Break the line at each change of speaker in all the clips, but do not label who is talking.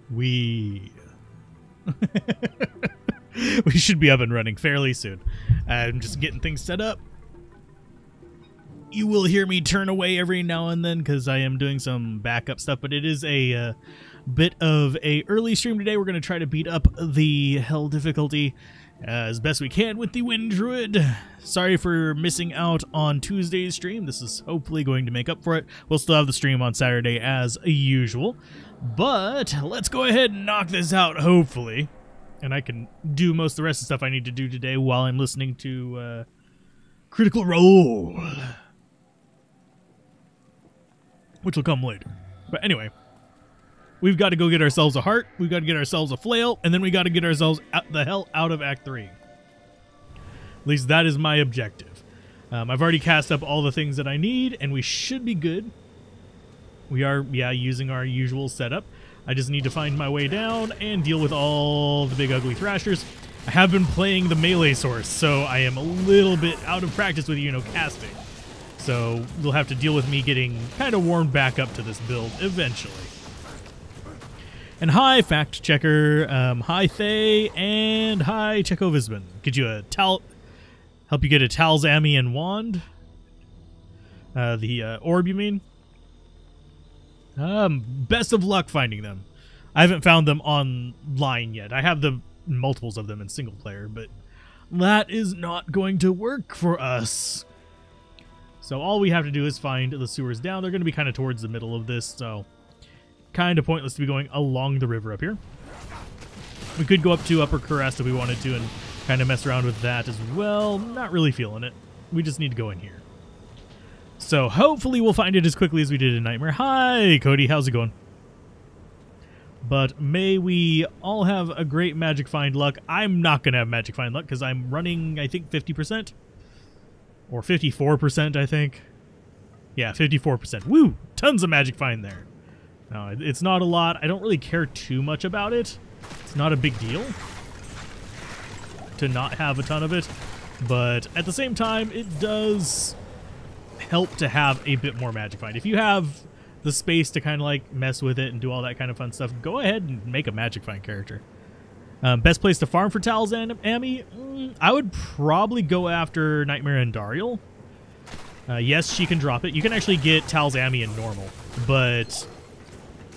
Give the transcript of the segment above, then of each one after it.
We should be up and running fairly soon. I'm just getting things set up. You will hear me turn away every now and then because I am doing some backup stuff, but it is a bit of a early stream today. We're going to try to beat up the hell difficulty as best we can with the Wind Druid. Sorry for missing out on Tuesday's stream. This is hopefully going to make up for it. We'll still have the stream on Saturday as usual, but let's go ahead and knock this out, hopefully. And I can do most of the rest of the stuff I need to do today while I'm listening to Critical Role, which will come later. But anyway, we've got to go get ourselves a heart, we've got to get ourselves a flail, and then we got to get ourselves the hell out of Act 3. At least that is my objective. I've already cast up all the things that I need, and we should be good. We are, yeah, using our usual setup. I just need to find my way down and deal with all the big ugly thrashers. I have been playing the melee source, so I am a little bit out of practice with, casting. So you'll have to deal with me getting kind of warmed back up to this build eventually. And hi, Fact Checker, hi Thay, and hi Chekovisman. Get you a help you get a Talzamian wand. The orb, you mean? Best of luck finding them. I haven't found them online yet. I have the multiples of them in single player, but that is not going to work for us. So all we have to do is find the sewers down. They're going to be kind of towards the middle of this, so kind of pointless to be going along the river up here. We could go up to Upper Crest if we wanted to and kind of mess around with that as well. Not really feeling it. We just need to go in here. So hopefully we'll find it as quickly as we did in Nightmare. Hi, Cody. How's it going? But may we all have a great Magic Find luck. I'm not going to have Magic Find luck because I'm running, I think, 50%. Or 54%, I think. Yeah, 54%. Woo! Tons of Magic Find there. No, it's not a lot. I don't really care too much about it. It's not a big deal to not have a ton of it. But at the same time, it does help to have a bit more Magic Find. If you have the space to kind of like mess with it and do all that kind of fun stuff, go ahead and make a Magic Find character. Best place to farm for Talzami? I would probably go after Nightmare and Dariel. Yes, she can drop it. You can actually get Talzami in normal, but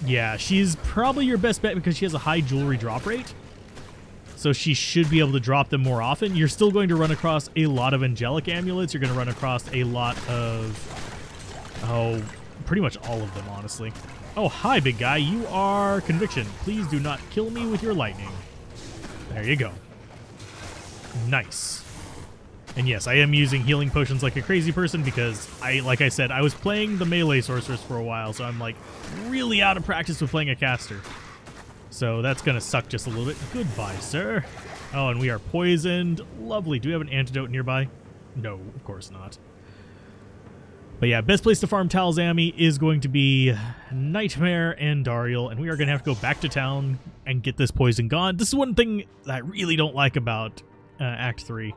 yeah, she's probably your best bet because she has a high jewelry drop rate. So she should be able to drop them more often. You're still going to run across a lot of angelic amulets. You're going to run across a lot of, pretty much all of them, honestly. Oh, hi, big guy. You are Conviction. Please do not kill me with your lightning. There you go. Nice. And yes, I am using healing potions like a crazy person because, like I said, I was playing the melee sorceress for a while, so I'm like really out of practice with playing a caster. So that's going to suck just a little bit. Goodbye, sir. Oh, and we are poisoned. Lovely. Do we have an antidote nearby? No, of course not. But yeah, best place to farm Talzami is going to be Nightmare and Dariel, and we are going to have to go back to town and get this poison gone. This is one thing that I really don't like about Act 3.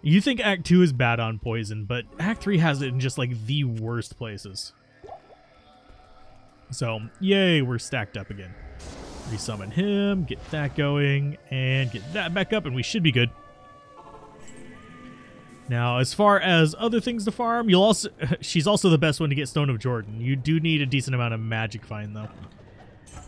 You think Act 2 is bad on poison, but Act 3 has it in just like the worst places. So, yay, we're stacked up again. Resummon him, get that going, and get that back up, and we should be good. Now, as far as other things to farm, she's also the best one to get Stone of Jordan. You do need a decent amount of Magic Find, though,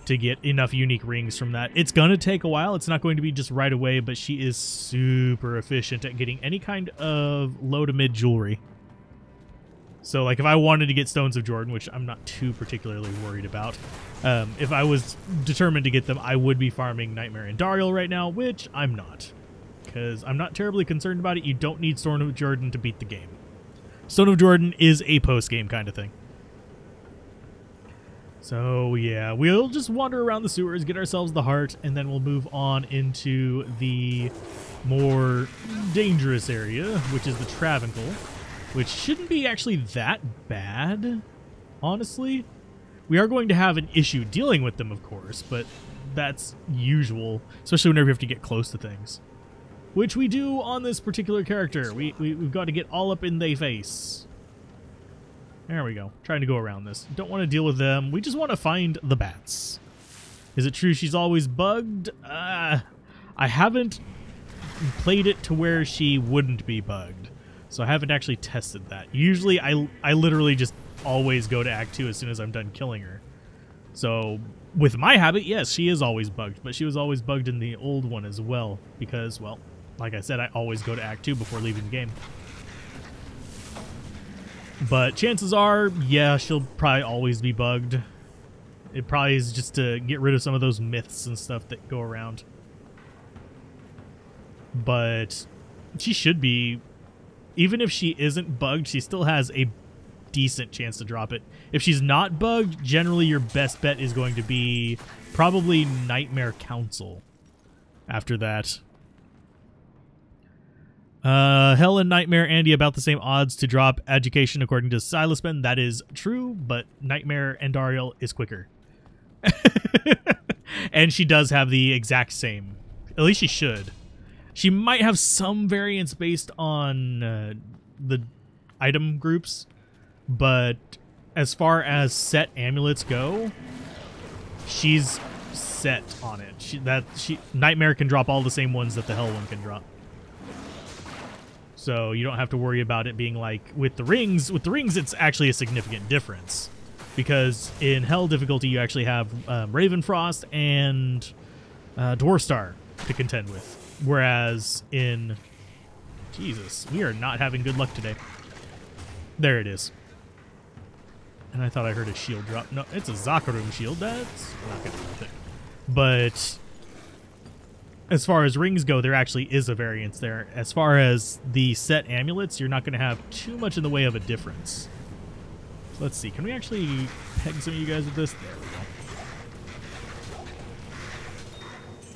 to get enough unique rings from that. It's going to take a while. It's not going to be just right away, but she is super efficient at getting any kind of low to mid jewelry. So, like, if I wanted to get Stones of Jordan, which I'm not too particularly worried about, if I was determined to get them, I would be farming Nightmare and Dariel right now, which I'm not. Because I'm not terribly concerned about it. You don't need Stone of Jordan to beat the game. Stone of Jordan is a post-game kind of thing. So, yeah, we'll just wander around the sewers, get ourselves the heart, and then we'll move on into the more dangerous area, which is the Travancore, which shouldn't be actually that bad, honestly. We are going to have an issue dealing with them, of course, but that's usual, especially whenever you have to get close to things. Which we do on this particular character. We've got to get all up in their face. There we go. Trying to go around this. Don't want to deal with them. We just want to find the bats. Is it true she's always bugged? I haven't played it to where she wouldn't be bugged, so I haven't actually tested that. Usually I literally just always go to Act 2 as soon as I'm done killing her. So with my habit, yes, she is always bugged, but she was always bugged in the old one as well because, well, like I said, I always go to Act 2 before leaving the game. But chances are, yeah, she'll probably always be bugged. It probably is just to get rid of some of those myths and stuff that go around. But she should be, even if she isn't bugged, she still has a decent chance to drop it. If she's not bugged, generally your best bet is going to be probably Nightmare Council after that. Hell and Nightmare, Andy, about the same odds to drop Education according to Silaspen. That is true, but Nightmare Andariel is quicker. And she does have the exact same. At least she should. She might have some variance based on the item groups, but as far as set amulets go, she's set on it. Nightmare can drop all the same ones that the Hell one can drop. So you don't have to worry about it being like with the rings. With the rings, it's actually a significant difference. Because in Hell difficulty, you actually have Ravenfrost and Dwarfstar to contend with. Whereas in... Jesus, we are not having good luck today. There it is. And I thought I heard a shield drop. No, it's a Zakarum shield. That's not going to be worth it. But... as far as rings go, there actually is a variance there. As far as the set amulets, you're not going to have too much in the way of a difference. So let's see. Can we actually peg some of you guys with this? There we go.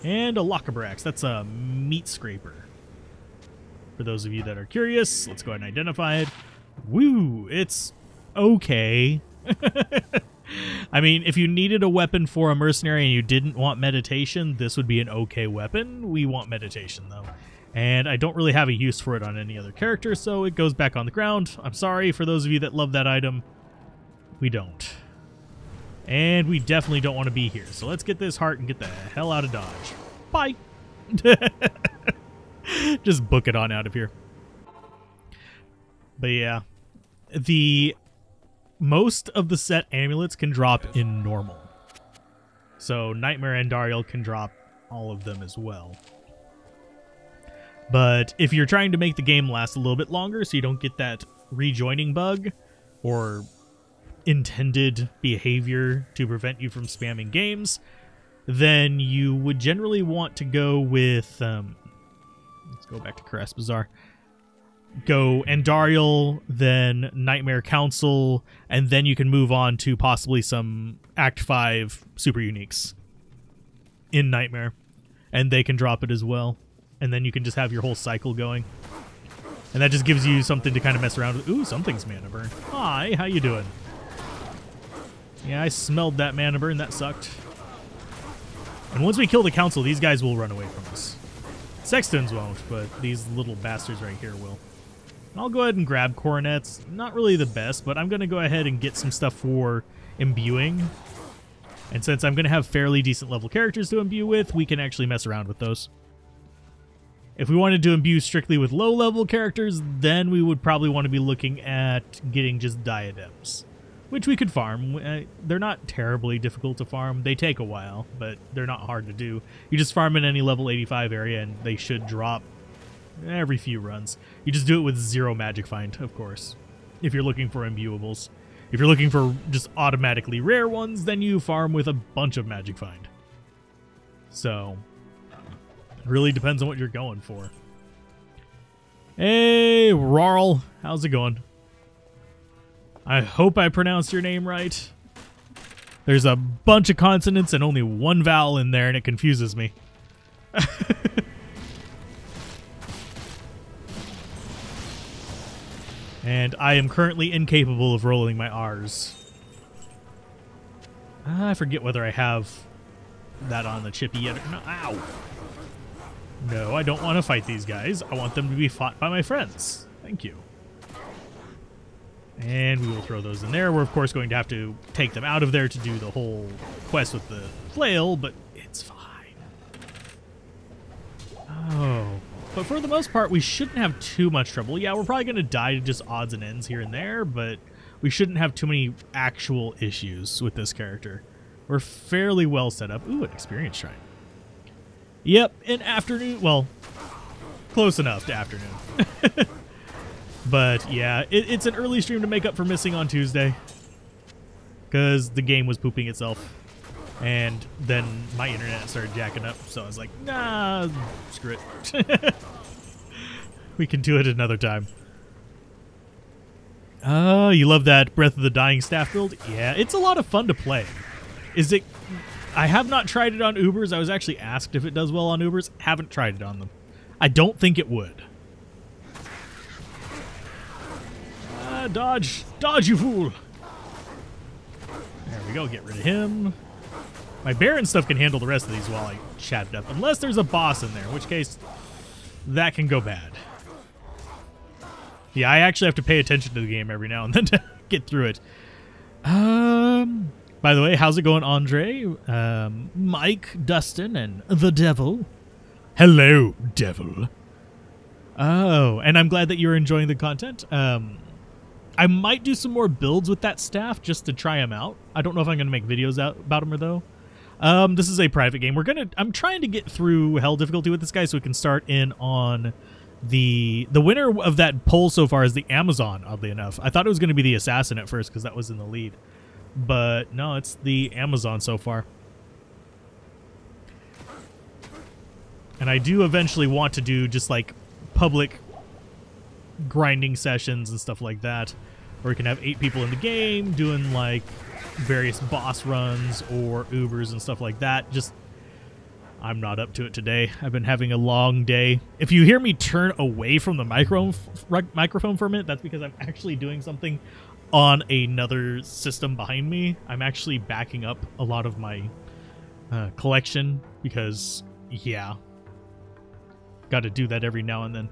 And a Lockabrax. That's a meat scraper. For those of you that are curious, let's go ahead and identify it. Woo! It's okay. I mean, if you needed a weapon for a mercenary and you didn't want meditation, this would be an okay weapon. We want meditation, though. And I don't really have a use for it on any other character, so it goes back on the ground. I'm sorry for those of you that love that item. We don't. And we definitely don't want to be here. So let's get this heart and get the hell out of Dodge. Bye! Just book it on out of here. But yeah. Most of the set amulets can drop in normal. So Nightmare Andariel can drop all of them as well. But if you're trying to make the game last a little bit longer so you don't get that rejoining bug or intended behavior to prevent you from spamming games, then you would generally want to go with... let's go back to Caress Bazaar. Go Andariel, then Nightmare Council, and then you can move on to possibly some Act 5 super uniques in Nightmare. And they can drop it as well. And then you can just have your whole cycle going. And that just gives you something to kind of mess around with. Ooh, something's mana burn. Hi, how you doing? Yeah, I smelled that mana burn. That sucked. And once we kill the Council, these guys will run away from us. Sextons won't, but these little bastards right here will. I'll go ahead and grab Coronets. Not really the best, but I'm going to go ahead and get some stuff for imbuing. And since I'm going to have fairly decent level characters to imbue with, we can actually mess around with those. If we wanted to imbue strictly with low level characters, then we would probably want to be looking at getting just diadems, which we could farm. They're not terribly difficult to farm. They take a while, but they're not hard to do. You just farm in any level 85 area and they should drop every few runs. You just do it with 0 magic find, of course, if you're looking for imbuables. If you're looking for just automatically rare ones, then you farm with a bunch of magic find. So, it really depends on what you're going for. Hey, Rarl, how's it going? I hope I pronounced your name right. There's a bunch of consonants and only one vowel in there, and it confuses me. And I am currently incapable of rolling my R's. I forget whether I have that on the chippy yet or not. Ow! No, I don't want to fight these guys. I want them to be fought by my friends. Thank you. And we will throw those in there. We're, of course, going to have to take them out of there to do the whole quest with the flail, but it's fine. Oh. But for the most part, we shouldn't have too much trouble. Yeah, we're probably going to die to just odds and ends here and there, but we shouldn't have too many actual issues with this character. We're fairly well set up. Ooh, an experience shrine. Yep, an afternoon. Well, close enough to afternoon. But yeah, it's an early stream to make up for missing on Tuesday, because the game was pooping itself, and then my internet started jacking up, so I was like, nah, screw it. We can do it another time. Oh, you love that Breath of the Dying staff build? Yeah, it's a lot of fun to play. Is it... I have not tried it on Ubers. I was actually asked if it does well on Ubers. Haven't tried it on them. I don't think it would. Dodge! Dodge, you fool! There we go, get rid of him. My bear and stuff can handle the rest of these while I chat it up. Unless there's a boss in there, in which case, that can go bad. Yeah, I actually have to pay attention to the game every now and then to get through it. By the way, how's it going, Andre? Mike, Dustin, and the Devil. Hello, Devil. Oh, and I'm glad that you're enjoying the content. I might do some more builds with that staff just to try them out. I don't know if I'm going to make videos about them or though. This is a private game. I'm trying to get through hell difficulty with this guy so we can start in on the winner of that poll so far is the Amazon, oddly enough. I thought it was going to be the Assassin at first because that was in the lead. But no, it's the Amazon so far. And I do eventually want to do just like public grinding sessions and stuff like that, where we can have 8 people in the game doing like various boss runs or Ubers and stuff like that. Just, I'm not up to it today. I've been having a long day. If you hear me turn away from the microphone for a minute, that's because I'm actually doing something on another system behind me. I'm actually backing up a lot of my collection because, yeah, got to do that every now and then.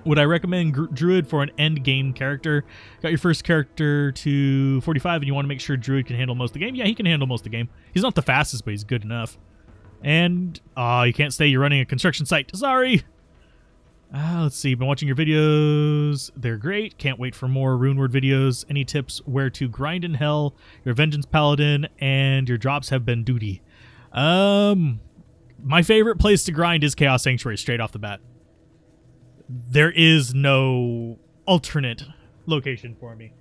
Would I recommend Druid for an end game character? Got your first character to 45 and you want to make sure Druid can handle most of the game? Yeah, he can handle most of the game. He's not the fastest, but he's good enough. And, you can't stay. You're running a construction site. Sorry. Let's see. Been watching your videos. They're great. Can't wait for more Runeward videos. Any tips where to grind in hell? Your Vengeance Paladin and your drops have been duty. My favorite place to grind is Chaos Sanctuary straight off the bat. There is no alternate location for me.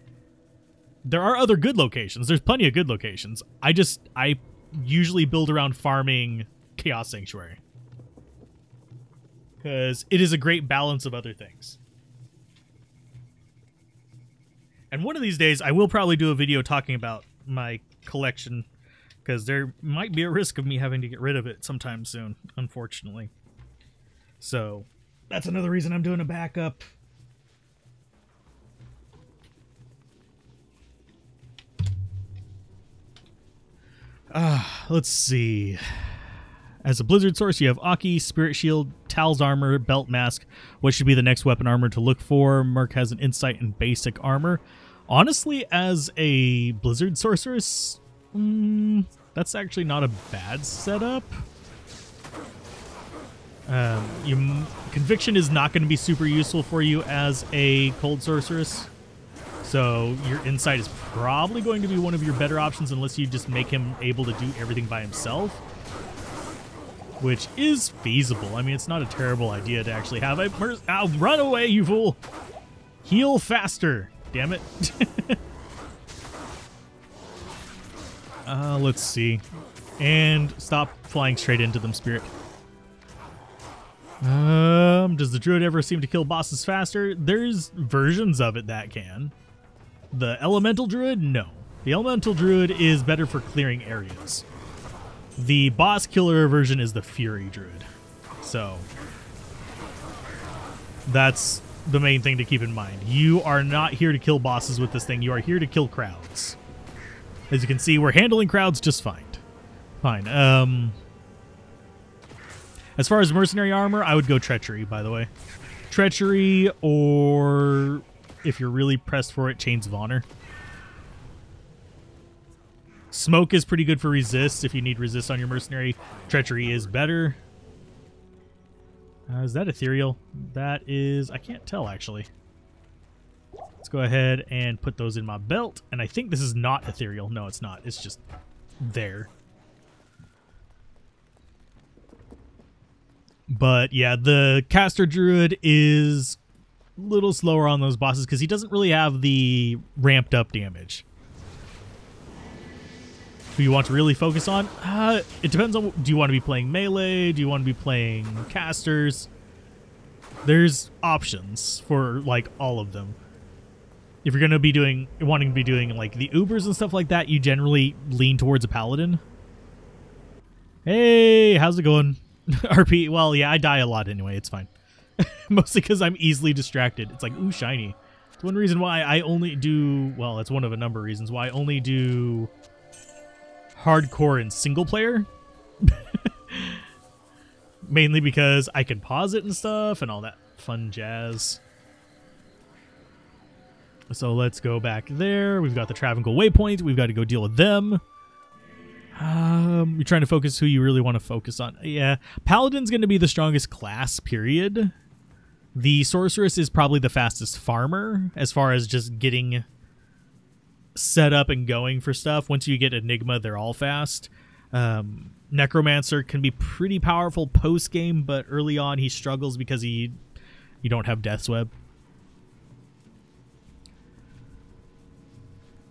There are other good locations. There's plenty of good locations. I usually build around farming Chaos Sanctuary, because it is a great balance of other things. And one of these days, I will probably do a video talking about my collection, because there might be a risk of me having to get rid of it sometime soon, unfortunately. So that's another reason I'm doing a backup. Let's see. As a Blizzard source, you have Aki, Spirit Shield, Tal's Armor, Belt Mask. What should be the next weapon armor to look for? Merc has an insight in basic armor. Honestly, as a Blizzard sorceress, that's actually not a bad setup. Conviction is not going to be super useful for you as a cold sorceress, so your insight is probably going to be one of your better options unless you just make him able to do everything by himself, which is feasible. I mean, it's not a terrible idea to actually have a run away, you fool! Heal faster, damn it. Let's see. And stop flying straight into them, Spirit. Does the Druid ever seem to kill bosses faster? There's versions of it that can. The Elemental Druid? No. The Elemental Druid is better for clearing areas. The boss killer version is the Fury Druid. So that's the main thing to keep in mind. You are not here to kill bosses with this thing. You are here to kill crowds. As you can see, we're handling crowds just fine. As far as mercenary armor, I would go Treachery, by the way. Treachery or if you're really pressed for it, Chains of Honor. Smoke is pretty good for resist if you need resist on your mercenary. Treachery is better. Is that ethereal? That is... I can't tell, actually. Let's go ahead and put those in my belt. And I think this is not ethereal. No, it's not. It's just there. But yeah, the caster druid is a little slower on those bosses because he doesn't really have the ramped up damage. Who you want to really focus on? It depends on, do you want to be playing melee? Do you want to be playing casters? There's options for like all of them. If you're going to be wanting to be doing like the Ubers and stuff like that, you generally lean towards a paladin. Hey, how's it going? RP, well, yeah, I die a lot anyway. It's fine. Mostly because I'm easily distracted. It's like, ooh, shiny. It's one reason why I only do, well, it's one of a number of reasons why I only do hardcore and single player. Mainly because I can pause it and stuff and all that fun jazz. So let's go back there. We've got the Travancore waypoint. We've got to go deal with them. You're trying to focus who you really want to focus on. Yeah, Paladin's going to be the strongest class, period. The Sorceress is probably the fastest farmer as far as just getting set up and going for stuff. Once you get Enigma, they're all fast. Necromancer can be pretty powerful post-game, but early on he struggles because you don't have Death's Web.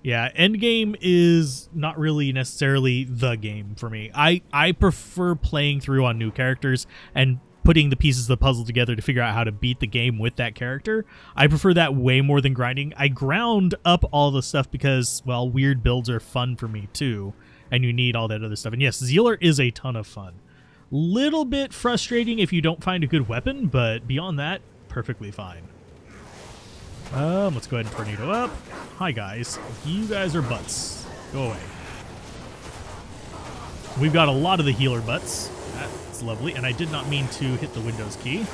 Yeah, endgame is not really necessarily the game for me. I prefer playing through on new characters and putting the pieces of the puzzle together to figure out how to beat the game with that character. I prefer that way more than grinding. I ground up all the stuff because, well, weird builds are fun for me too, and you need all that other stuff. And yes, Zealer is a ton of fun. Little bit frustrating if you don't find a good weapon, but beyond that, perfectly fine. Let's go ahead and tornado up. Hi, guys. You guys are butts. Go away. We've got a lot of the healer butts. That's lovely. And I did not mean to hit the Windows key.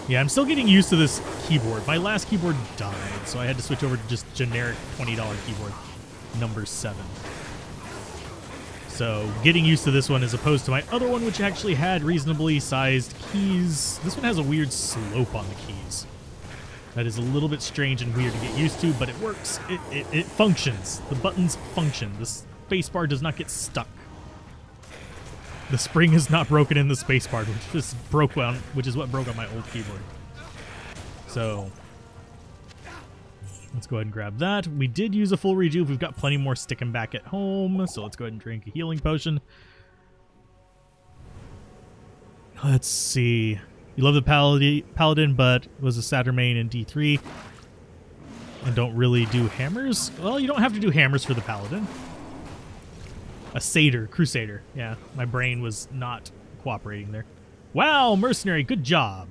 Yeah, I'm still getting used to this keyboard. My last keyboard died, so I had to switch over to just generic $20 keyboard, number 7. So getting used to this one as opposed to my other one, which actually had reasonably sized keys. This one has a weird slope on the keys. That is a little bit strange and weird to get used to, but it works. It functions. The buttons function. The spacebar does not get stuck. The spring is not broken in the spacebar, which is what broke on my old keyboard. So let's go ahead and grab that. We did use a full rejuve. We've got plenty more sticking back at home, so let's go ahead and drink a healing potion. Let's see. You love the Paladin, but was a Saturn in D3 and don't really do hammers? Well, you don't have to do hammers for the Paladin. A Crusader. Yeah, my brain was not cooperating there. Wow, mercenary, good job.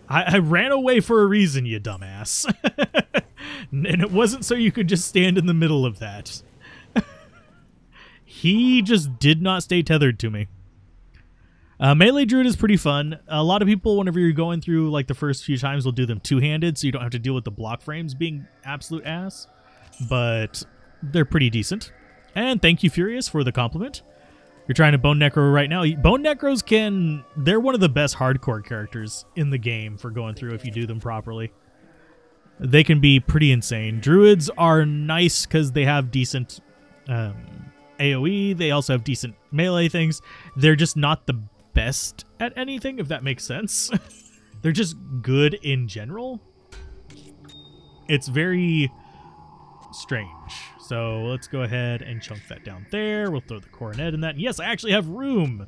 I ran away for a reason, you dumbass. And it wasn't so you could just stand in the middle of that. He just did not stay tethered to me. Melee Druid is pretty fun. A lot of people, whenever you're going through like the first few times, will do them two-handed, so you don't have to deal with the block frames being absolute ass. But they're pretty decent. And thank you, Furious, for the compliment. You're trying to Bone Necro right now. Bone Necros they're one of the best hardcore characters in the game for going through if you do them properly. They can be pretty insane. Druids are nice because they have decent AoE. They also have decent melee things. They're just not the best at anything, if that makes sense. They're just good in general. It's very strange. So let's go ahead and chunk that down there. We'll throw the coronet in that. And yes, I actually have room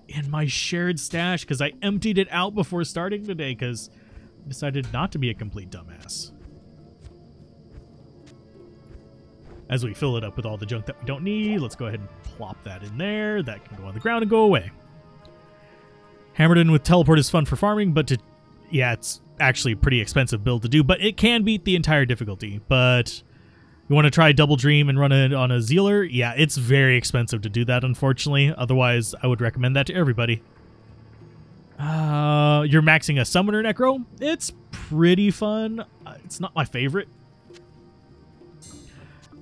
in my shared stash because I emptied it out before starting today because I decided not to be a complete dumbass. As we fill it up with all the junk that we don't need, let's go ahead and plop that in there. That can go on the ground and go away. Hammered in with teleport is fun for farming, but yeah, it's actually a pretty expensive build to do, but it can beat the entire difficulty. But you want to try Double Dream and run it on a Zealer? Yeah, it's very expensive to do that, unfortunately. Otherwise, I would recommend that to everybody. You're maxing a Summoner Necro. It's pretty fun. It's not my favorite.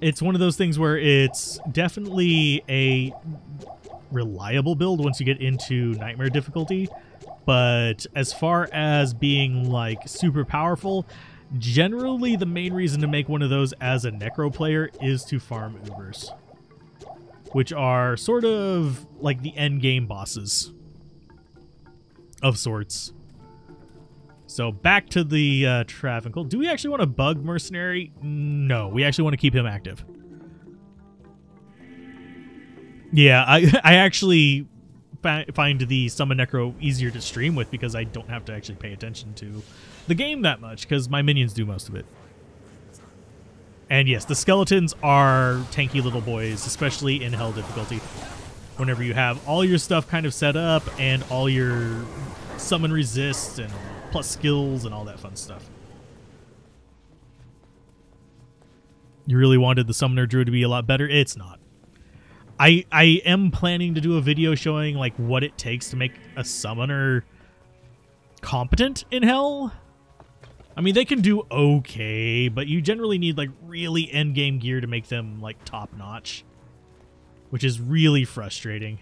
It's one of those things where it's definitely a reliable build once you get into Nightmare difficulty. But as far as being like super powerful, generally the main reason to make one of those as a Necro player is to farm Ubers, which are sort of like the end game bosses of sorts. So back to the Travancore. Do we actually want to bug Mercenary? No, we actually want to keep him active. Yeah, I actually find the Summon Necro easier to stream with because I don't have to actually pay attention to the game that much because my minions do most of it. And yes, the skeletons are tanky little boys, especially in Hell difficulty. Whenever you have all your stuff kind of set up and all your summon resist and plus skills and all that fun stuff. You really wanted the Summoner Druid to be a lot better? It's not. I am planning to do a video showing like what it takes to make a Summoner competent in Hell. I mean, they can do okay, but you generally need like really endgame gear to make them like top notch, which is really frustrating.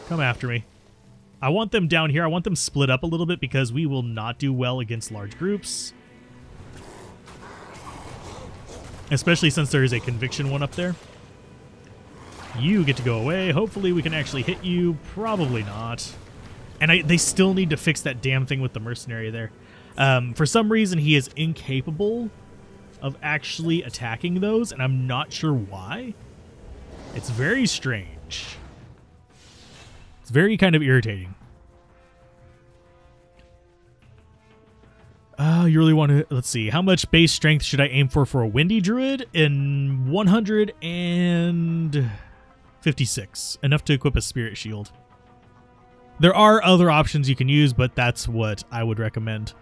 Come after me. I want them down here. I want them split up a little bit because we will not do well against large groups. Especially since there is a conviction one up there. You get to go away. Hopefully we can actually hit you. Probably not. And they still need to fix that damn thing with the mercenary there. For some reason, he is incapable of actually attacking those, and I'm not sure why. It's very strange. It's very kind of irritating. You really want to... Let's see. How much base strength should I aim for a Windy Druid? In 156. Enough to equip a Spirit Shield. There are other options you can use, but that's what I would recommend.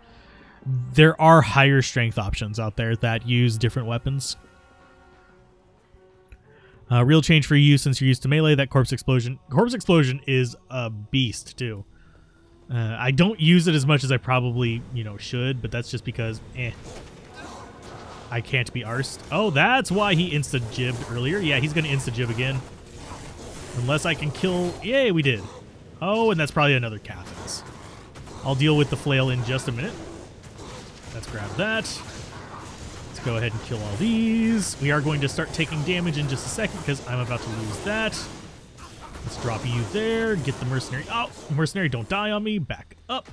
There are higher strength options out there that use different weapons. Real change for you since you're used to melee, that Corpse Explosion. Corpse Explosion is a beast, too. I don't use it as much as I probably, should, but that's just because, I can't be arsed. Oh, that's why he insta-jibbed earlier. Yeah, he's going to insta-jib again. Unless I can kill... Yay, we did. Oh, and that's probably another Cathans. I'll deal with the flail in just a minute. Let's grab that. Let's go ahead and kill all these. We are going to start taking damage in just a second because I'm about to lose that. Let's drop you there. Get the mercenary. Oh, mercenary, don't die on me. Back up.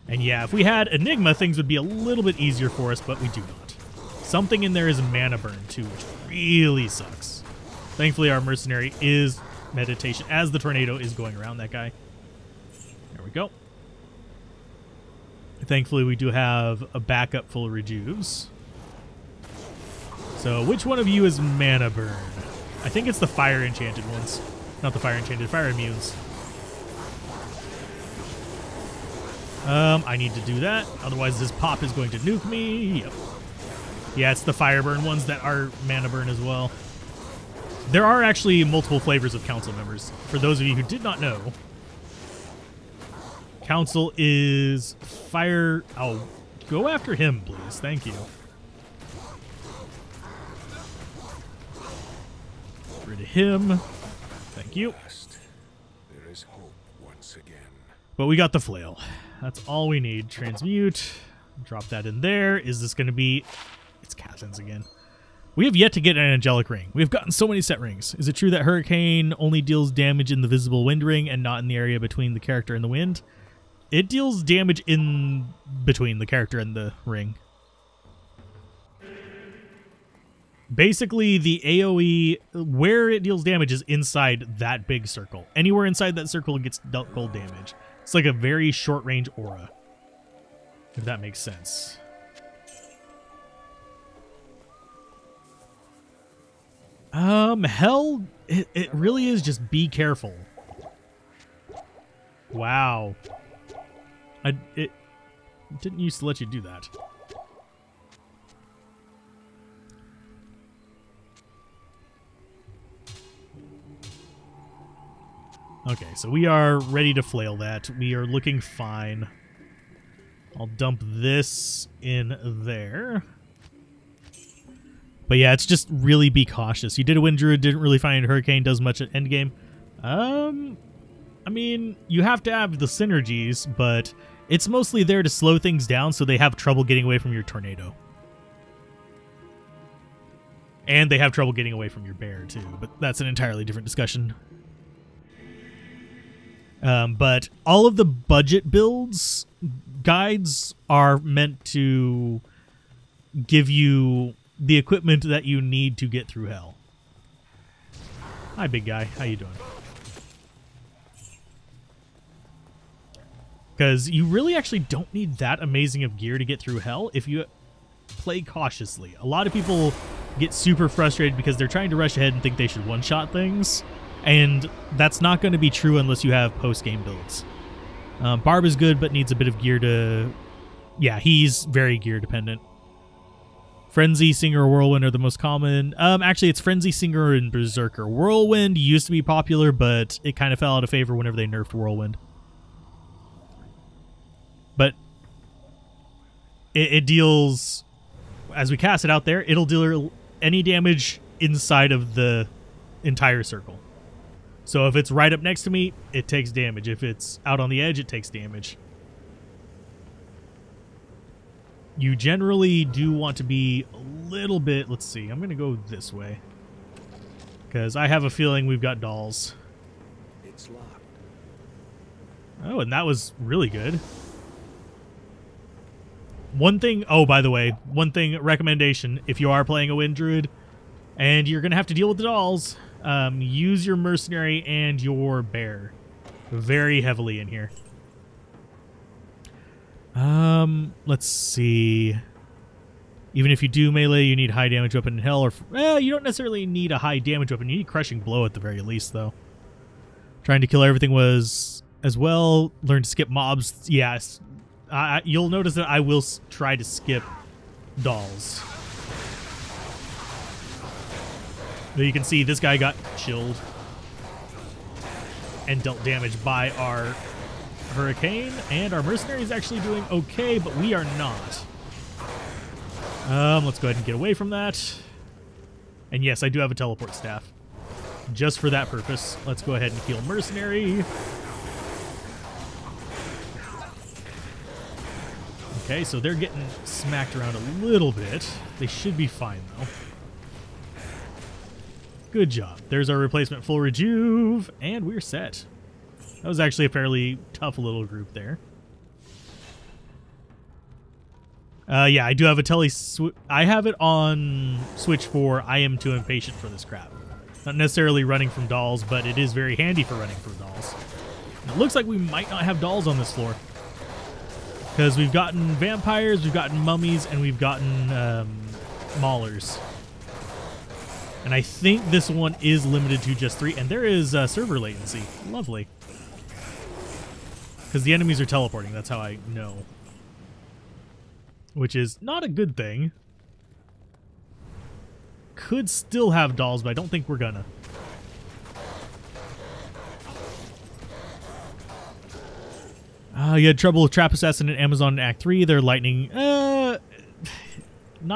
And yeah, if we had Enigma, things would be a little bit easier for us, but we do not. Something in there is mana burn too, which really sucks. Thankfully, our mercenary is meditation as the tornado is going around that guy. There we go. Thankfully, we do have a backup full of rejuves. So, which one of you is mana burn? I think it's the fire enchanted ones. Not the fire enchanted, fire immunes. I need to do that. Otherwise, this pop is going to nuke me. Yep. Yeah, it's the fire burn ones that are mana burn as well. There are actually multiple flavors of council members. For those of you who did not know, council is fire... Oh, go after him, please. Thank you. Get rid of him. Thank you.
There is hope once again.
But we got the flail. That's all we need. Transmute. Drop that in there. Is this going to be... It's Cathans again. We have yet to get an angelic ring. We have gotten so many set rings. Is it true that Hurricane only deals damage in the visible wind ring and not in the area between the character and the wind? It deals damage in between the character and the ring. Basically, the AoE, where it deals damage is inside that big circle. Anywhere inside that circle gets dealt cold damage. It's like a very short-range aura, if that makes sense. Hell, it really is just be careful. Wow. It didn't used to let you do that. Okay, so we are ready to flail that. We are looking fine. I'll dump this in there. But yeah, it's just really be cautious. You did a Wind Druid, didn't really find Hurricane does much at endgame. I mean, you have to have the synergies, but it's mostly there to slow things down so they have trouble getting away from your Tornado. And they have trouble getting away from your Bear, too, but that's an entirely different discussion. But all of the budget builds guides are meant to give you the equipment that you need to get through hell. Hi, big guy. How you doing? Because you really actually don't need that amazing of gear to get through hell if you play cautiously. A lot of people get super frustrated because they're trying to rush ahead and think they should one-shot things, and that's not going to be true unless you have post-game builds. Barb is good, but needs a bit of gear to... Yeah, he's very gear dependent. Frenzy, Singer, or Whirlwind are the most common. Actually, it's Frenzy, Singer, and Berserker. Whirlwind used to be popular, but it kind of fell out of favor whenever they nerfed Whirlwind. But it deals... As we cast it out there, it'll deal any damage inside of the entire circle. So if it's right up next to me, it takes damage. If it's out on the edge, it takes damage. You generally do want to be a little bit... Let's see. I'm going to go this way. Because I have a feeling we've got dolls.
It's locked.
Oh, and that was really good. One thing... Oh, by the way, one thing, recommendation. If you are playing a Wind Druid and you're going to have to deal with the dolls, use your Mercenary and your Bear very heavily in here. Let's see. Even if you do melee, you need high damage weapon in hell, or you don't necessarily need a high damage weapon. You need crushing blow at the very least, though. Trying to kill everything was as well. Learn to skip mobs. Yes, you'll notice that I will try to skip dolls. But you can see this guy got chilled and dealt damage by our Hurricane, and our Mercenary is actually doing okay, but we are not. Let's go ahead and get away from that. And yes, I do have a teleport staff. Just for that purpose. Let's go ahead and heal Mercenary. Okay, so they're getting smacked around a little bit. They should be fine, though. Good job. There's our replacement full rejuve, and we're set. That was actually a fairly tough little group there. Yeah, I do have a I have it on Switch for I am too impatient for this crap. Not necessarily running from dolls, but it is very handy for running from dolls. And it looks like we might not have dolls on this floor. Because we've gotten vampires, we've gotten mummies, and we've gotten maulers. And I think this one is limited to just 3, and there is server latency. Lovely. Because the enemies are teleporting, that's how I know. Which is not a good thing. Could still have dolls, but I don't think we're gonna. You had trouble with Trap Assassin and Amazon in Act 3. They're lightning. Not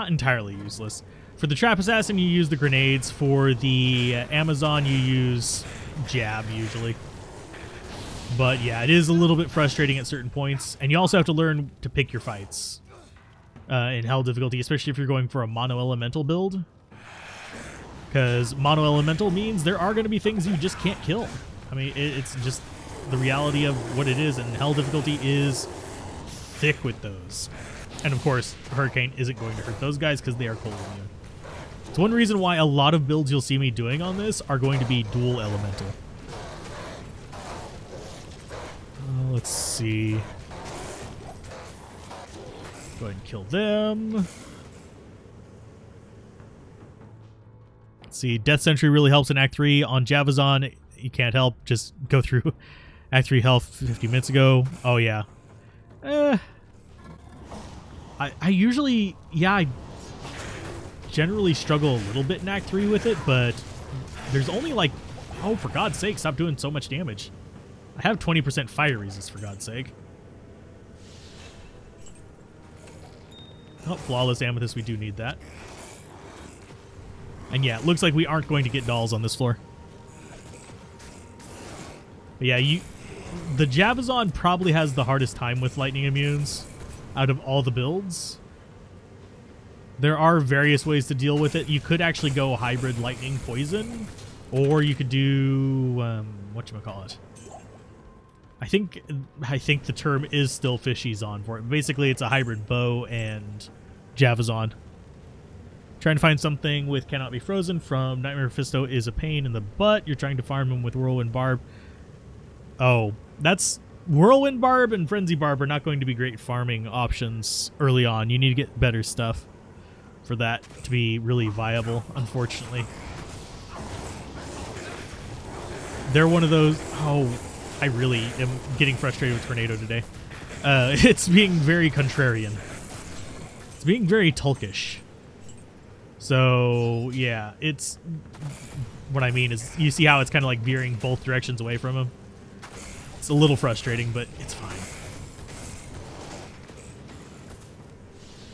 entirely useless. For the Trap Assassin, you use the grenades. For the Amazon, you use jab, usually. But yeah, it is a little bit frustrating at certain points. And you also have to learn to pick your fights in hell difficulty, especially if you're going for a mono-elemental build. Because mono-elemental means there are going to be things you just can't kill. I mean, it's just the reality of what it is, and hell difficulty is thick with those. And of course, Hurricane isn't going to hurt those guys because they are cold immune. It's one reason why a lot of builds you'll see me doing on this are going to be dual elemental. Let's see. Go ahead and kill them. Let's see. Death Sentry really helps in Act 3. On Javazon, you can't help. Just go through Act 3 health 50 minutes ago. Oh, yeah. I usually... Yeah, I generally struggle a little bit in Act 3 with it, but there's only like... Oh, for God's sake, stop doing so much damage. I have 20% fire resist, for God's sake. Oh, flawless amethyst, we do need that. And yeah, it looks like we aren't going to get dolls on this floor. But yeah, the Javazon probably has the hardest time with lightning immunes out of all the builds. There are various ways to deal with it. You could actually go hybrid lightning poison, or you could do whatchamacallit. I think the term is still fishies on for it. Basically, it's a hybrid bow and Javazon. Trying to find something with cannot be frozen from Nightmare Mephisto is a pain in the butt. You're trying to farm him with Whirlwind Barb. Oh, that's Whirlwind Barb and Frenzy Barb are not going to be great farming options early on. You need to get better stuff for that to be really viable, unfortunately. They're one of those... Oh, I really am getting frustrated with Tornado today. It's being very contrarian. It's being very Tulkish. So, yeah, it's... What I mean is, you see how it's kind of like veering both directions away from him? It's a little frustrating, but it's fine.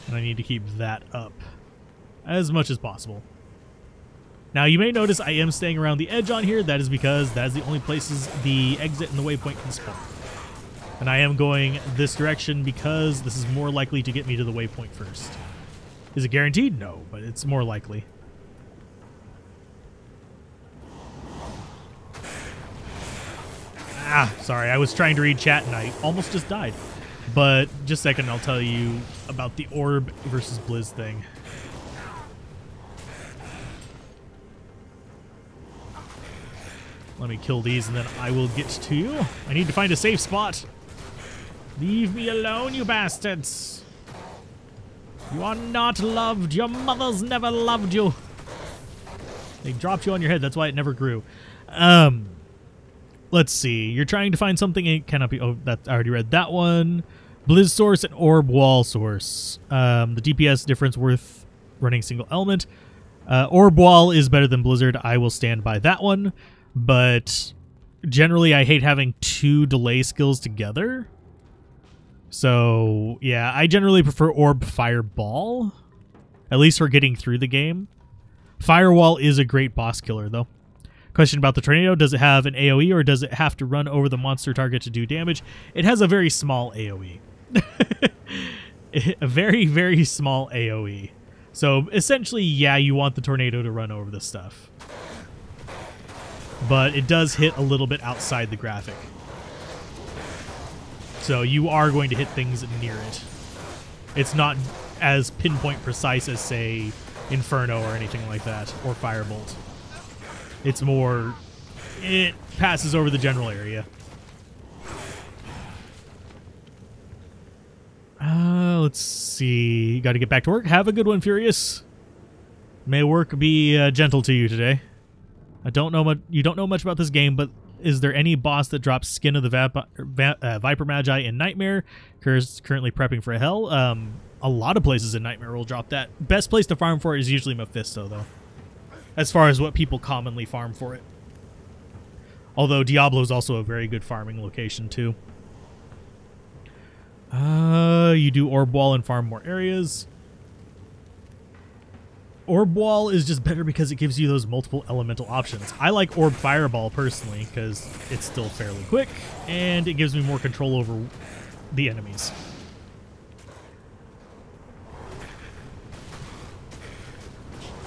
And I need to keep that up as much as possible. Now, you may notice I am staying around the edge on here. That is because that is the only places the exit and the waypoint can spawn. And I am going this direction because this is more likely to get me to the waypoint first. Is it guaranteed? No, but it's more likely. Ah, sorry, I was trying to read chat and I almost just died. But just a second, I'll tell you about the orb versus Blizz thing. Let me kill these and then I will get to you. I need to find a safe spot. Leave me alone, you bastards. You are not loved. Your mothers never loved you. They dropped you on your head. That's why it never grew. Let's see. You're trying to find something. It cannot be. Oh, that I already read that one. Blizz source and orb wall source. The DPS difference worth running single element. Orb wall is better than Blizzard. I will stand by that one. But generally, I hate having two delay skills together. So, yeah, I generally prefer Orb Fireball, at least for getting through the game. Firewall is a great boss killer, though. Question about the Tornado, does it have an AoE or does it have to run over the monster target to do damage? It has a very small AoE. A very, very small AoE. So, essentially, yeah, you want the Tornado to run over the stuff. But it does hit a little bit outside the graphic. So you are going to hit things near it. It's not as pinpoint precise as, say, Inferno or anything like that, or Firebolt. It's more... It passes over the general area. Let's see. Got to get back to work. Have a good one, Furious. May work be gentle to you today. I don't know much. You don't know much about this game, but is there any boss that drops Skin of the Viper Magi in Nightmare? Currently prepping for Hell. A lot of places in Nightmare will drop that. Best place to farm for it is usually Mephisto, though, as far as what people commonly farm for it. Although Diablo is also a very good farming location too. You do Orb Wall and farm more areas. Orb Wall is just better because it gives you those multiple elemental options. I like Orb Fireball personally because it's still fairly quick and it gives me more control over the enemies.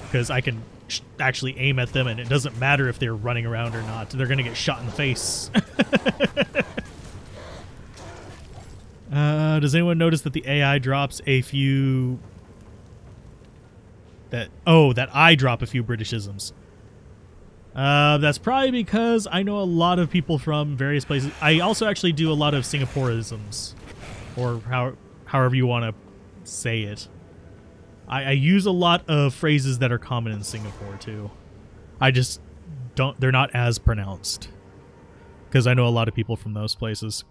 Because I can actually aim at them and it doesn't matter if they're running around or not. They're going to get shot in the face. Does anyone notice that the AI drops a few... that I drop a few Britishisms. That's probably because I know a lot of people from various places. I also actually do a lot of Singaporeisms, or however you want to say it. I use a lot of phrases that are common in Singapore too. I just don't, they're not as pronounced because I know a lot of people from those places.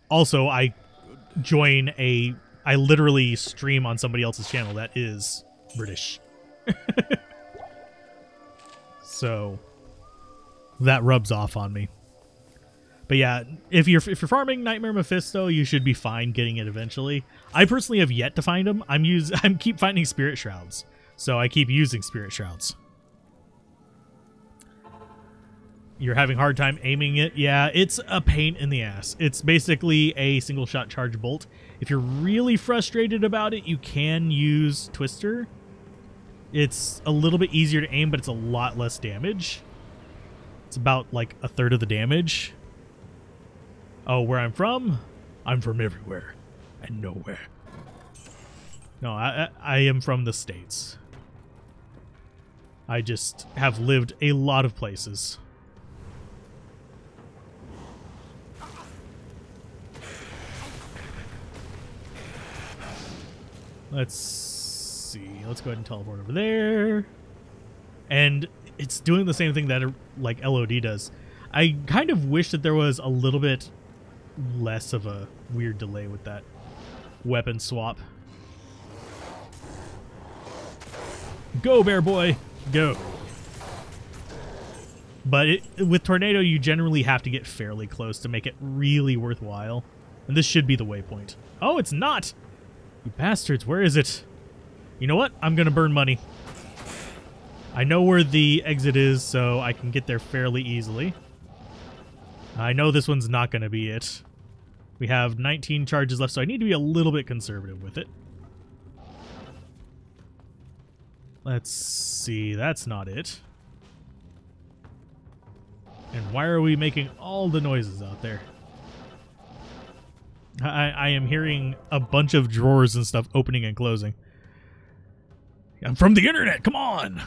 Also, I literally stream on somebody else's channel that is British. So, that rubs off on me. But yeah, if you're farming Nightmare Mephisto, you should be fine getting it eventually. I personally have yet to find them. I'm keep finding Spirit Shrouds, so I keep using Spirit Shrouds. You're having a hard time aiming it? Yeah, it's a pain in the ass. It's basically a single shot charge bolt. If you're really frustrated about it, you can use Twister. It's a little bit easier to aim, but it's a lot less damage. It's about like a third of the damage. Oh, where I'm from everywhere and nowhere. No, I am from the States. I just have lived a lot of places. Let's see. Let's go ahead and teleport over there. And it's doing the same thing that like LOD does. I kind of wish that there was a little bit less of a weird delay with that weapon swap. Go, bear boy, go. But with Tornado, you generally have to get fairly close to make it really worthwhile. And this should be the waypoint. Oh, it's not! You bastards, where is it? You know what? I'm gonna burn money. I know where the exit is, so I can get there fairly easily. I know this one's not gonna be it. We have 19 charges left, so I need to be a little bit conservative with it. Let's see, that's not it. And why are we making all the noises out there? I am hearing a bunch of drawers and stuff opening and closing. I'm from the internet, come on!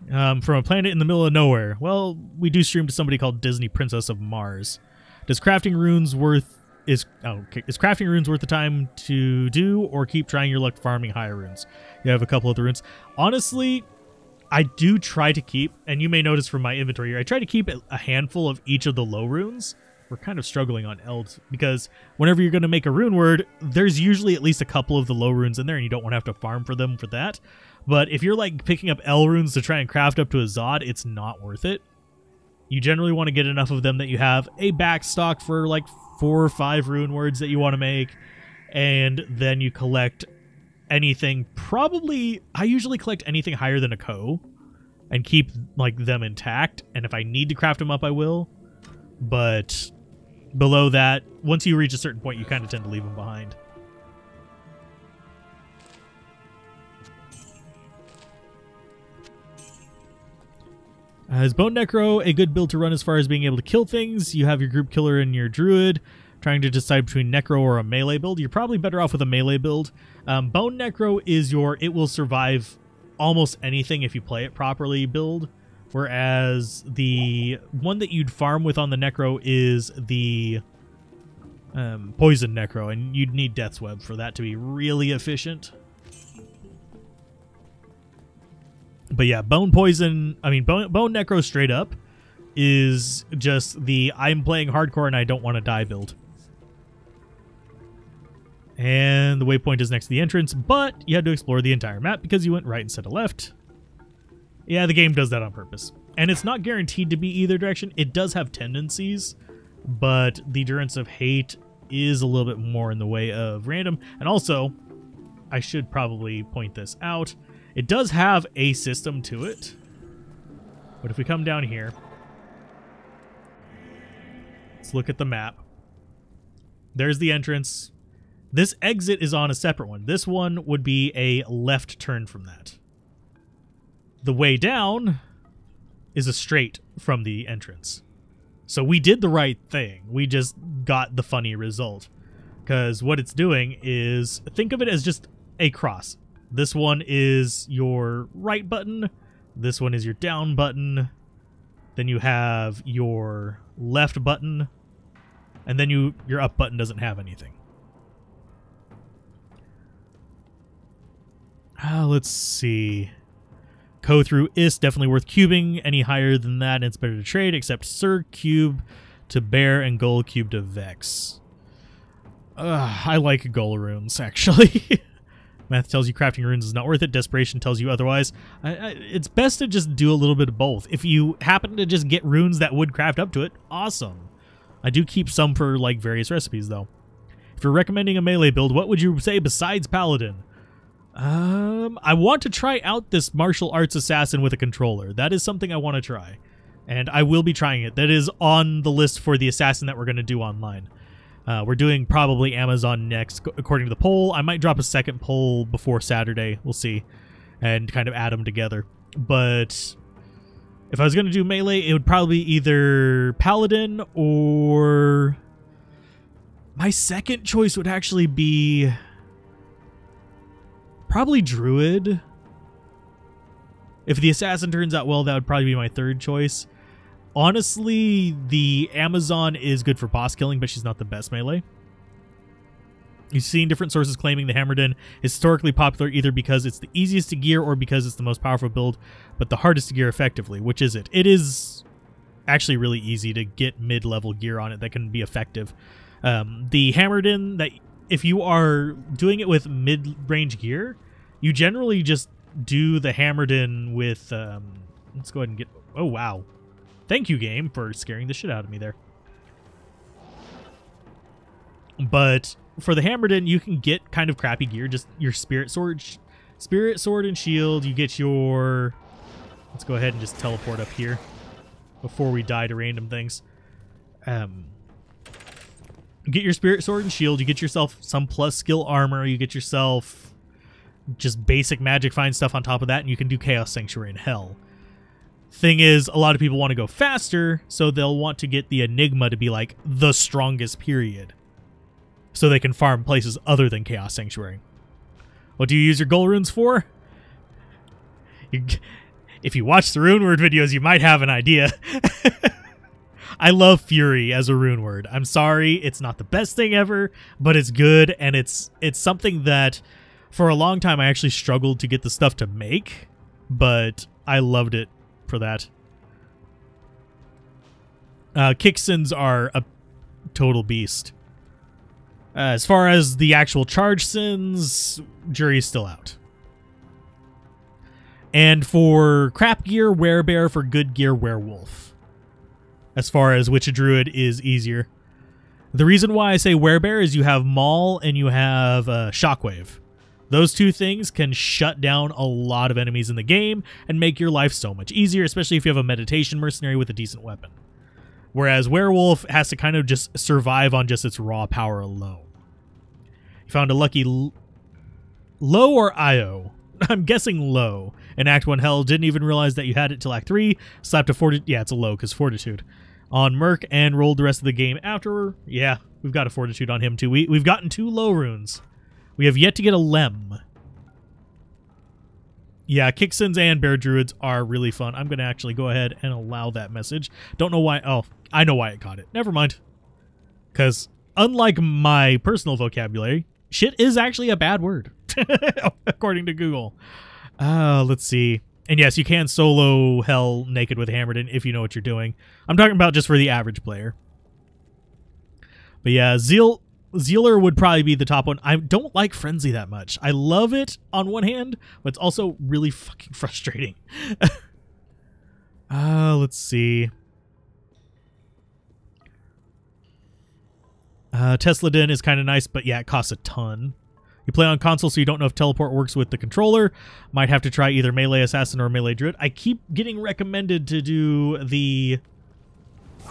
From a planet in the middle of nowhere. Well, we do stream to somebody called Disney Princess of Mars. Is crafting runes worth the time to do, or keep trying your luck farming higher runes? You have a couple of the runes. Honestly, I do try to keep, and you may notice from my inventory here, I try to keep a handful of each of the low runes. We're kind of struggling on Eld, because whenever you're going to make a rune word, there's usually at least a couple of the low runes in there, and you don't want to have to farm for them for that. But if you're like picking up L runes to try and craft up to a Zod, it's not worth it. You generally want to get enough of them that you have a backstock for like 4 or 5 rune words that you want to make, and then you collect anything. Probably, I usually collect anything higher than a Ko and keep like them intact, and if I need to craft them up, I will. But below that, once you reach a certain point, you kind of tend to leave them behind. Is Bone Necro a good build to run as far as being able to kill things? You have your group killer and your druid. Trying to decide between Necro or a melee build. You're probably better off with a melee build. Bone Necro is your it will survive almost anything if you play it properly build. Whereas the one that you'd farm with on the Necro is the Poison Necro. And you'd need Death's Web for that to be really efficient. But yeah, Bone Necro straight up is just the I'm playing hardcore and I don't want to die build. And the waypoint is next to the entrance, but you had to explore the entire map because you went right instead of left. Yeah, the game does that on purpose. And it's not guaranteed to be either direction. It does have tendencies, but the Durance of Hate is a little bit more in the way of random. And also, I should probably point this out, it does have a system to it. But if we come down here, let's look at the map. There's the entrance. This exit is on a separate one. This one would be a left turn from that. The way down is a straight from the entrance. So we did the right thing. We just got the funny result. Because what it's doing is, think of it as just a cross. This one is your right button. This one is your down button. Then you have your left button. And then your up button doesn't have anything. Let's see. Ko through is definitely worth cubing. Any higher than that, it's better to trade, except Sir Cube to Bear and Goal Cube to Vex. I like Goal runes, actually. Math tells you crafting runes is not worth it. Desperation tells you otherwise. It's best to just do a little bit of both. If you happen to just get runes that would craft up to it, awesome. I do keep some for like various recipes though. If you're recommending a melee build, what would you say besides Paladin? I want to try out this martial arts assassin with a controller. That is something I want to try. And I will be trying it. That is on the list for the assassin that we're going to do online. We're doing probably Amazon next, according to the poll. I might drop a second poll before Saturday. We'll see. And kind of add them together. But if I was going to do melee, it would probably be either Paladin or... My second choice would actually be... probably Druid. If the assassin turns out well, that would probably be my third choice. Honestly, the Amazon is good for boss killing, but she's not the best melee. You've seen different sources claiming the Hammerden is historically popular either because it's the easiest to gear or because it's the most powerful build, but the hardest to gear effectively. Which is it? It is actually really easy to get mid-level gear on it that can be effective. The Hammerden, that if you are doing it with mid-range gear, you generally just do the Hammerden with... let's go ahead and get... Oh, wow. Thank you, game, for scaring the shit out of me there. But for the Hammerden, you can get kind of crappy gear. Just your Spirit Sword and Shield. You get your... Let's go ahead and just teleport up here before we die to random things. You get your Spirit Sword and Shield. You get yourself some plus skill armor. You get yourself just basic magic find stuff on top of that, and you can do Chaos Sanctuary in Hell. Thing is, a lot of people want to go faster, so they'll want to get the Enigma to be like the strongest period, so they can farm places other than Chaos Sanctuary. What do you use your gold runes for? If you watch the rune word videos, you might have an idea. I love Fury as a rune word. I'm sorry, it's not the best thing ever, but it's good, and it's something that for a long time I actually struggled to get the stuff to make, but I loved it for that. Kicksins are a total beast. As far as the actual charge sins, jury's still out. And for crap gear, Werebear. For good gear, Werewolf. As far as which druid is easier. The reason why I say Werebear is you have Maul and you have Shockwave. Those two things can shut down a lot of enemies in the game and make your life so much easier, especially if you have a meditation mercenary with a decent weapon. Whereas Werewolf has to kind of just survive on just its raw power alone. You found a lucky low or IO? I'm guessing low. In Act 1 Hell, didn't even realize that you had it till Act 3. Slapped a Fortitude. Yeah, it's a low because Fortitude. On Merc and rolled the rest of the game after. Yeah, we've got a Fortitude on him too. We've gotten 2 low runes. We have yet to get a Lem. Yeah, Kicksins and Bear Druids are really fun. I'm going to actually go ahead and allow that message. Don't know why. Oh, I know why it caught it. Never mind. Because unlike my personal vocabulary, shit is actually a bad word. According to Google. Let's see. And yes, you can solo Hell naked with Hammerden if you know what you're doing. I'm talking about just for the average player. But yeah, Zealer would probably be the top one. I don't like Frenzy that much. I love it on one hand, but it's also really fucking frustrating. Let's see. Tesla Den is kind of nice, but yeah, it costs a ton. You play on console, so you don't know if teleport works with the controller. Might have to try either Melee Assassin or Melee Druid. I keep getting recommended to do the...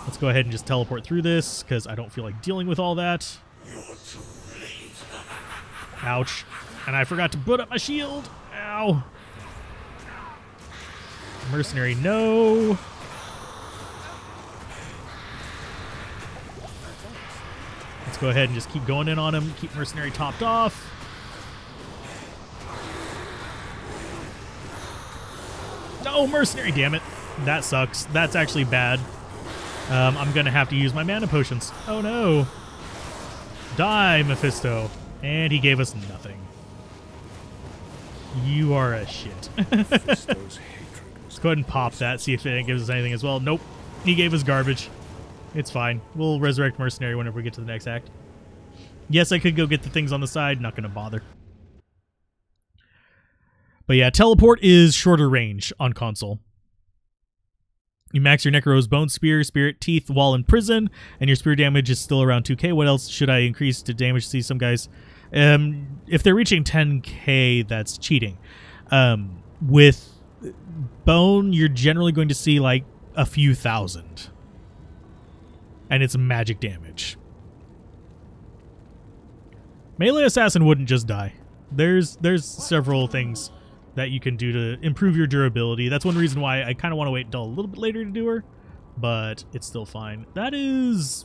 Let's go ahead and just teleport through this, because I don't feel like dealing with all that. Ouch. And I forgot to put up my shield. Ow. Mercenary, no. Let's go ahead and just keep going in on him. Keep Mercenary topped off. No, Mercenary, damn it. That sucks. That's actually bad. I'm going to have to use my mana potions. Oh, no. Die, Mephisto. And he gave us nothing. You are a shit. Let's go ahead and pop that, see if it gives us anything as well. Nope. He gave us garbage. It's fine. We'll resurrect Mercenary whenever we get to the next act. Yes, I could go get the things on the side. Not going to bother. But yeah, teleport is shorter range on console. You max your Necro's Bone Spear, Spirit, Teeth, Wall, and Prison, and your spear damage is still around 2k. What else should I increase to damage? See some guys. If they're reaching 10k, that's cheating. With Bone, you're generally going to see like a few thousand. And it's magic damage. Melee Assassin wouldn't just die. There's several things that you can do to improve your durability. That's one reason why I kind of want to wait until a little bit later to do her, but it's still fine. That is...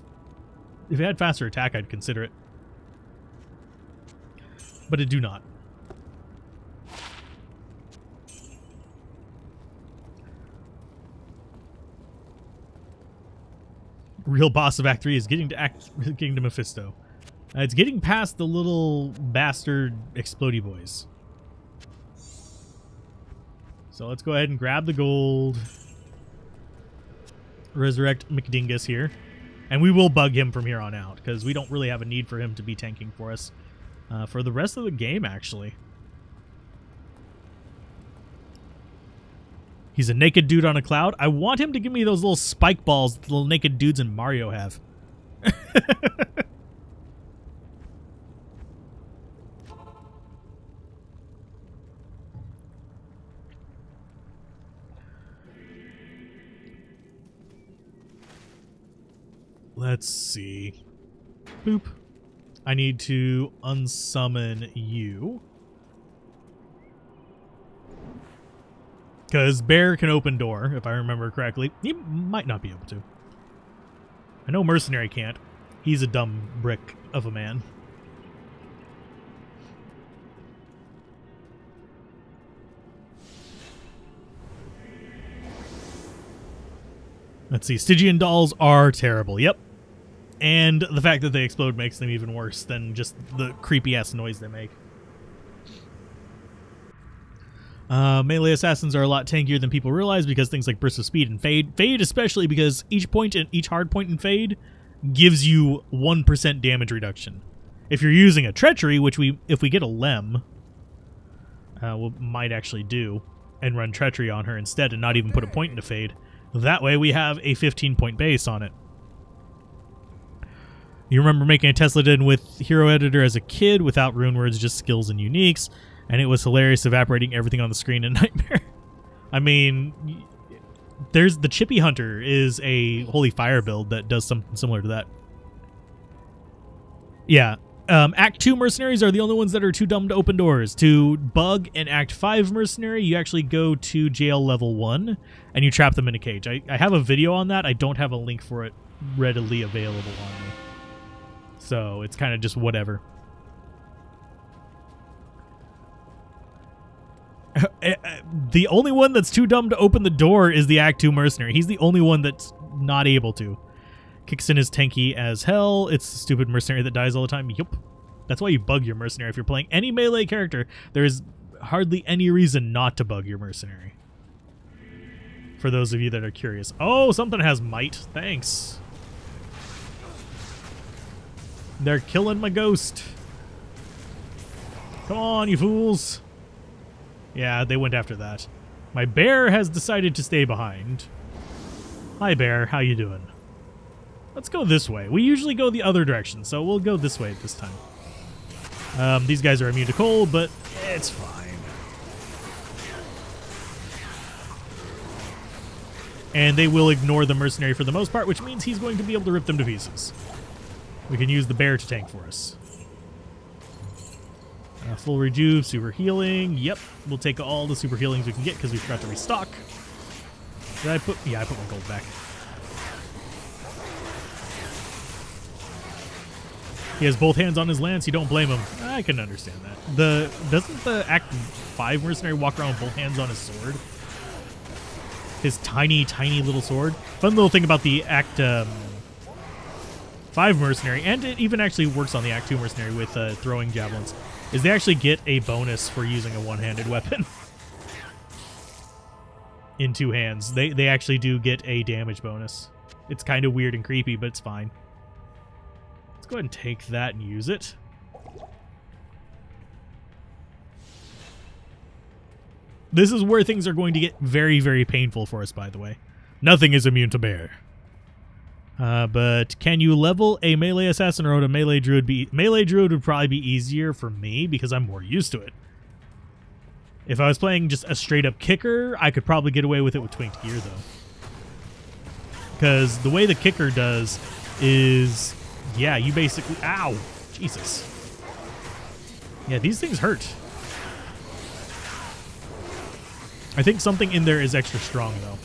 If it had faster attack, I'd consider it. But it do not. Real boss of Act 3 is getting to Mephisto. It's getting past the little bastard explodey boys. So let's go ahead and grab the gold. Resurrect McDingus here. And we will bug him from here on out, because we don't really have a need for him to be tanking for us. For the rest of the game, actually. He's a naked dude on a cloud. I want him to give me those little spike balls that the little naked dudes in Mario have. Let's see. Boop. I need to unsummon you. Because Bear can open door, if I remember correctly. He might not be able to. I know Mercenary can't. He's a dumb brick of a man. Let's see. Stygian dolls are terrible. Yep. And the fact that they explode makes them even worse than just the creepy-ass noise they make. Melee assassins are a lot tankier than people realize because things like Burst of Speed and Fade. Fade especially because each hard point in Fade gives you 1% damage reduction. If you're using a Treachery, which if we get a Lem, we might actually do, and run Treachery on her instead and not even put a point into Fade. That way we have a 15-point base on it. You remember making a Tesla Den with Hero Editor as a kid without rune words, just skills and uniques, and it was hilarious evaporating everything on the screen in Nightmare. I mean, there's the Chippy Hunter is a Holy Fire build that does something similar to that. Yeah. Act 2 mercenaries are the only ones that are too dumb to open doors. To bug an Act 5 mercenary, you actually go to jail level 1 and you trap them in a cage. I have a video on that. I don't have a link for it readily available on me. So it's kind of just whatever. The only one that's too dumb to open the door is the Act 2 mercenary. He's the only one that's not able to. Kickson is tanky as hell. It's the stupid mercenary that dies all the time. Yup. That's why you bug your mercenary. If you're playing any melee character, there's hardly any reason not to bug your mercenary. For those of you that are curious. Oh, something has might. Thanks. They're killing my ghost. Come on, you fools. Yeah, they went after that. My bear has decided to stay behind. Hi, bear. How you doing? Let's go this way. We usually go the other direction, so we'll go this way this time. These guys are immune to cold, but it's fine. And they will ignore the mercenary for the most part, which means he's going to be able to rip them to pieces. We can use the bear to tank for us. Full rejuve, super healing. Yep, we'll take all the super healings we can get because we forgot to restock. Did I put... Yeah, I put my gold back. He has both hands on his lance. You don't blame him. I can understand that. Doesn't the Act 5 mercenary walk around with both hands on his sword? His tiny, tiny little sword. Fun little thing about the Act 5 mercenary, and it even actually works on the Act 2 mercenary with throwing javelins, is they actually get a bonus for using a one-handed weapon. In two hands. They actually do get a damage bonus. It's kind of weird and creepy, but it's fine. Let's go ahead and take that and use it. This is where things are going to get very, very painful for us, by the way. Nothing is immune to bear. But can you level a melee assassin or would a melee druid be... Melee druid would probably be easier for me because I'm more used to it. If I was playing just a straight-up kicker, I could probably get away with it with twinked gear, though. Because the way the kicker does is... Yeah, you basically... Ow! Jesus. Yeah, these things hurt. I think something in there is extra strong, though.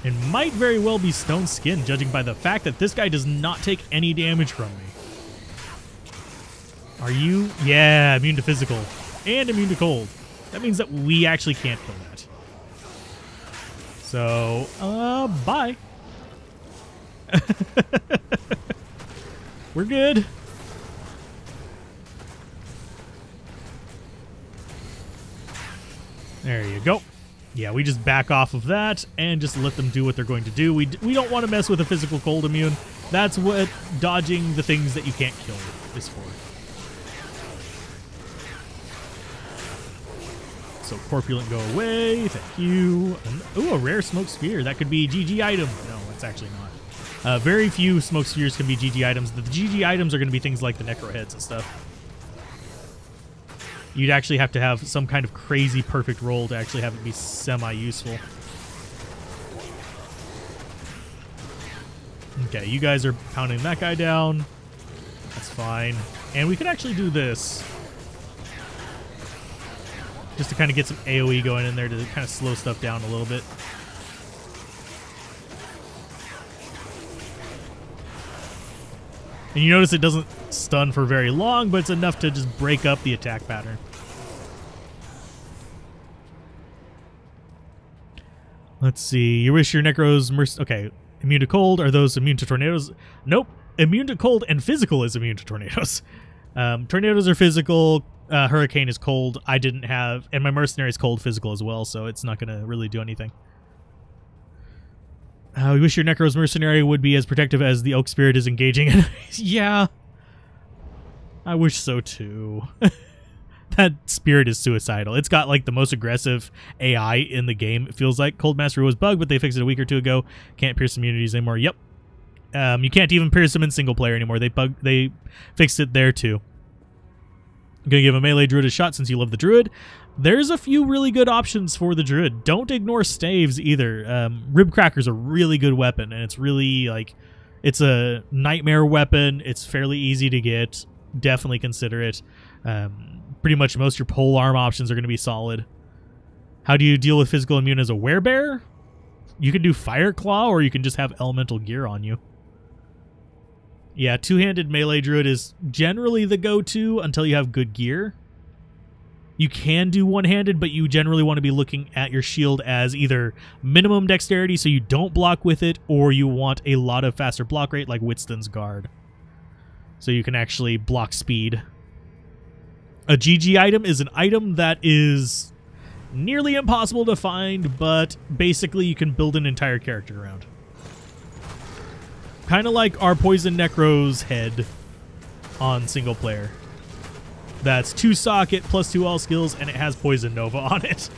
It might very well be stone skin, judging by the fact that this guy does not take any damage from me. Are you? Yeah, immune to physical. And immune to cold. That means that we actually can't kill that. So, bye. We're good. There you go. Yeah, we just back off of that and just let them do what they're going to do. We don't want to mess with a physical cold immune. That's what dodging the things that you can't kill is for. So corpulent, go away. Thank you. Ooh, a rare smoke sphere. That could be GG item. No, it's actually not. Very few smoke spheres can be GG items. The GG items are going to be things like the necro heads and stuff. You'd actually have to have some kind of crazy perfect roll to actually have it be semi-useful. Okay, you guys are pounding that guy down. That's fine. And we could actually do this. Just to kind of get some AoE going in there to kind of slow stuff down a little bit. And you notice it doesn't stun for very long, but it's enough to just break up the attack pattern. Let's see. You wish your Necros... Okay, immune to cold. Are those immune to tornadoes? Nope. Immune to cold and physical is immune to tornadoes. Tornadoes are physical. Hurricane is cold. I didn't have... And my mercenary is cold physical as well, so it's not going to really do anything. We wish your Necros mercenary would be as protective as the Oak Spirit is engaging. Yeah. I wish so too. That spirit is suicidal. It's got like the most aggressive AI in the game. It feels like Cold Mastery was bugged, but they fixed it a week or two ago. Can't pierce immunities anymore. Yep. You can't even pierce them in single player anymore. They fixed it there too. I'm gonna give a melee druid a shot since you love the druid. There's a few really good options for the druid. Don't ignore staves either. Rib cracker's a really good weapon, and it's really like it's a nightmare weapon. It's fairly easy to get. Definitely consider it. Pretty much most of your pole arm options are going to be solid. How do you deal with physical immune as a werebear? You can do Fire Claw, or you can just have elemental gear on you. Yeah, two-handed melee druid is generally the go-to until you have good gear. You can do one-handed, but you generally want to be looking at your shield as either minimum dexterity so you don't block with it, or you want a lot of faster block rate like Whitston's Guard. So you can actually block speed. A GG item is an item that is nearly impossible to find, but basically you can build an entire character around. Kind of like our Poison Necro's head on single player. That's 2 socket plus 2 all skills, and it has Poison Nova on it.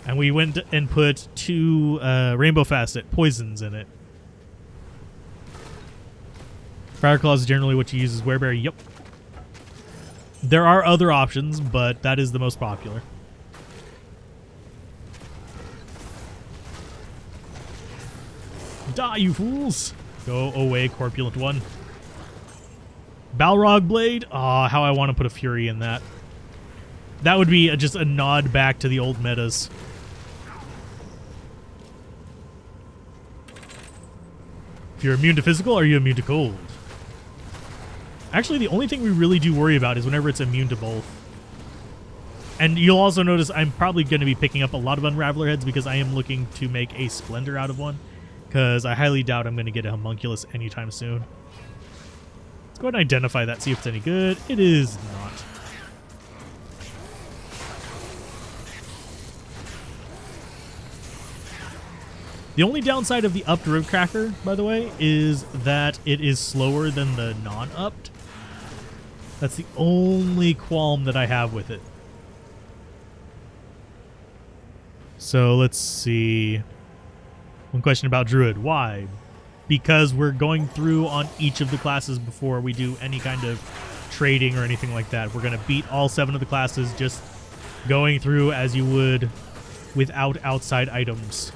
And we went and put 2 Rainbow Facet poisons in it. Fire Claw is generally what you use as werebear. Yep. There are other options, but that is the most popular. Die, you fools! Go away, corpulent one. Balrog Blade? Ah, how I want to put a Fury in that. That would be just a nod back to the old metas. If you're immune to physical, are you immune to cold? Actually, the only thing we really do worry about is whenever it's immune to both. And you'll also notice I'm probably going to be picking up a lot of Unraveler heads because I am looking to make a Splendor out of one. Because I highly doubt I'm going to get a Homunculus anytime soon. Let's go ahead and identify that, see if it's any good. It is not. The only downside of the upped Rib Cracker, by the way, is that it is slower than the non-upped. That's the only qualm that I have with it. So let's see. One question about Druid. Why? Because we're going through on each of the classes before we do any kind of trading or anything like that. We're going to beat all 7 of the classes just going through as you would without outside items.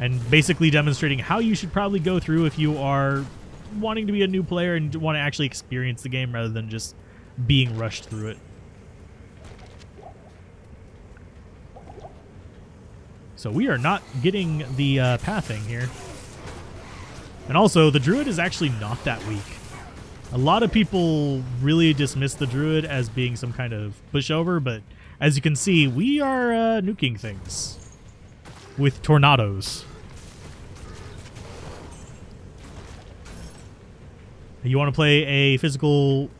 And basically demonstrating how you should probably go through if you are wanting to be a new player and want to actually experience the game rather than just being rushed through it. So we are not getting the pathing here. And also, the Druid is actually not that weak. A lot of people really dismiss the Druid as being some kind of pushover, but as you can see, we are nuking things with tornadoes. You want to play a physical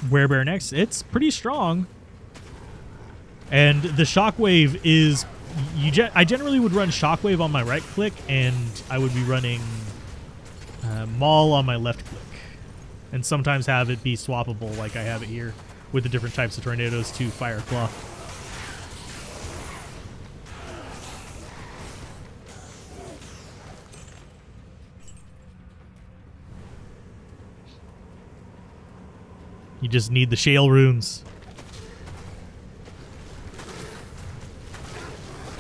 werebear next? It's pretty strong. And the shockwave is... I generally would run shockwave on my right click, and I would be running maul on my left click. And sometimes have it be swappable like I have it here with the different types of tornadoes to fire claw. You just need the shale runes.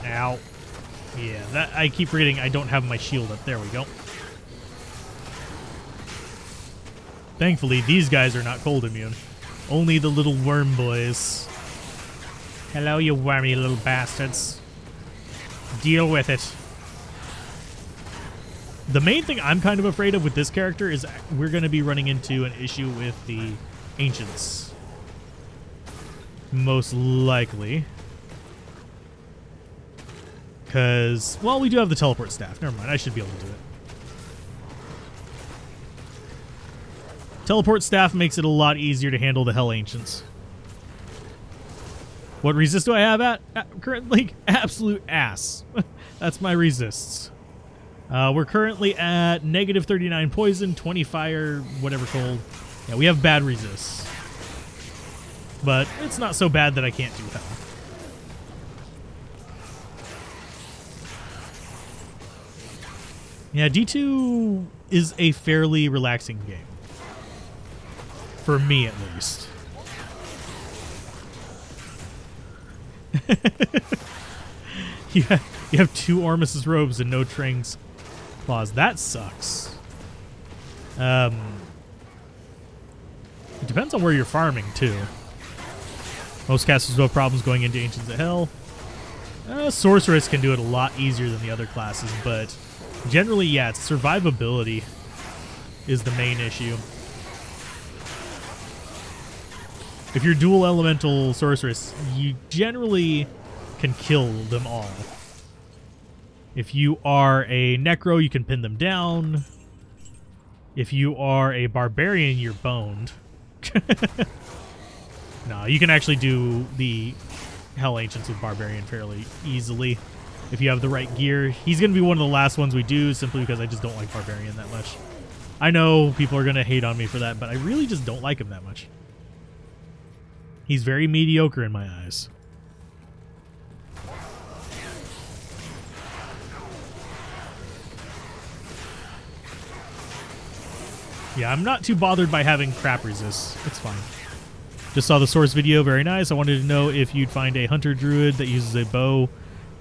Ow. Yeah, that I keep forgetting I don't have my shield up. There we go. Thankfully, these guys are not cold immune. Only the little worm boys. Hello, you wormy little bastards. Deal with it. The main thing I'm kind of afraid of with this character is we're going to be running into an issue with the ancients. Most likely. Because, well, we do have the teleport staff. Never mind, I should be able to do it. Teleport staff makes it a lot easier to handle the Hell Ancients. What resist do I have at? Currently, absolute ass. That's my resists. We're currently at negative 39 poison, 20 fire, whatever cold. Yeah, we have bad resists. But it's not so bad that I can't do hell. Yeah, D2 is a fairly relaxing game. For me, at least. you have 2 Ormus's robes and no Trang's claws. That sucks. It depends on where you're farming, too. Most casters will have problems going into Ancients of Hell. Sorceress can do it a lot easier than the other classes, but generally, yeah, it's survivability is the main issue. If you're dual elemental sorceress, you generally can kill them all. If you are a necro, you can pin them down. If you are a barbarian, you're boned. No, you can actually do the Hell Ancients with barbarian fairly easily if you have the right gear. He's going to be one of the last ones we do simply because I just don't like barbarian that much. I know people are going to hate on me for that, but I really just don't like him that much. He's very mediocre in my eyes. Yeah, I'm not too bothered by having crap resists. It's fine. Just saw the source video. Very nice. I wanted to know if you'd find a hunter druid that uses a bow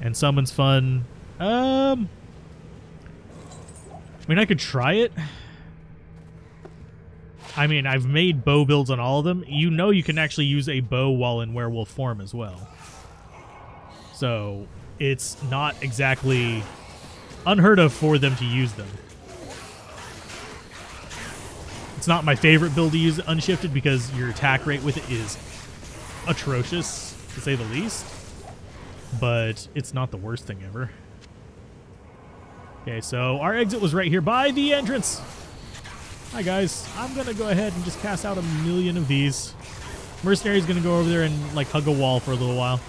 and summons fun. I mean, I could try it. I mean, I've made bow builds on all of them. You know you can actually use a bow while in werewolf form as well. So, it's not exactly unheard of for them to use them. It's not my favorite build to use unshifted because your attack rate with it is atrocious, to say the least. But it's not the worst thing ever. Okay, so our exit was right here by the entrance. Hi guys, I'm gonna go ahead and just cast out 1,000,000 of these. Mercenary's gonna go over there and like hug a wall for a little while.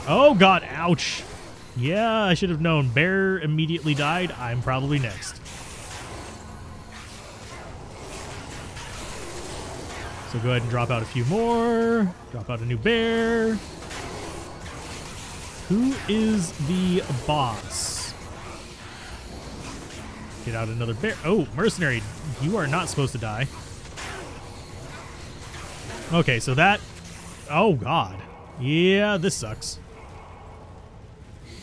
Oh god, ouch. Yeah, I should have known. Bear immediately died. I'm probably next. So go ahead and drop out a few more. Drop out a new bear. Who is the boss? Get out another bear. Oh, mercenary. You are not supposed to die. Okay, so that... Oh, God. Yeah, this sucks.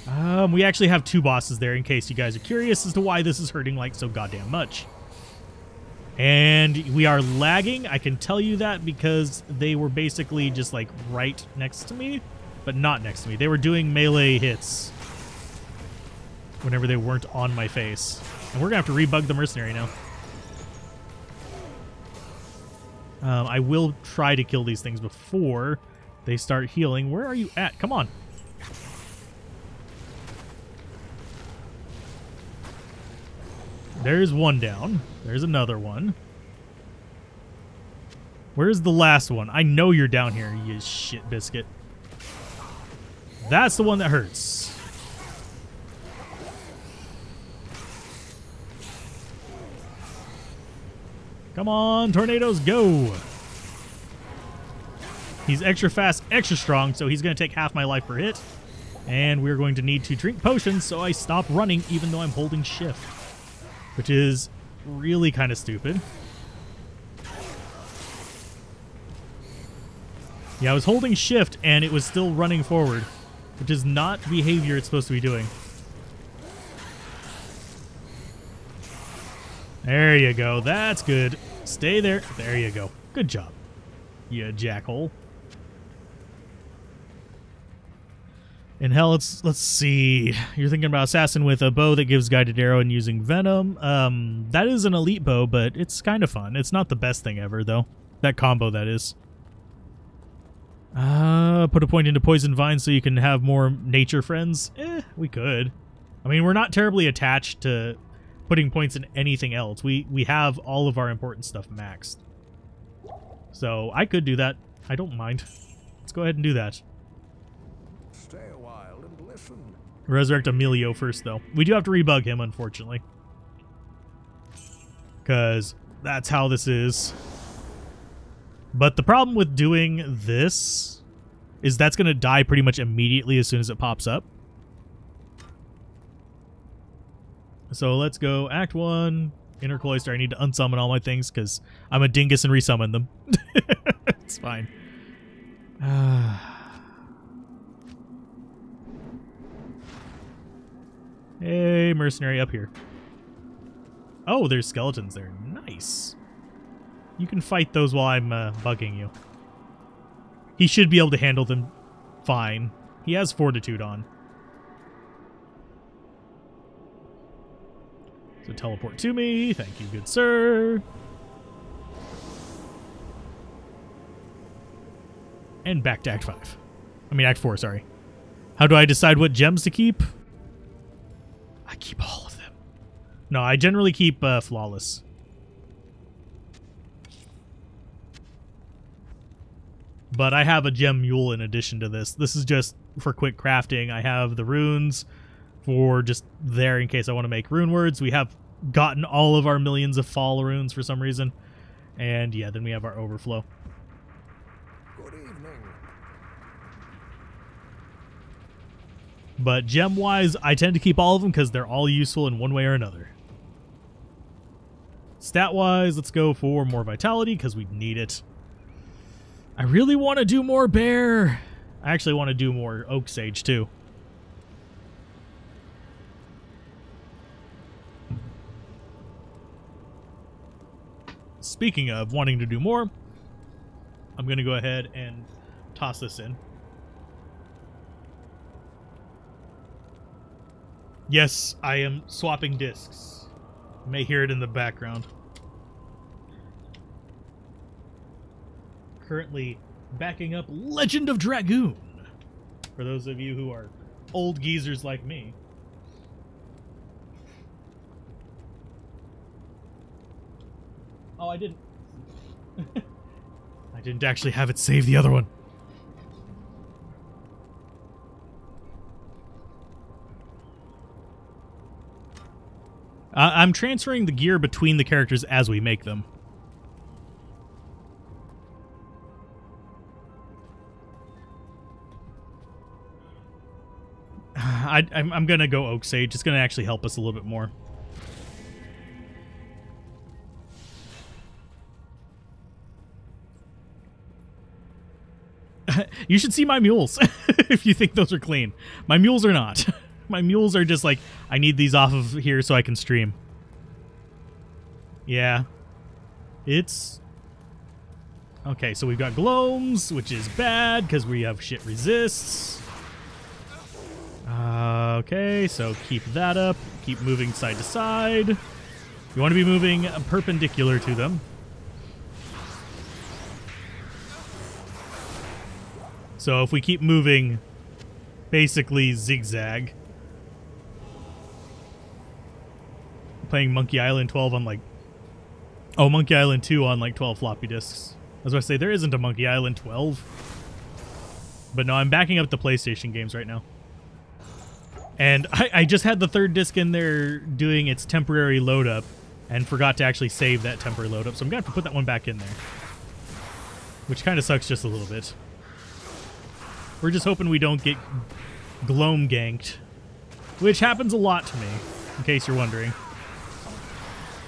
We actually have 2 bosses there in case you guys are curious as to why this is hurting like so goddamn much. And we are lagging. I can tell you that because they were basically just like right next to me, but not next to me. They were doing melee hits whenever they weren't on my face. And we're going to have to rebug the mercenary now. I will try to kill these things before they start healing. Where are you at? Come on. There's one down. There's another one. Where's the last one? I know you're down here, you shit biscuit. That's the one that hurts. Come on, tornadoes, go. He's extra fast, extra strong, so he's going to take half my life per hit. And we're going to need to drink potions, so I stop running even though I'm holding shift. Which is really kind of stupid. Yeah, I was holding shift and it was still running forward, which is not behavior it's supposed to be doing. There you go. That's good. Stay there. There you go. Good job, you jackhole. In hell, let's see. You're thinking about assassin with a bow that gives guided arrow and using venom. That is an elite bow, but it's kind of fun. It's not the best thing ever, though. That combo, that is. Put a point into poison vine so you can have more nature friends. We could. I mean, we're not terribly attached to putting points in anything else. We have all of our important stuff maxed. So I could do that. I don't mind. Let's go ahead and do that.
Stay a while and listen.
Resurrect Emilio first, though. We do have to rebug him, unfortunately. Because that's how this is. But the problem with doing this is that's going to die pretty much immediately as soon as it pops up. So let's go Act 1, Inner Cloister. I need to unsummon all my things because I'm a dingus and resummon them. It's fine. Hey, mercenary up here. Oh, there's skeletons there. Nice. You can fight those while I'm bugging you. He should be able to handle them fine. He has fortitude on. So teleport to me. Thank you, good sir. And back to Act 5. I mean, Act 4, sorry. How do I decide what gems to keep? I keep all of them. No, I generally keep Flawless. But I have a gem mule in addition to this. This is just for quick crafting. I have the runes for just there in case I want to make rune words. We have gotten all of our millions of fall runes for some reason. And yeah, then we have our overflow.
Good evening.
But gem-wise, I tend to keep all of them because they're all useful in one way or another. Stat-wise, let's go for more vitality because we need it. I really want to do more bear. I actually want to do more oak sage too. Speaking of wanting to do more, I'm going to go ahead and toss this in. Yes, I am swapping discs. You may hear it in the background. Currently backing up Legend of Dragoon. For those of you who are old geezers like me. Oh, I didn't. I didn't actually have it save the other one. I'm transferring the gear between the characters as we make them. I'm going to go Oak Sage. It's going to actually help us a little bit more. You should see my mules if you think those are clean. My mules are not. My mules are just like, I need these off of here so I can stream. Yeah. It's... Okay, so we've got Gloams, which is bad because we have shit resists. Okay, so keep that up. Keep moving side to side. You want to be moving perpendicular to them. So if we keep moving basically zigzag. Playing Monkey Island 12 on like... Oh, Monkey Island 2 on like 12 floppy disks. I was going to say, there isn't a Monkey Island 12. But no, I'm backing up the PlayStation games right now. And I just had the third disc in there doing its temporary load up and forgot to actually save that temporary load up. So I'm going to have to put that one back in there. Which kind of sucks just a little bit. We're just hoping we don't get Gloam ganked. Which happens a lot to me, in case you're wondering.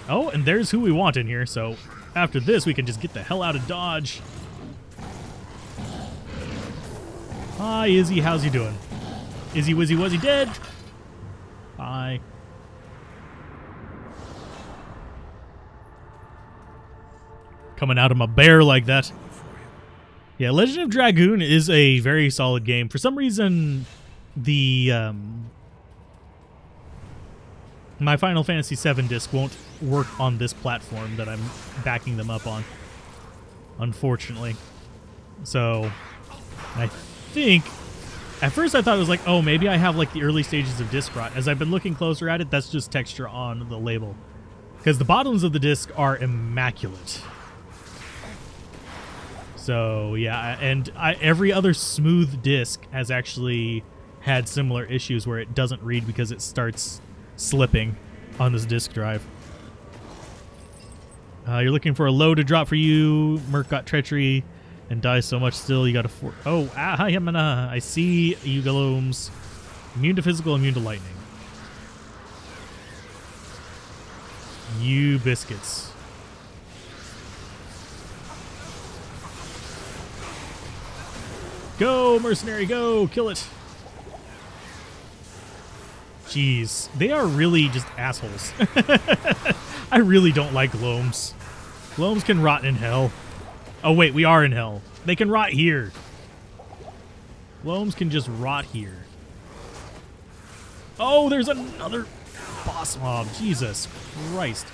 Oh, and there's who we want in here, so after this we can just get the hell out of Dodge. Hi, Izzy, how's you doing? Izzy, Wizzy, was he dead? Hi. Coming out of my bear like that. Yeah, Legend of Dragoon is a very solid game. For some reason, the my Final Fantasy VII disc won't work on this platform that I'm backing them up on, unfortunately. So, I think... At first I thought it was like, oh, maybe I have like the early stages of disc rot. As I've been looking closer at it, that's just texture on the label. Because the bottoms of the disc are immaculate. So, yeah, and every other smooth disc has actually had similar issues where it doesn't read because it starts slipping on this disc drive. You're looking for a low to drop for you. Merc got treachery and dies so much still. You got a I see you Gloams. Immune to physical, immune to lightning. You biscuits. Go, mercenary, go! Kill it! Jeez, they are really just assholes. I really don't like Gloams. Gloams can rot in hell. Oh wait, we are in hell. They can rot here. Gloams can just rot here. Oh, there's another boss mob. Jesus Christ.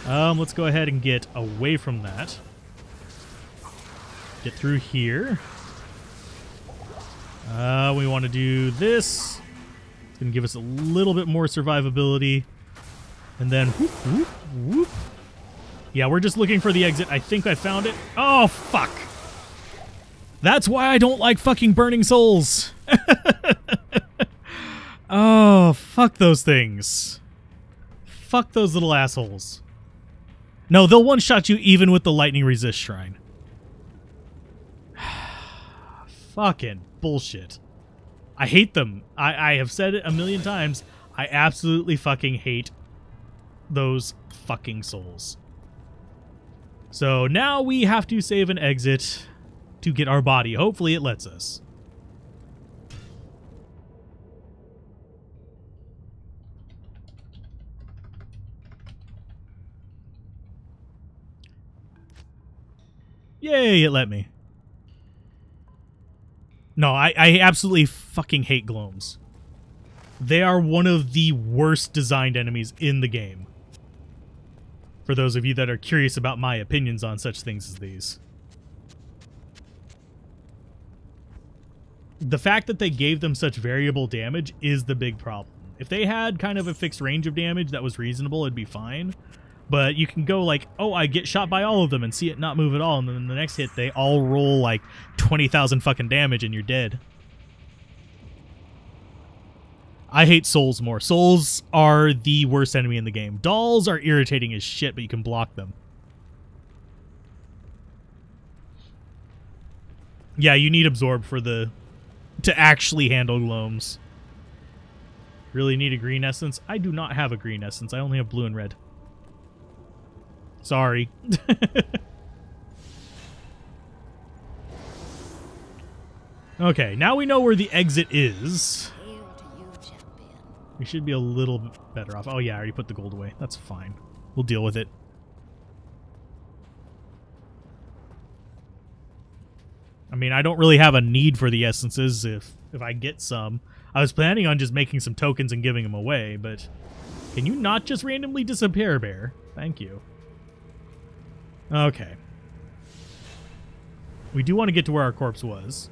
Let's go ahead and get away from that. Get through here. We want to do this. It's going to give us a little bit more survivability. And then whoop, whoop, whoop. Yeah, we're just looking for the exit. I think I found it. Oh, fuck. That's why I don't like fucking burning souls. Oh, fuck those things. Fuck those little assholes. No, they'll one-shot you even with the lightning resist shrine. Fucking bullshit. I hate them. I have said it a million times. I absolutely fucking hate those fucking souls. So now we have to save an exit to get our body. Hopefully it lets us. Yay, it let me. No, I absolutely fucking hate Gloams. They are one of the worst designed enemies in the game. For those of you that are curious about my opinions on such things as these. The fact that they gave them such variable damage is the big problem. If they had kind of a fixed range of damage that was reasonable, it'd be fine. But you can go like, oh, I get shot by all of them and see it not move at all. And then the next hit, they all roll like 20,000 fucking damage and you're dead. I hate souls more. Souls are the worst enemy in the game. Dolls are irritating as shit, but you can block them. Yeah, you need Absorb for to actually handle Gloams. Really need a green essence? I do not have a green essence. I only have blue and red. Sorry. Okay, now we know where the exit is. We should be a little bit better off. Oh yeah, I already put the gold away. That's fine. We'll deal with it. I mean, I don't really have a need for the essences if I get some. I was planning on just making some tokens and giving them away, but can you not just randomly disappear, bear? Thank you. Okay. We do want to get to where our corpse was.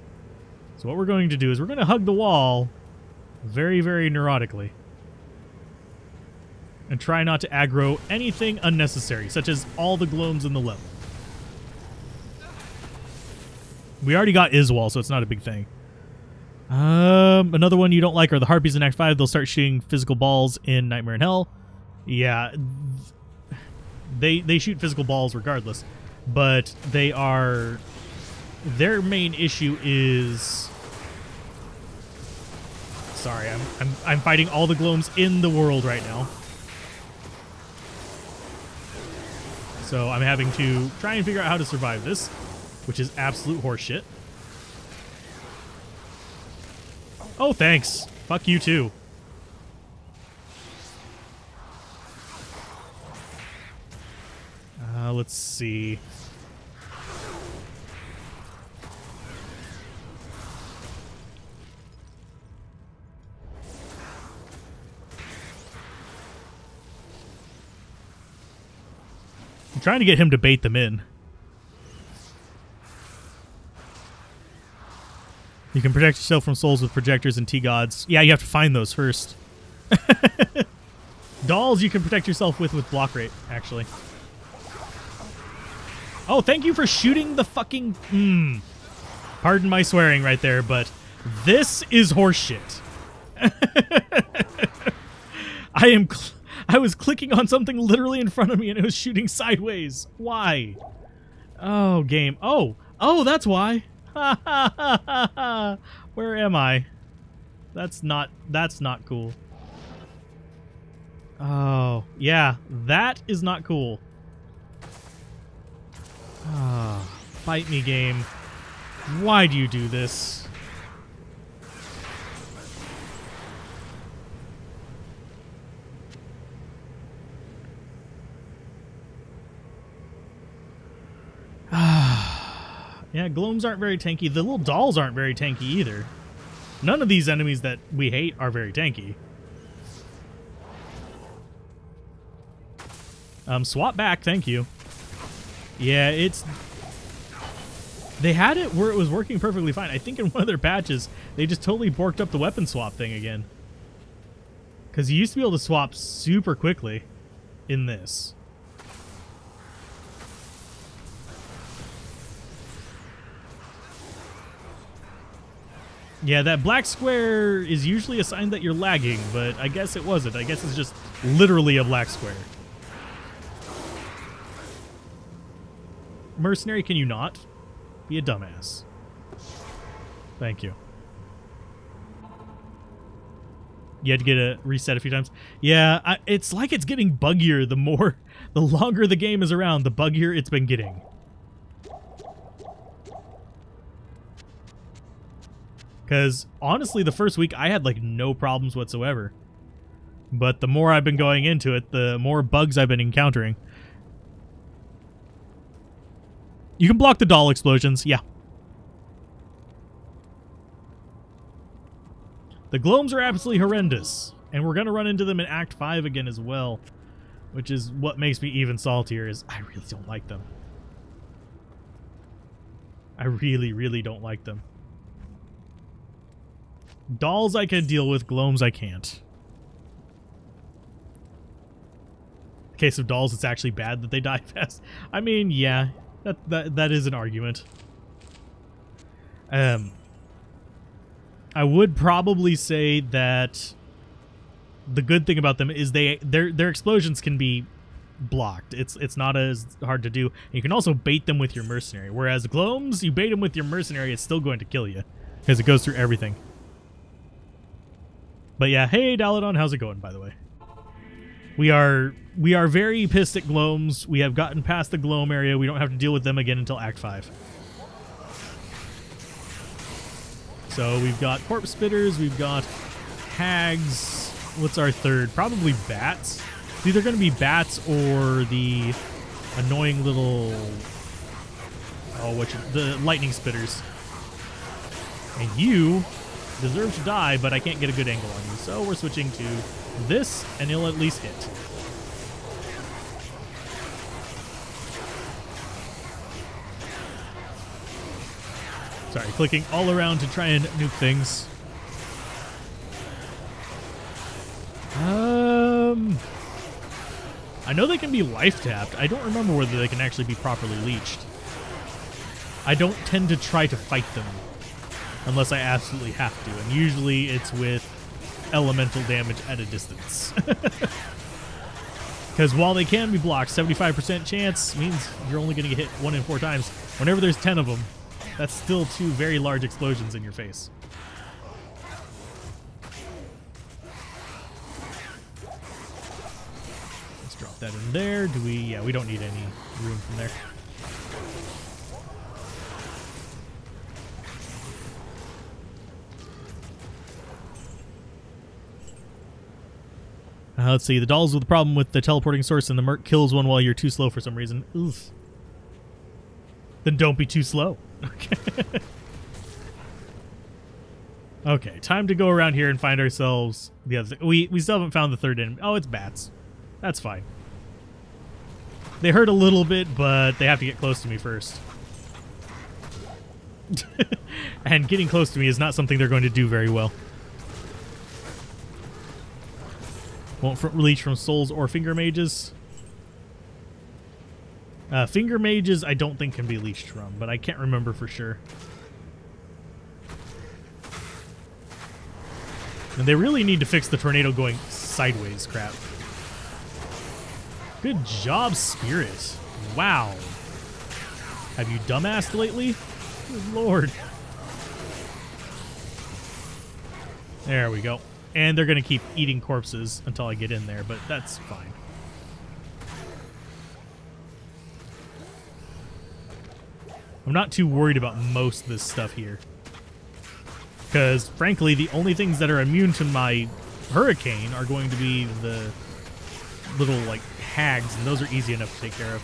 So what we're going to do is we're going to hug the wall very, very neurotically. And try not to aggro anything unnecessary, such as all the gloams in the level. We already got Iswal, so it's not a big thing. Another one you don't like are the Harpies in Act 5. They'll start shooting physical balls in Nightmare in Hell. Yeah, they shoot physical balls regardless, but they are... Their main issue is... Sorry, I'm fighting all the gloams in the world right now. So I'm having to try and figure out how to survive this, which is absolute horseshit. Oh, thanks. Fuck you too. Let's see. I'm trying to get him to bait them in. You can protect yourself from souls with projectors and T-gods. Yeah, you have to find those first. Dolls you can protect yourself with block rate, actually. Oh, thank you for shooting the fucking... Pardon my swearing right there, but this is horseshit. I was clicking on something literally in front of me and it was shooting sideways. Why? Oh, game. Oh, that's why. Where am I? That's not cool. Oh, yeah, that is not cool. Ah, fight me, game. Why do you do this? Yeah, gloams aren't very tanky. The little dolls aren't very tanky either. None of these enemies that we hate are very tanky. Swap back, thank you. Yeah, it's... They had it where it was working perfectly fine. I think in one of their patches, they just totally borked up the weapon swap thing again. Because you used to be able to swap super quickly in this. Yeah, that black square is usually a sign that you're lagging, but I guess it wasn't. I guess it's just literally a black square. Mercenary, can you not? Be a dumbass. Thank you. You had to get a reset a few times. Yeah, it's like it's getting buggier the longer the game is around, the buggier it's been getting. Because, honestly, the first week I had, like, no problems whatsoever. But the more I've been going into it, the more bugs I've been encountering. You can block the doll explosions, yeah. The gloams are absolutely horrendous. And we're going to run into them in Act 5 again as well. Which is what makes me even saltier, is I really don't like them. I really, really don't like them. Dolls I can deal with, gloams I can't. In the case of dolls, it's actually bad that they die fast. I mean, yeah, that is an argument. I would probably say that the good thing about them is their explosions can be blocked. It's not as hard to do. And you can also bait them with your mercenary. Whereas gloams, you bait them with your mercenary, it's still going to kill you because it goes through everything. But yeah, hey Daladon, how's it going, by the way? We are very pissed at Gloams. We have gotten past the Gloam area. We don't have to deal with them again until Act 5. So we've got Corpse Spitters, we've got Hags. What's our third? Probably Bats. It's either going to be Bats or the annoying little... the Lightning Spitters. And you deserve to die, but I can't get a good angle on you. So we're switching to this, and it'll at least hit. Sorry, clicking all around to try and nuke things. I know they can be life tapped. I don't remember whether they can actually be properly leeched. I don't tend to try to fight them unless I absolutely have to, and usually it's with elemental damage at a distance. Because while they can be blocked, 75% chance means you're only going to get hit 1 in 4 times. Whenever there's 10 of them, that's still 2 very large explosions in your face. Let's drop that in there. Do we? Yeah, we don't need any room from there. Let's see. The dolls with the problem with the teleporting source, and the Merc kills one while you're too slow for some reason. Oof. Then don't be too slow. Okay. Okay, time to go around here and find ourselves the other thing. We still haven't found the third enemy. Oh, it's bats. That's fine. They hurt a little bit, but they have to get close to me first. And getting close to me is not something they're going to do very well. Won't leech from souls or finger mages. Finger mages I don't think can be leeched from, but I can't remember for sure. And they really need to fix the tornado going sideways crap. Good job, Spirit. Wow. Have you dumbassed lately? Good Lord. There we go. And they're going to keep eating corpses until I get in there, but that's fine. I'm not too worried about most of this stuff here. Because, frankly, the only things that are immune to my hurricane are going to be the little, like, hags, and those are easy enough to take care of.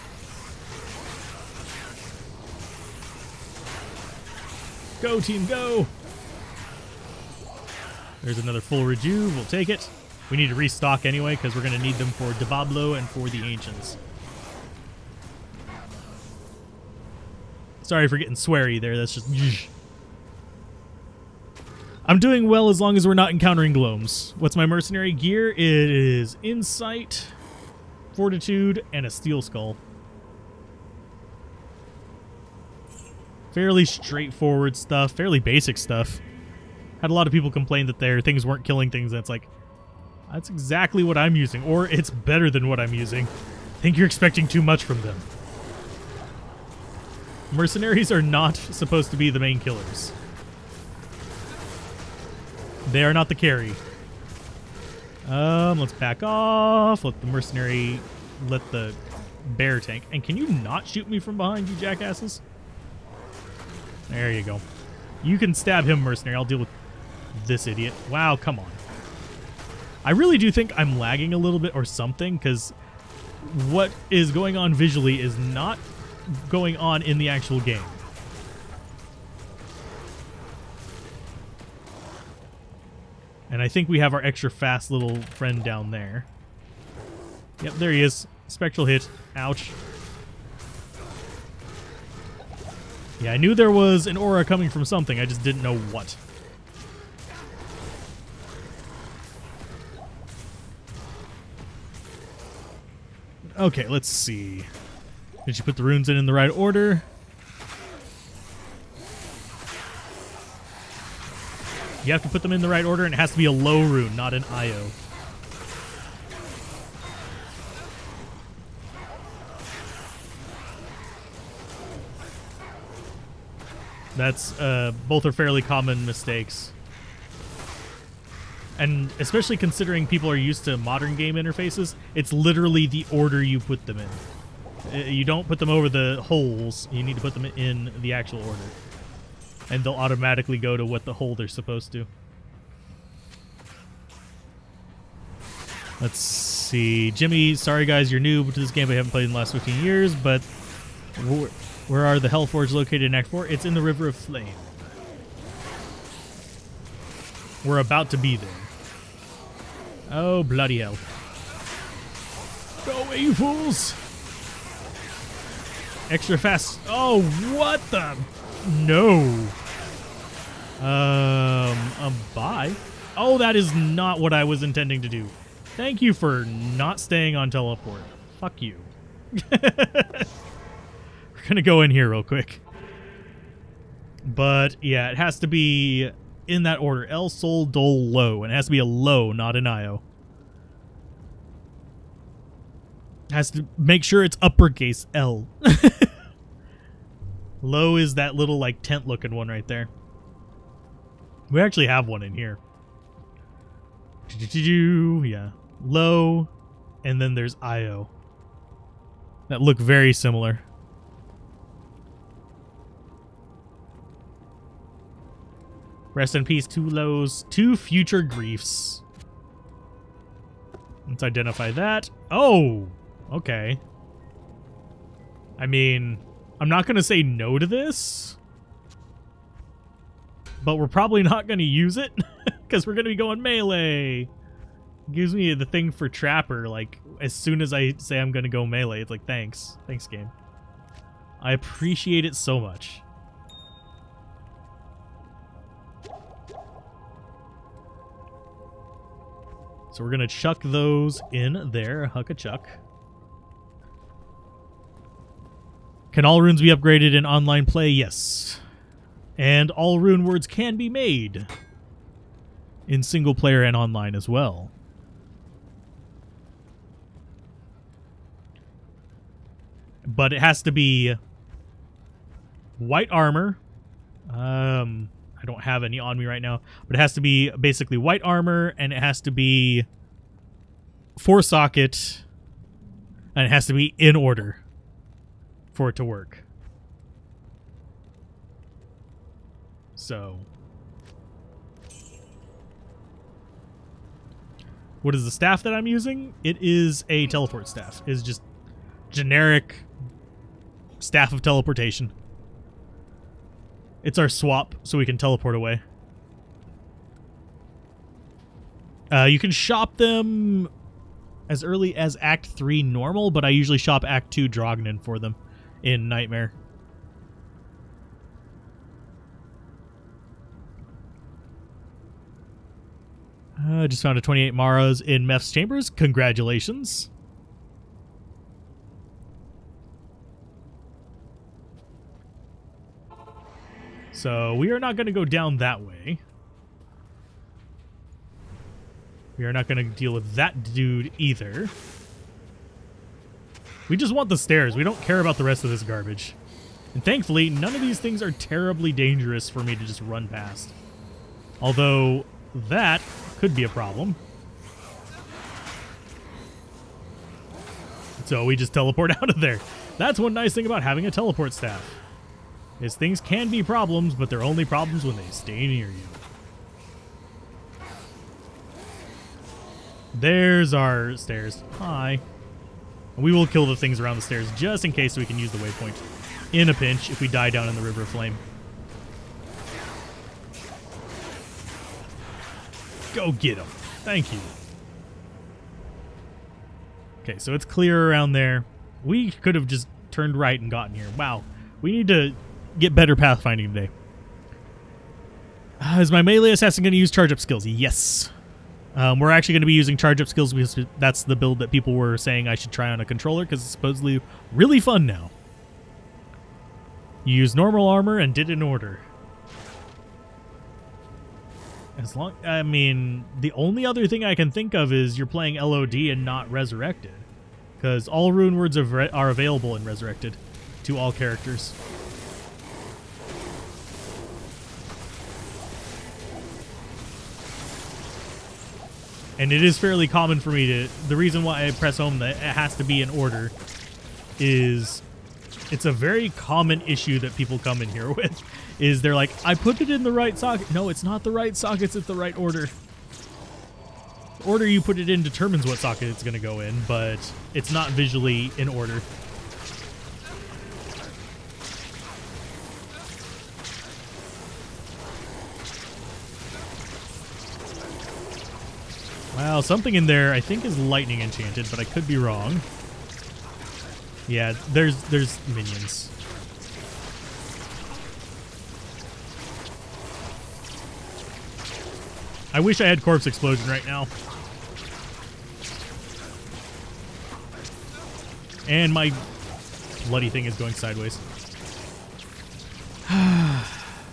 Go, team, go! There's another full rejuve. We'll take it. We need to restock anyway, because we're going to need them for Diablo and for the Ancients. Sorry for getting sweary there. That's just... I'm doing well as long as we're not encountering Gloams. What's my mercenary gear? It is Insight, Fortitude, and a Steel Skull. Fairly straightforward stuff. Fairly basic stuff. Had a lot of people complain that their things weren't killing things, and it's like, that's exactly what I'm using, or it's better than what I'm using. I think you're expecting too much from them. Mercenaries are not supposed to be the main killers. They are not the carry. Let's back off. Let the mercenary, let the bear tank. And can you not shoot me from behind, you jackasses? There you go. You can stab him, mercenary. I'll deal with this idiot. Wow, come on. I really do think I'm lagging a little bit or something, because what is going on visually is not going on in the actual game. And I think we have our extra fast little friend down there. Yep, there he is. Spectral hit. Ouch. Yeah, I knew there was an aura coming from something. I just didn't know what. Okay, let's see. Did you put the runes in the right order? You have to put them in the right order, and it has to be a low rune, not an IO. That's, both are fairly common mistakes. And especially considering people are used to modern game interfaces, it's literally the order you put them in. You don't put them over the holes. You need to put them in the actual order. And they'll automatically go to what the hole they're supposed to. Let's see. Jimmy, sorry guys, you're new to this game. I haven't played in the last 15 years, but where are the Hellforge located in Act 4? It's in the River of Flame. We're about to be there. Oh, bloody hell. Go away, you fools! Extra fast. Oh, what the? No. Bye. Oh, that is not what I was intending to do. Thank you for not staying on teleport. Fuck you. We're gonna go in here real quick. But, yeah, it has to be in that order. El, Sol, Dol, Low. And it has to be a low, not an IO. Has to make sure it's uppercase L. Low is that little, like, tent-looking one right there. We actually have one in here. Yeah. Low, and then there's IO. That look very similar. Rest in peace, 2 lows, 2 future griefs. Let's identify that. Oh, okay. I mean, I'm not going to say no to this, but we're probably not going to use it because we're going to be going melee. Gives me the thing for Trapper, like, as soon as I say I'm going to go melee, it's like, thanks. Thanks, game. I appreciate it so much. So we're going to chuck those in there. Huck a chuck. Can all runes be upgraded in online play? Yes. And all rune words can be made in single player and online as well. But it has to be white armor. I don't have any on me right now, but it has to be basically white armor, and it has to be 4-socket, and it has to be in order for it to work. So, what is the staff that I'm using? It is a teleport staff. It's just generic staff of teleportation. It's our swap, so we can teleport away. You can shop them as early as Act 3 normal, but I usually shop Act 2 Drognin for them in Nightmare. Just found a 28 Maras in Meph's Chambers. Congratulations. So we are not going to go down that way. We are not going to deal with that dude either. We just want the stairs. We don't care about the rest of this garbage. And thankfully, none of these things are terribly dangerous for me to just run past. Although, that could be a problem. So we just teleport out of there. That's one nice thing about having a teleport staff. Is things can be problems, but they're only problems when they stay near you. There's our stairs. Hi. We will kill the things around the stairs just in case so we can use the waypoint in a pinch if we die down in the River of Flame. Go get him. Thank you. Okay, so it's clear around there. We could have just turned right and gotten here. Wow. We need to get better pathfinding today. Is my melee assassin going to use charge up skills? Yes. We're actually going to be using charge up skills because that's the build that people were saying I should try on a controller because it's supposedly really fun now. You use normal armor and did in order. I mean, the only other thing I can think of is you're playing LOD and not Resurrected, because all rune words are available in Resurrected to all characters. And it is fairly common for me to... The reason why I press home that it has to be in order is it's a very common issue that people come in here with. Is they're like, I put it in the right socket. No, it's not the right sockets. It's the right order. The order you put it in determines what socket it's going to go in, but it's not visually in order. Wow, something in there I think is lightning enchanted, but I could be wrong. Yeah, there's minions. I wish I had corpse explosion right now. And my bloody thing is going sideways.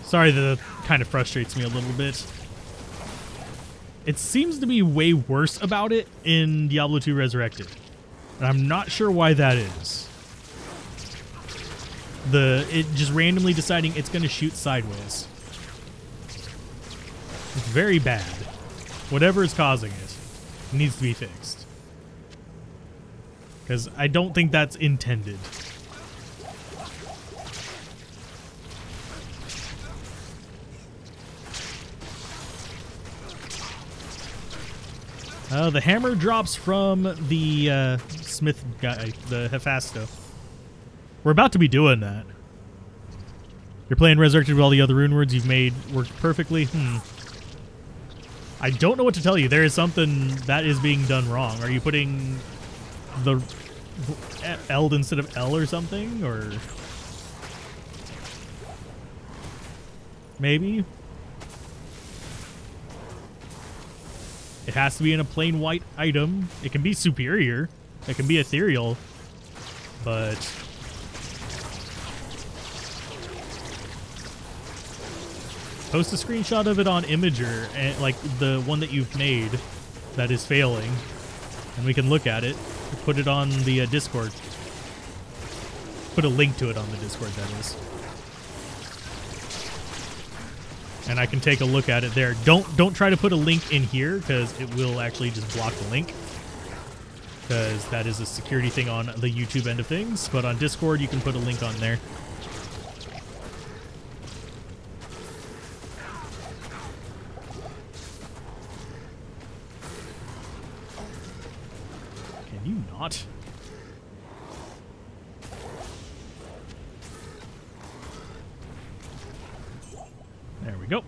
Sorry, that kind of frustrates me a little bit. It seems to be way worse about it in Diablo 2 Resurrected. And I'm not sure why that is. It just randomly deciding it's going to shoot sideways. It's very bad. Whatever is causing it needs to be fixed. Because I don't think that's intended. The hammer drops from the smith guy, the Hephasto. We're about to be doing that. You're playing Resurrected with all the other rune words you've made work perfectly? I don't know what to tell you. There is something that is being done wrong. Are you putting the L instead of L or something? Or maybe? It has to be in a plain white item. It can be superior. It can be ethereal. But post a screenshot of it on Imager, and like the one that you've made that is failing, and we can look at it. Put it on the Discord. Put a link to it on the Discord, that is. And I can take a look at it there. Don't try to put a link in here, because it will actually just block the link. Because that is a security thing on the YouTube end of things. But on Discord, you can put a link on there. Can you not? There we go.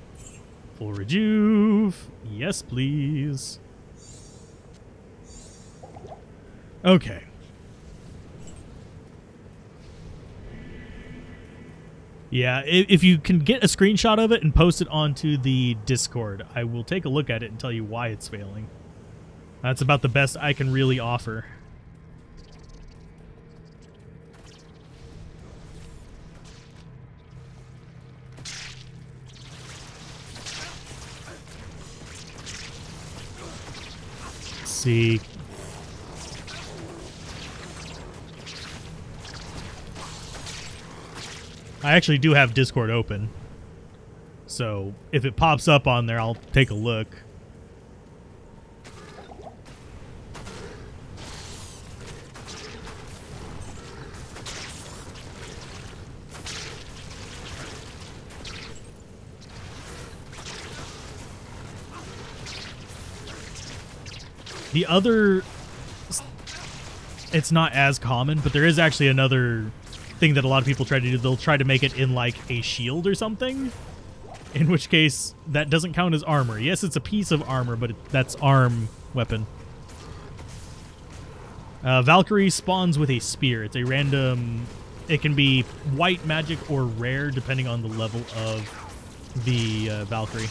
Full rejuve. Yes, please. Okay. Yeah, if you can get a screenshot of it and post it onto the Discord, I will take a look at it and tell you why it's failing. That's about the best I can really offer. See. I actually do have Discord open, so if it pops up on there, I'll take a look. The other, it's not as common, but there is actually another thing that a lot of people try to do. They'll try to make it in like a shield or something, in which case that doesn't count as armor. Yes, it's a piece of armor, but that's arm weapon. Valkyrie spawns with a spear. It's a random, it can be white magic or rare depending on the level of the Valkyrie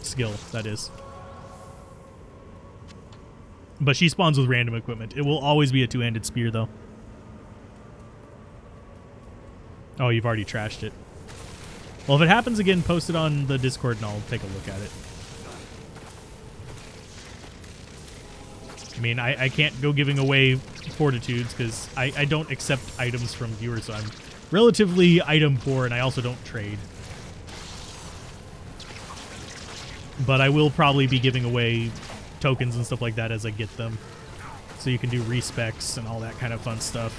skill, that is. But she spawns with random equipment. It will always be a two-handed spear, though. Oh, you've already trashed it. Well, if it happens again, post it on the Discord and I'll take a look at it. I mean, I can't go giving away fortitudes because I don't accept items from viewers, so I'm relatively item poor and I also don't trade. But I will probably be giving away tokens and stuff like that as I get them. So you can do respecs and all that kind of fun stuff.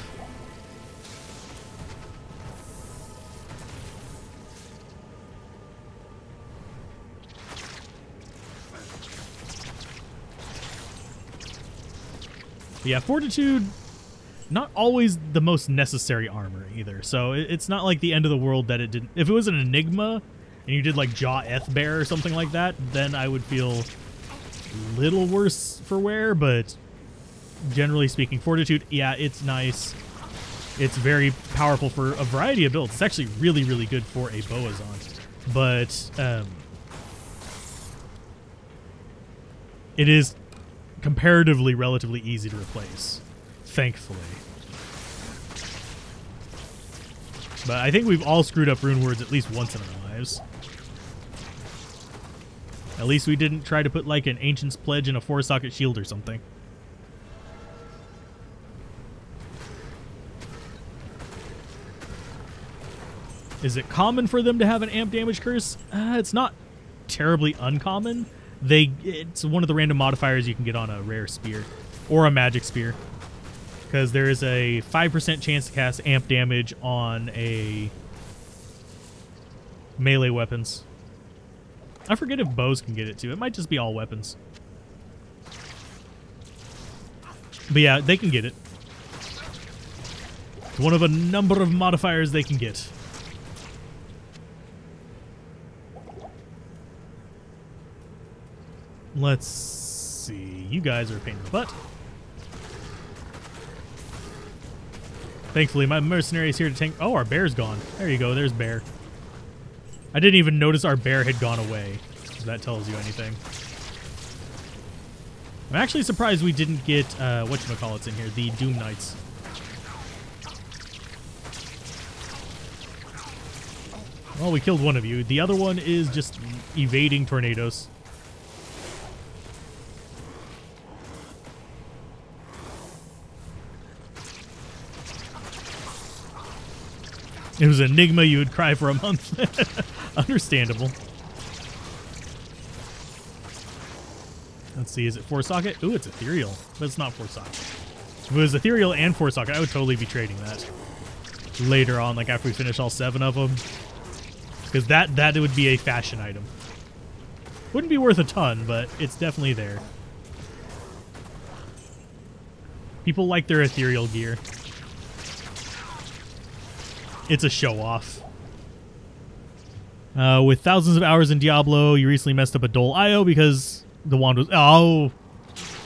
Yeah, Fortitude, not always the most necessary armor either. So it's not like the end of the world that it didn't. If it was an Enigma and you did like Jaw Bear or something like that, then I would feel a little worse for wear. But generally speaking, Fortitude, yeah, it's nice. It's very powerful for a variety of builds. It's actually really, really good for a Boazon. But it is comparatively relatively easy to replace, thankfully. But I think we've all screwed up rune words at least once in our lives. At least we didn't try to put like an Ancient's Pledge in a 4-socket shield or something. Is it common for them to have an amp damage curse? It's not terribly uncommon. It's one of the random modifiers you can get on a rare spear or a magic spear, because there is a 5% chance to cast amp damage on a melee weapons. I forget if bows can get it too. It might just be all weapons. But yeah, they can get it. It's one of a number of modifiers they can get. Let's see. You guys are a pain in the butt. Thankfully, my mercenary is here to tank. Oh, our bear's gone. There you go. There's bear. I didn't even notice our bear had gone away, if that tells you anything. I'm actually surprised we didn't get, whatchamacallits in here, the Doom Knights. Well, we killed one of you. The other one is just evading tornadoes. It was Enigma, you would cry for a month. Understandable. Let's see, is it 4-socket? Ooh, it's ethereal, but it's not 4-socket. If it was ethereal and 4-socket, I would totally be trading that later on, like after we finish all 7 of them. Because that would be a fashion item. Wouldn't be worth a ton, but it's definitely there. People like their ethereal gear. It's a show-off. With thousands of hours in Diablo, you recently messed up a Dole IO because the wand was... Oh!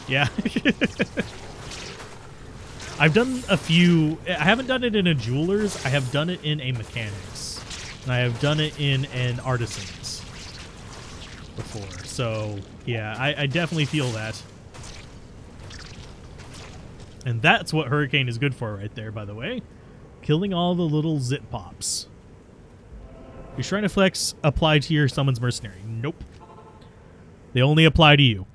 Yeah. I've done a few... I haven't done it in a jeweler's. I have done it in a mechanic's. And I have done it in an artisan's before. So, yeah, I definitely feel that. And that's what Hurricane is good for right there, by the way. Killing all the little zip pops. Your Shrine of Flex apply to your Summon's Mercenary. Nope. They only apply to you.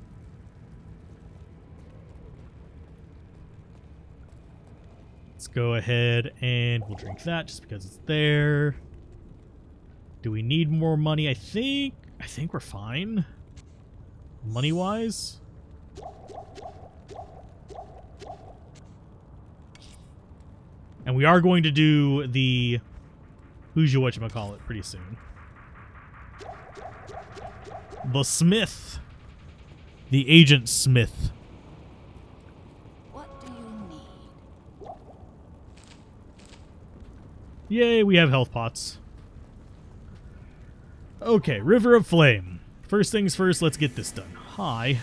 Let's go ahead and we'll drink that just because it's there. Do we need more money? I think we're fine. Money-wise. And we are going to do the whatchamacallit pretty soon. The Smith. The Agent Smith.
What do you need?
Yay, we have health pots. Okay, River of Flame. First things first, let's get this done. Hi.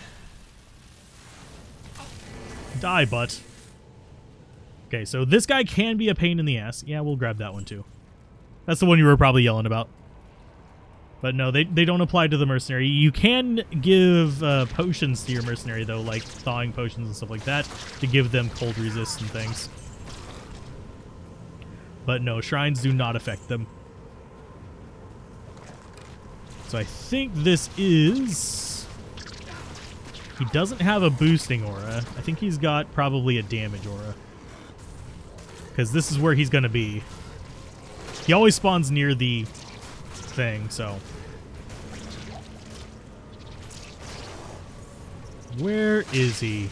Die, butt. Okay, so this guy can be a pain in the ass. Yeah, we'll grab that one too. That's the one you were probably yelling about. But no, they don't apply to the mercenary. You can give potions to your mercenary, though, like thawing potions and stuff like that, to give them cold resist and things. But no, shrines do not affect them. So I think this is... He doesn't have a boosting aura. I think he's got probably a damage aura. Because this is where he's going to be. He always spawns near the thing, so... Where is he?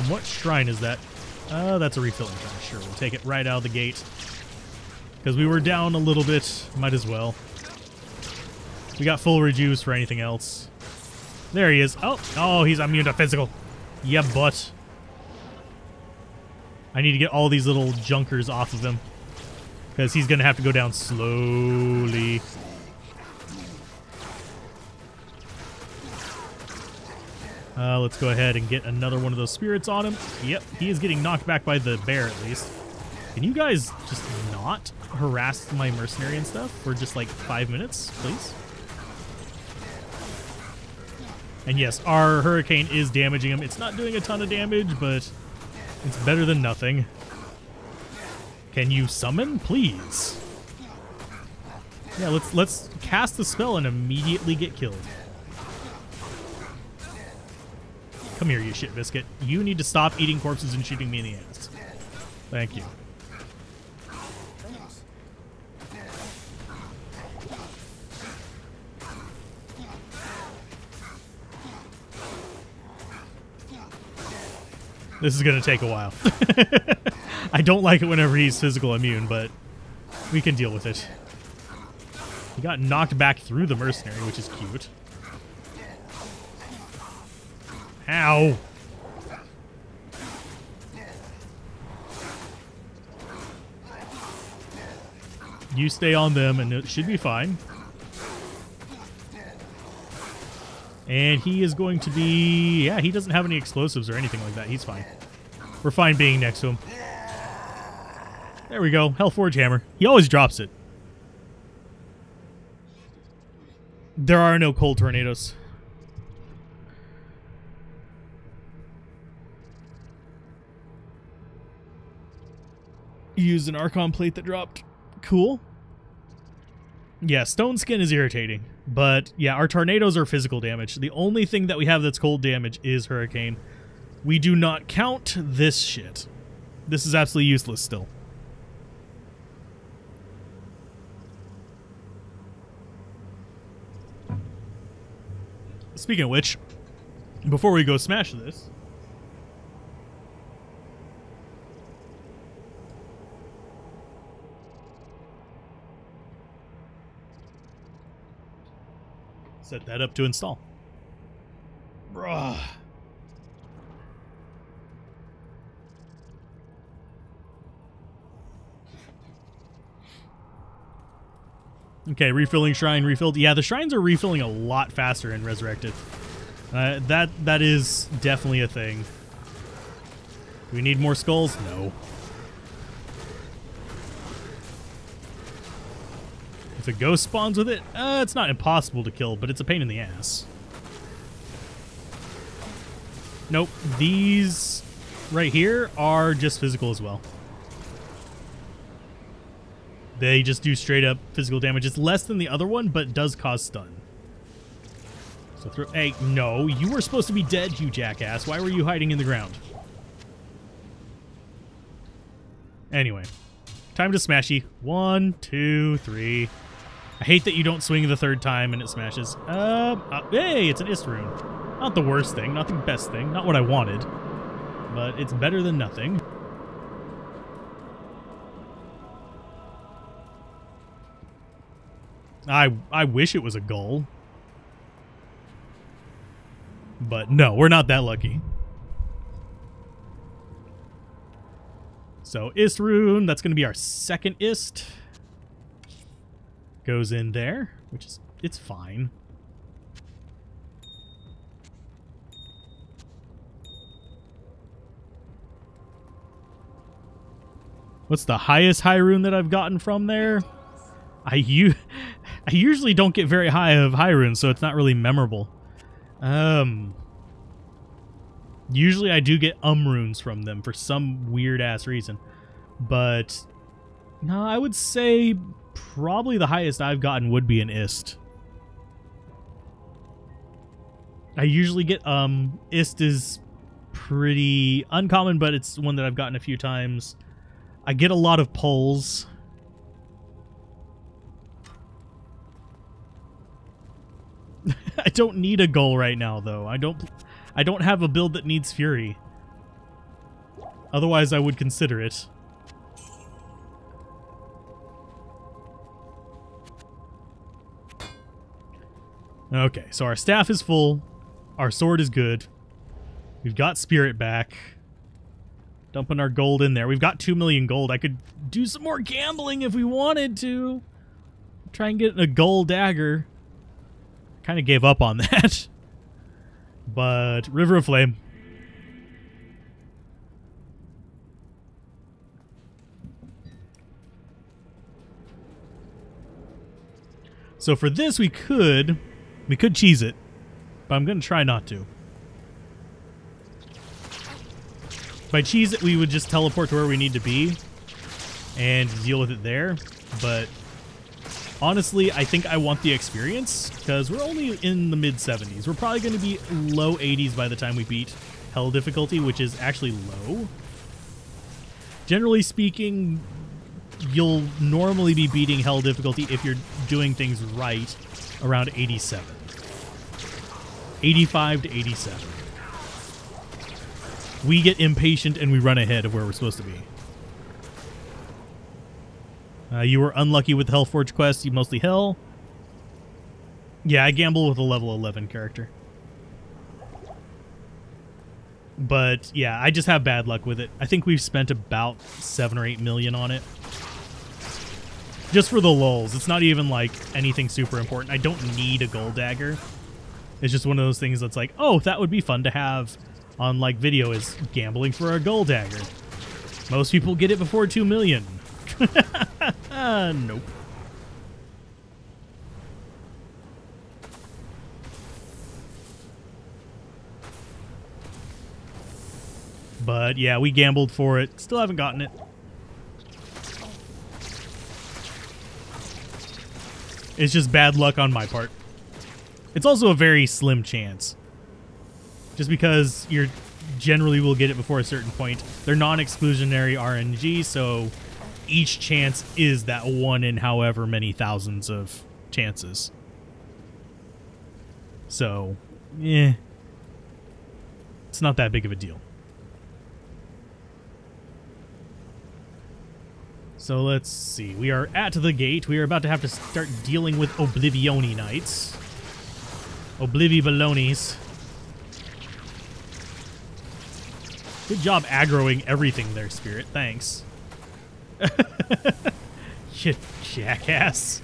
What shrine is that? That's a refilling shrine. Sure, we'll take it right out of the gate. Because we were down a little bit. Might as well. We got full rejuice for anything else. There he is. Oh, he's immune to physical. Yeah, but I need to get all these little junkers off of him. Because he's going to have to go down slowly. Let's go ahead and get another one of those spirits on him. Yep, he is getting knocked back by the bear at least. Can you guys just not harass my mercenary and stuff for just like 5 minutes, please? And yes, our hurricane is damaging him. It's not doing a ton of damage, but it's better than nothing. Can you summon, please? Yeah, let's cast the spell and immediately get killed. Come here, you shit biscuit. You need to stop eating corpses and shooting me in the ass. Thank you. This is going to take a while. I don't like it whenever he's physical immune, but we can deal with it. He got knocked back through the mercenary, which is cute. Ow! You stay on them and it should be fine. And he is going to be... Yeah, he doesn't have any explosives or anything like that. He's fine. We're fine being next to him. There we go. Hellforge Hammer. He always drops it. There are no cold tornadoes. Used an Archon plate that dropped. Cool. Yeah, stone skin is irritating. But yeah, our tornadoes are physical damage. The only thing that we have that's cold damage is Hurricane. We do not count this shit. This is absolutely useless still. Speaking of which, before we go smash this, set that up to install. Bruh. Okay, refilling shrine refilled. Yeah, the shrines are refilling a lot faster in Resurrected. That is definitely a thing. Do we need more skulls? No. If a ghost spawns with it, it's not impossible to kill, but it's a pain in the ass. Nope, these right here are just physical as well. They just do straight up physical damage. It's less than the other one, but does cause stun. So throw... Hey, no, you were supposed to be dead, you jackass. Why were you hiding in the ground? Anyway, time to smashy. 1, 2, 3. I hate that you don't swing the third time and it smashes. Hey, it's an Ist rune. Not the worst thing, not the best thing, not what I wanted. But it's better than nothing. I wish it was a goal. But no, we're not that lucky. So Ist rune, that's going to be our second Ist. Goes in there, which is, it's fine. What's the highest high rune that I've gotten from there? I usually don't get very high of high runes, so it's not really memorable. Usually I do get runes from them for some weird ass reason. But no, I would say probably the highest I've gotten would be an Ist. I usually get Ist is pretty uncommon, but it's one that I've gotten a few times. I get a lot of pulls. I don't need a goal right now, though. I don't have a build that needs Fury. Otherwise, I would consider it. Okay, so our staff is full. Our sword is good. We've got spirit back. Dumping our gold in there. We've got 2 million gold. I could do some more gambling if we wanted to. Try and get a gold dagger. Kind of gave up on that. But River of Flame. So for this we could cheese it, but I'm going to try not to. By cheese it, we would just teleport to where we need to be and deal with it there. But honestly, I think I want the experience because we're only in the mid-70s. We're probably going to be low 80s by the time we beat Hell difficulty, which is actually low. Generally speaking, you'll normally be beating Hell difficulty if you're doing things right around 87. 85 to 87. We get impatient and we run ahead of where we're supposed to be. You were unlucky with the Hellforge quest. You mostly Hell. Yeah, I gamble with a level 11 character. But yeah, I just have bad luck with it. I think we've spent about 7 or 8 million on it. Just for the lulz. It's not even like anything super important. I don't need a gold dagger. It's just one of those things that's like, oh, that would be fun to have on like video, is gambling for a gold dagger. Most people get it before 2 million. Nope. But yeah, we gambled for it. Still haven't gotten it. It's just bad luck on my part. It's also a very slim chance. Just because you're generally will get it before a certain point. They're non-exclusionary RNG, so each chance is that one in however many thousands of chances. So, it's not that big of a deal. So let's see. We are at the gate. We are about to have to start dealing with Oblivioni Knights. Oblivi-balonies. Good job aggroing everything there, Spirit. Thanks. You jackass.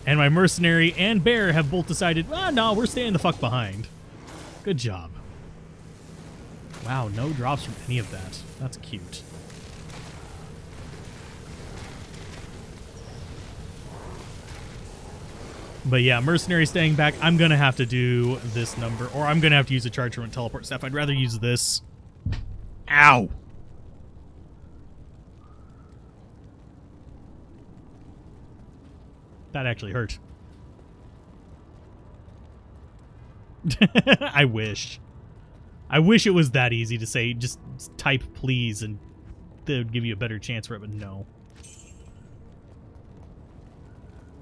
And my mercenary and bear have both decided, oh, no, we're staying the fuck behind. Good job. Wow, no drops from any of that. That's cute. But yeah, mercenary staying back. I'm going to have to do this number, or I'm going to have to use a charge and teleport staff. I'd rather use this. Ow! That actually hurt. I wish. I wish it was that easy to say, just type please and they would give you a better chance for it, but no.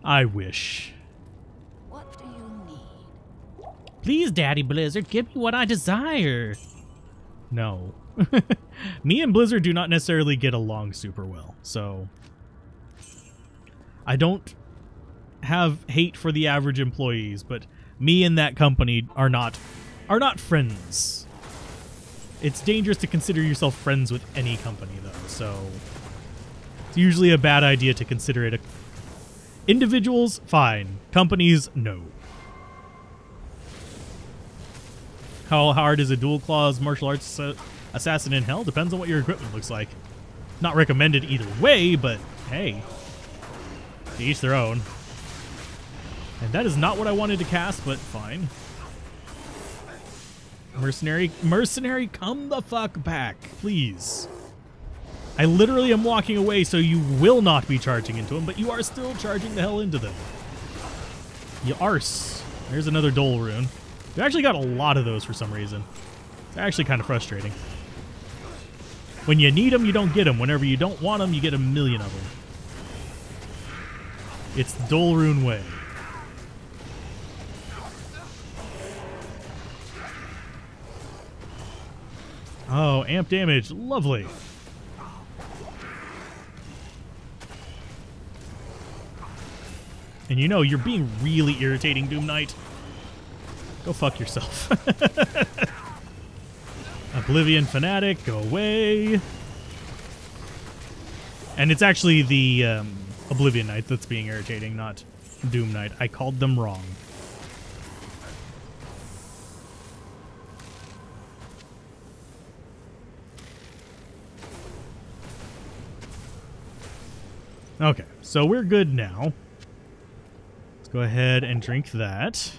I wish.
What do you need?
Please, Daddy Blizzard, give me what I desire. No. Me and Blizzard do not necessarily get along super well, so I don't have hate for the average employees, but me and that company are not friends. It's dangerous to consider yourself friends with any company, though, so it's usually a bad idea to consider it. Individuals, fine. Companies, no. How hard is a dual claws martial arts assassin in hell? Depends on what your equipment looks like. Not recommended either way, but hey, to each their own. And that is not what I wanted to cast, but fine. Mercenary, come the fuck back, please. I literally am walking away, so you will not be charging into them, but you are still charging the hell into them. You arse. There's another Dole rune. We actually got a lot of those for some reason. It's actually kind of frustrating. When you need them, you don't get them. Whenever you don't want them, you get a million of them. It's the Dole rune way. Oh, amp damage. Lovely. And you know, you're being really irritating, Doom Knight. Go fuck yourself. Oblivion Fanatic, go away. And it's actually the Oblivion Knight that's being irritating, not Doom Knight. I called them wrong. Okay, so we're good now. Let's go ahead and drink that.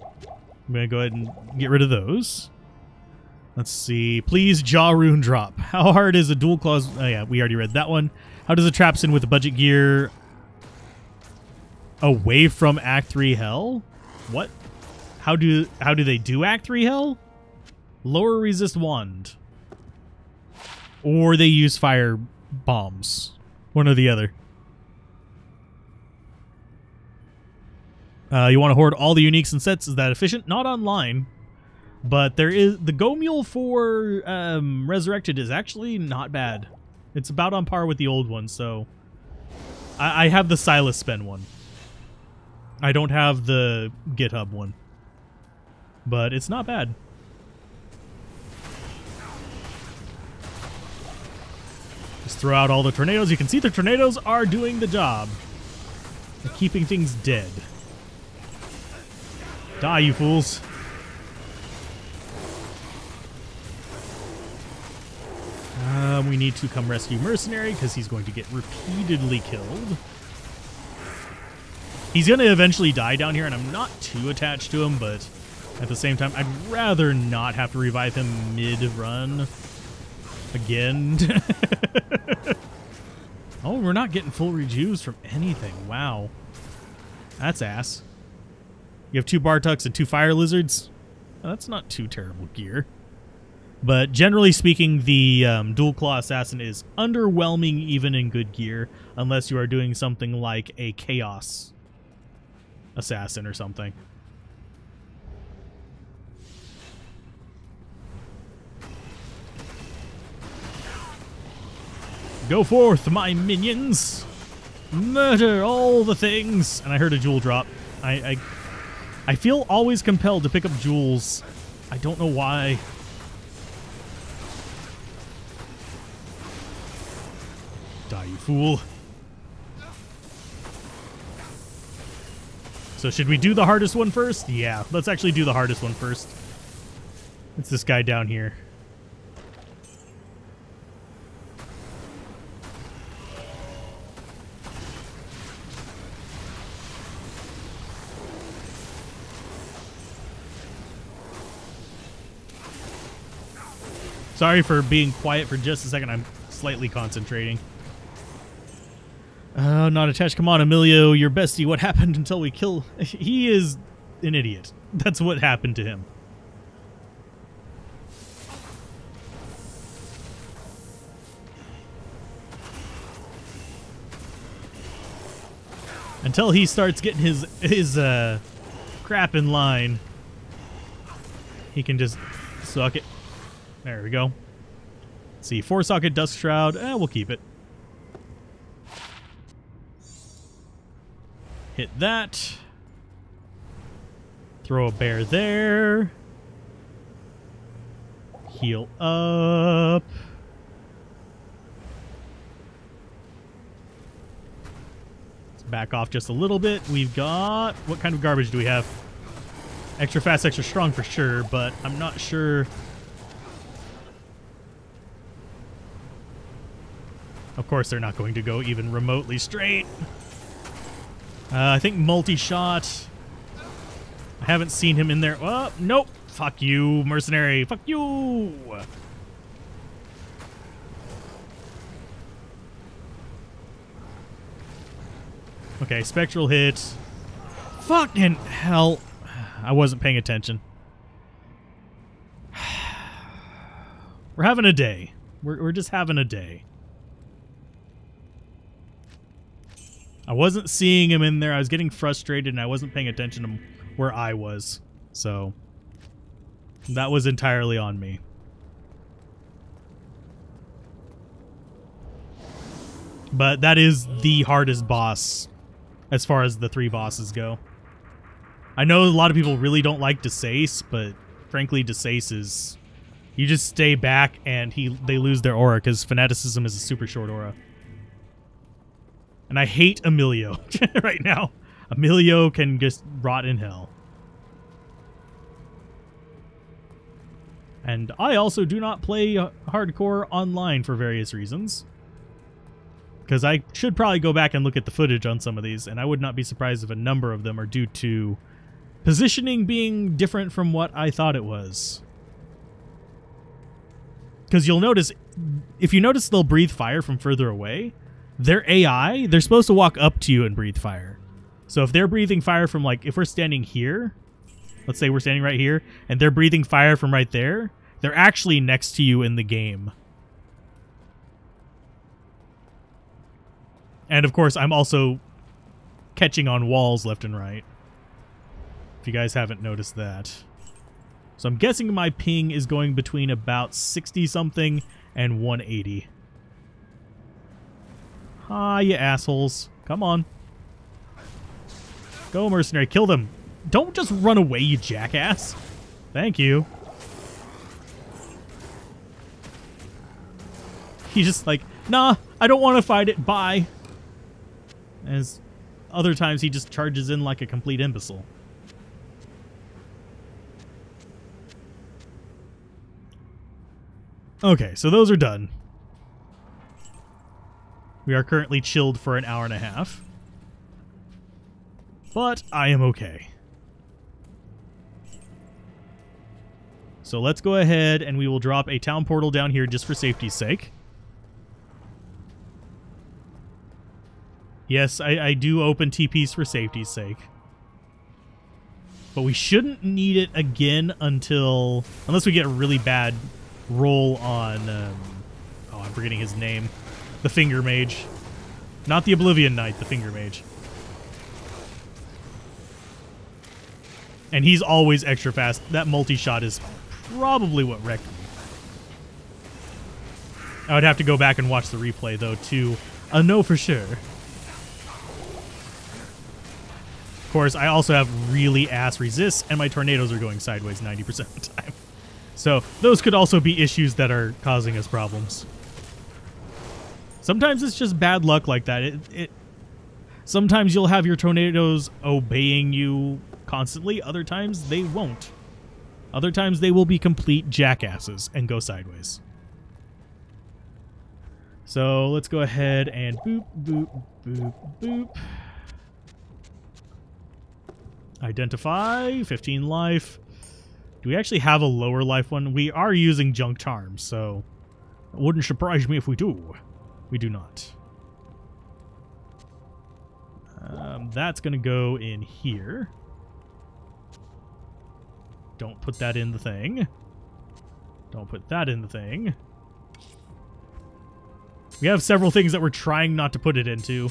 I'm going to go ahead and get rid of those. Let's see. Please, Jaw Rune drop. How hard is a dual claws? Oh, yeah, we already read that one. How does a Trapsin with a budget gear away from Act 3 Hell? What? How do they do Act 3 Hell? Lower resist wand. Or they use fire bombs. One or the other. You want to hoard all the uniques and sets. Is that efficient? Not online. But there is the Go Mule for Resurrected is actually not bad. It's about on par with the old one, so I have the Silas Spend one. I don't have the GitHub one. But it's not bad. Just throw out all the tornadoes. You can see the tornadoes are doing the job. They're keeping things dead. Die, you fools. We need to come rescue Mercenary because he's going to get repeatedly killed. He's going to eventually die down here, and I'm not too attached to him, but at the same time, I'd rather not have to revive him mid-run again. Oh, we're not getting full rejuves from anything. Wow. That's ass. You have 2 Bartuks and 2 Fire Lizards. Oh, that's not too terrible gear. But generally speaking, the Dual Claw Assassin is underwhelming even in good gear, unless you are doing something like a Chaos Assassin or something. Go forth, my minions! Murder all the things! And I heard a jewel drop. I feel always compelled to pick up jewels. I don't know why. Die, you fool. So should we do the hardest one first? Yeah, let's actually do the hardest one first. It's this guy down here. Sorry for being quiet for just a second. I'm slightly concentrating. Not attached. Come on, Emilio, your bestie. What happened until we kill? He is an idiot. That's what happened to him. Until he starts getting his crap in line, he can just suck it. There we go. Let's see, 4-socket Dusk Shroud. We'll keep it. Hit that. Throw a bear there. Heal up. Let's back off just a little bit. We've got... What kind of garbage do we have? Extra fast, extra strong for sure, but I'm not sure... Of course, they're not going to go even remotely straight. I think multi-shot. I haven't seen him in there. Oh, nope. Fuck you, mercenary. Fuck you. Okay, spectral hit. Fucking hell. I wasn't paying attention. We're having a day. We're just having a day. I wasn't seeing him in there. I was getting frustrated, and I wasn't paying attention to where I was. So, That was entirely on me. But that is the hardest boss as far as the 3 bosses go. I know a lot of people really don't like Desace, but frankly, Desace is... You just stay back and they lose their aura because Fanaticism is a super short aura. And I hate Emilio right now. Emilio can just rot in hell. And I also do not play hardcore online for various reasons. Because I should probably go back and look at the footage on some of these, and I would not be surprised if a number of them are due to positioning being different from what I thought it was. Because you'll notice, if you notice they'll breathe fire from further away, their AI, they're supposed to walk up to you and breathe fire. So if they're breathing fire from, like, if we're standing here, let's say we're standing right here, and they're breathing fire from right there, they're actually next to you in the game. And, of course, I'm also catching on walls left and right, if you guys haven't noticed that. So I'm guessing my ping is going between about 60-something and 180. Ah, you assholes. Come on. Go, mercenary. Kill them. Don't just run away, you jackass. Thank you. He's just like, nah, I don't want to fight it. Bye. As other times he just charges in like a complete imbecile. Okay, so those are done. We are currently chilled for an hour and a half. But I am okay. So let's go ahead and we will drop a town portal down here just for safety's sake. Yes, I do open TPs for safety's sake. But we shouldn't need it again unless we get a really bad roll on... oh, I'm forgetting his name. The Finger Mage. Not the Oblivion Knight, the Finger Mage. And he's always extra fast. That multi-shot is probably what wrecked me. I would have to go back and watch the replay, though, to know for sure. Of course, I also have really ass resists, and my tornadoes are going sideways 90% of the time. So those could also be issues that are causing us problems. Sometimes it's just bad luck like that. Sometimes you'll have your tornadoes obeying you constantly. Other times they won't. Other times they will be complete jackasses and go sideways. So let's go ahead and boop, boop, boop, boop. Identify, 15 life. Do we actually have a lower life one? We are using junk charms, so it wouldn't surprise me if we do. We do not. That's going to go in here. Don't put that in the thing. Don't put that in the thing. We have several things that we're trying not to put it into,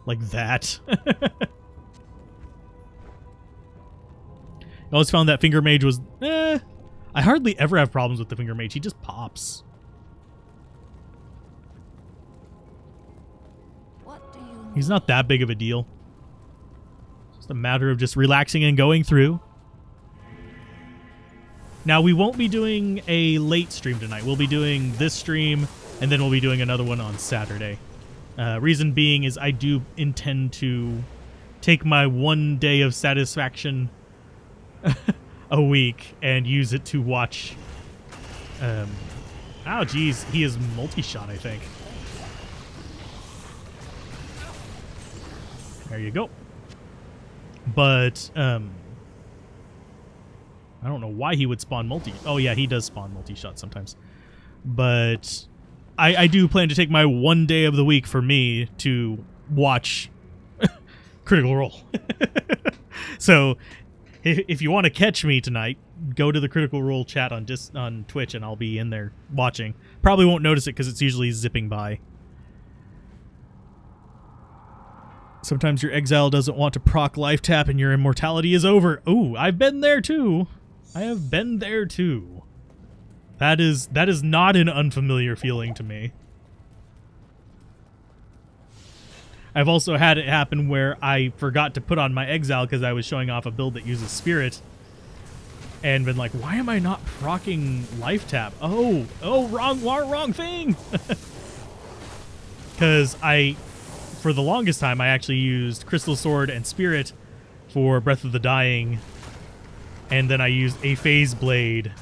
like that. I always found that Finger Mage was, I hardly ever have problems with the Finger Mage. He just pops.
What do you
He's not that big of a deal. It's just a matter of just relaxing and going through. Now, we won't be doing a late stream tonight. We'll be doing this stream, and then we'll be doing another one on Saturday. Reason being is I do intend to take my 1 day of satisfaction a week and use it to watch. Oh, geez, he is multi-shot, I think. There you go. But I don't know why he would spawn multi. Oh yeah, he does spawn multi-shot sometimes. But I do plan to take my 1 day of the week for me to watch Critical Role. So if you want to catch me tonight, go to the Critical Role chat on Twitch, and I'll be in there watching. Probably won't notice it because it's usually zipping by. Sometimes your exile doesn't want to proc life tap and your immortality is over. Ooh, I've been there too. I have been there too. That is not an unfamiliar feeling to me. I've also had it happen where I forgot to put on my exile because I was showing off a build that uses spirit, and been like, why am I not proccing life tap? Oh, wrong thing. Because for the longest time, I actually used Crystal Sword and Spirit for Breath of the Dying, and then I used a Phase Blade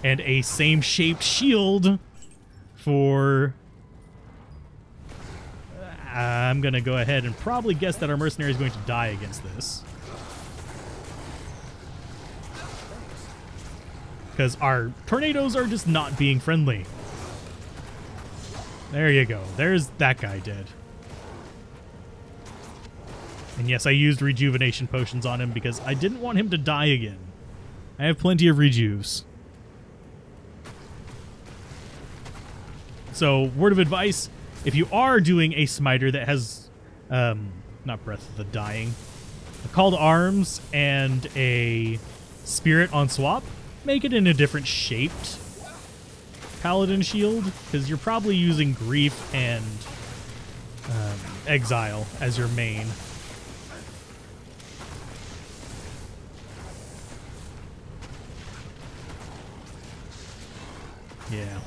and a same-shaped shield for... I'm going to go ahead and probably guess that our mercenary is going to die against this. Because our tornadoes are just not being friendly. There you go. There's that guy dead. And yes, I used rejuvenation potions on him because I didn't want him to die again. I have plenty of rejuves. So, word of advice, if you are doing a smiter that has, not Breath of the Dying, a Call to Arms and a Spirit on swap, make it in a different shaped Paladin shield, because you're probably using Grief and Exile as your main. Yeah.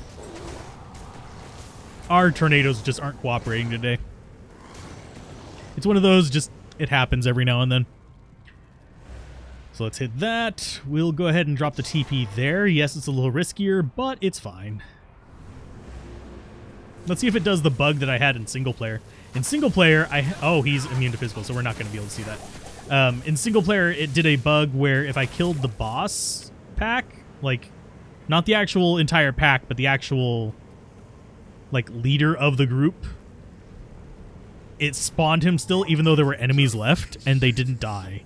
Our tornadoes just aren't cooperating today. It's one of those, just, it happens every now and then. So let's hit that. We'll go ahead and drop the TP there. Yes, it's a little riskier, but it's fine. Let's see if it does the bug that I had in single player. In single player, oh, he's immune to physical, so we're not going to be able to see that. In single player, it did a bug where if I killed the boss pack, like, not the actual entire pack, but the actual, like, leader of the group, it spawned him still, even though there were enemies left, and they didn't die.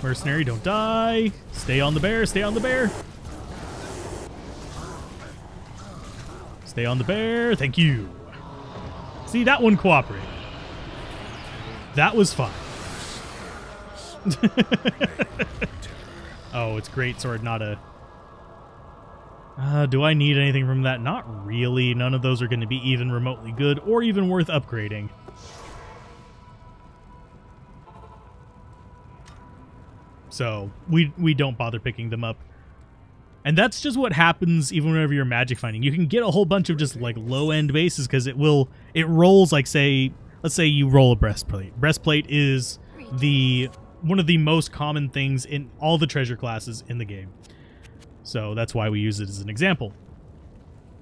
Mercenary, don't die. Stay on the bear, stay on the bear. Stay on the bear, thank you. See, that one cooperated. That was fun. Oh, it's great sword, not a... do I need anything from that? Not really. None of those are going to be even remotely good or even worth upgrading. So we don't bother picking them up. And that's just what happens even whenever you're magic finding. You can get a whole bunch of just like low-end bases because it rolls like, say, let's say you roll a breastplate. Breastplate is one of the most common things in all the treasure classes in the game. So that's why we use it as an example.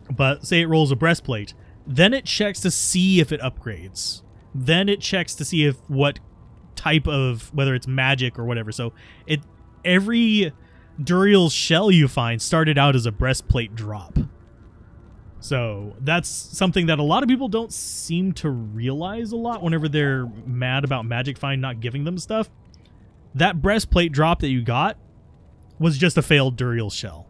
But say it rolls a breastplate, then it checks to see if it upgrades. Then it checks to see if what type of, whether it's magic or whatever. So every Duriel's shell you find started out as a breastplate drop. So that's something that a lot of people don't seem to realize a lot whenever they're mad about Magic Find not giving them stuff. That breastplate drop that you got was just a failed Duriel's shell.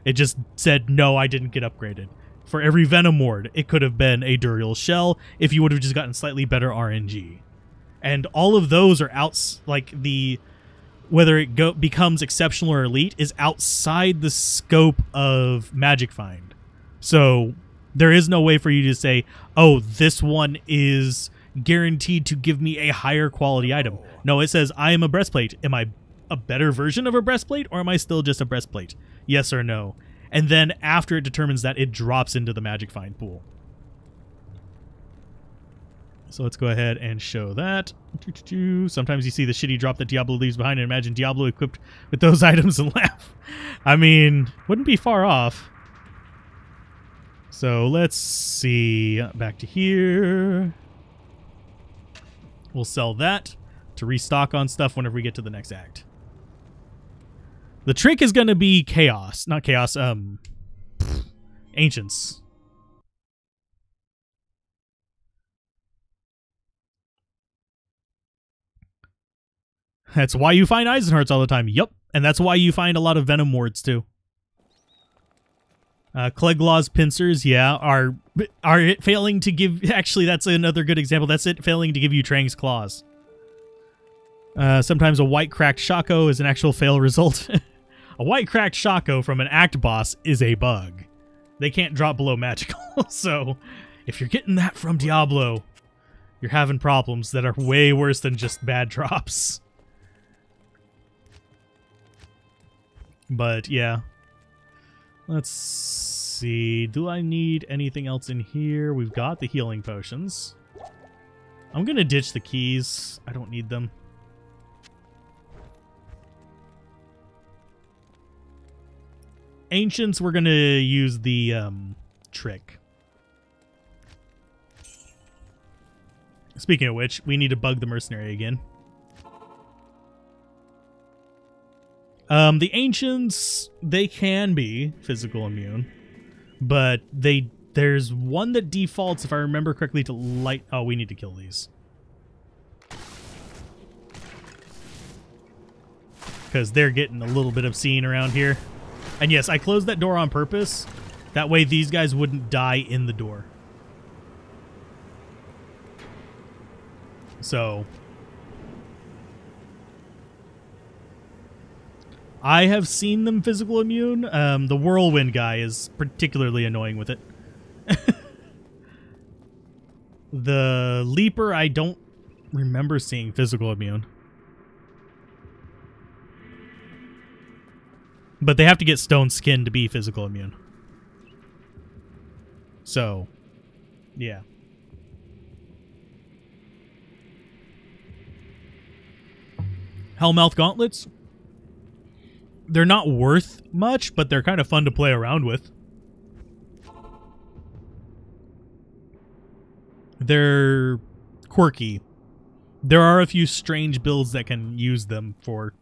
It just said, no, I didn't get upgraded. For every Venom Ward, it could have been a Duriel's shell if you would have just gotten slightly better RNG. And all of those are whether it becomes exceptional or elite is outside the scope of Magic Find. So there is no way for you to say, oh, this one is guaranteed to give me a higher quality item. No, it says, I am a breastplate. Am I a better version of a breastplate, or am I still just a breastplate? Yes or no. And then after it determines that, it drops into the Magic Find pool. So let's go ahead and show that. Sometimes you see the shitty drop that Diablo leaves behind and imagine Diablo equipped with those items and laugh. I mean, wouldn't be far off. So let's see. Back to here. We'll sell that to restock on stuff whenever we get to the next act. The trick is going to be chaos. Not chaos, ancients. That's why you find Eisenhearts all the time. Yup. And that's why you find a lot of Venom wards, too. Cleglaw's pincers, yeah, are it failing to give... Actually, that's another good example. That's it failing to give you Trang's Claws. Sometimes a white cracked Shaco is an actual fail result. A white cracked Shaco from an Act boss is a bug. They can't drop below magical. So, if you're getting that from Diablo, you're having problems that are way worse than just bad drops. But, yeah. Let's see. Do I need anything else in here? We've got the healing potions. I'm going to ditch the keys. I don't need them. Ancients, we're going to use the trick. Speaking of which, we need to bug the mercenary again. The Ancients, they can be physical immune, but there's one that defaults, if I remember correctly, to light... Oh, we need to kill these. Because they're getting a little bit obscene around here. And yes, I closed that door on purpose. That way these guys wouldn't die in the door. So... I have seen them physical immune. The Whirlwind guy is particularly annoying with it. The Leaper, I don't remember seeing physical immune. But they have to get stone skin to be physical immune. So, yeah. Hellmouth gauntlets. They're not worth much, but they're kind of fun to play around with. They're quirky. There are a few strange builds that can use them for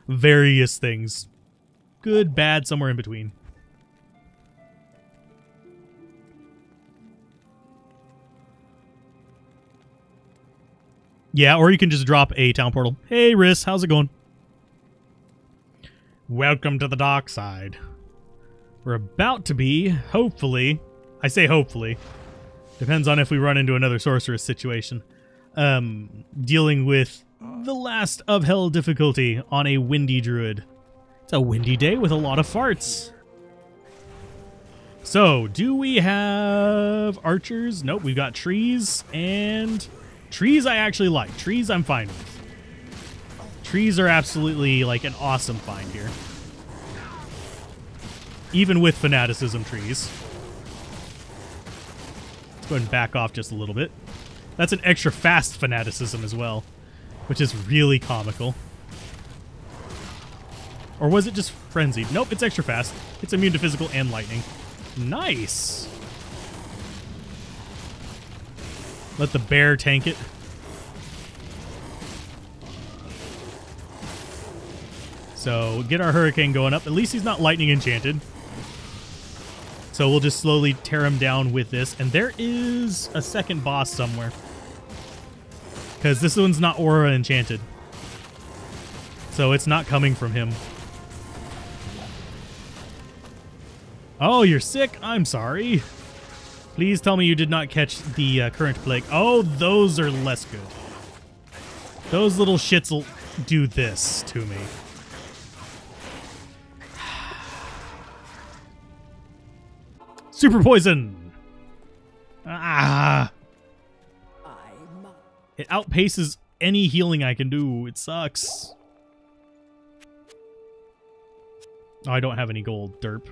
various things. Good, bad, somewhere in between. Yeah, or you can just drop a town portal. Hey, Riss, how's it going? Welcome to the dark side. We're about to be, hopefully, I say hopefully, depends on if we run into another sorceress situation, dealing with the last of hell difficulty on a windy druid. It's a windy day with a lot of farts. So, do we have archers? Nope, we've got trees, and trees I actually like. Trees I'm fine with. Trees are absolutely like an awesome find here. Even with fanaticism trees. Let's go ahead and back off just a little bit. That's an extra fast fanaticism as well, which is really comical. Or was it just frenzied? Nope, it's extra fast. It's immune to physical and lightning. Nice. Let the bear tank it. So, get our hurricane going up. At least he's not lightning enchanted. So we'll just slowly tear him down with this. And there is a second boss somewhere. Because this one's not aura enchanted. So it's not coming from him. Oh, you're sick? I'm sorry. Please tell me you did not catch the current plague. Oh, those are less good. Those little shits will do this to me. Super poison! Ah! It outpaces any healing I can do. It sucks. Oh, I don't have any gold. Derp.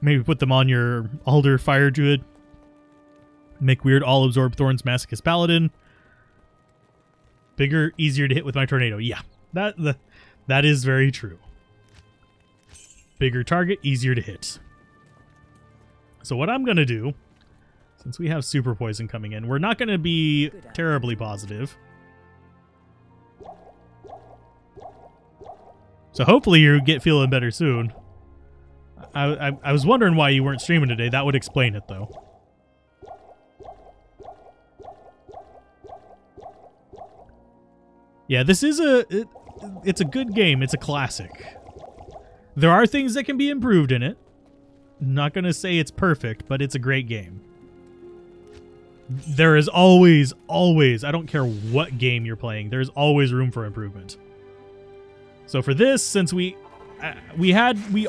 Maybe put them on your Alder Fire Druid. Make weird all absorb Thorns Masochist Paladin. Bigger, easier to hit with my Tornado. Yeah, that is very true. Bigger target, easier to hit. So what I'm going to do, since we have Super Poison coming in, we're not going to be terribly positive. So hopefully you get feeling better soon. I was wondering why you weren't streaming today. That would explain it, though. Yeah, this is it's a good game. It's a classic. There are things that can be improved in it. Not going to say it's perfect, but it's a great game. There is always, I don't care what game you're playing, there's always room for improvement. So for this, since we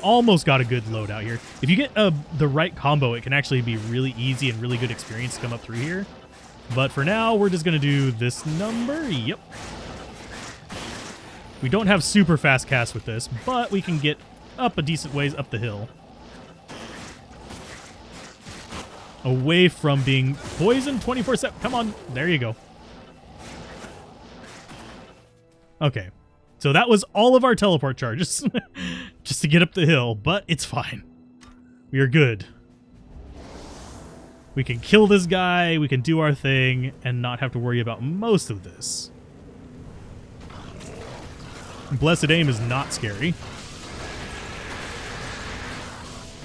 almost got a good loadout here. If you get the right combo, it can actually be really easy and really good experience to come up through here. But for now, we're just going to do this number. Yep. We don't have super fast cast with this, but we can get up a decent ways up the hill. Away from being poisoned 24/7. Come on. There you go. Okay. So that was all of our teleport charges. Just to get up the hill, but it's fine. We are good. We can kill this guy, we can do our thing, and not have to worry about most of this. Blessed Aim is not scary.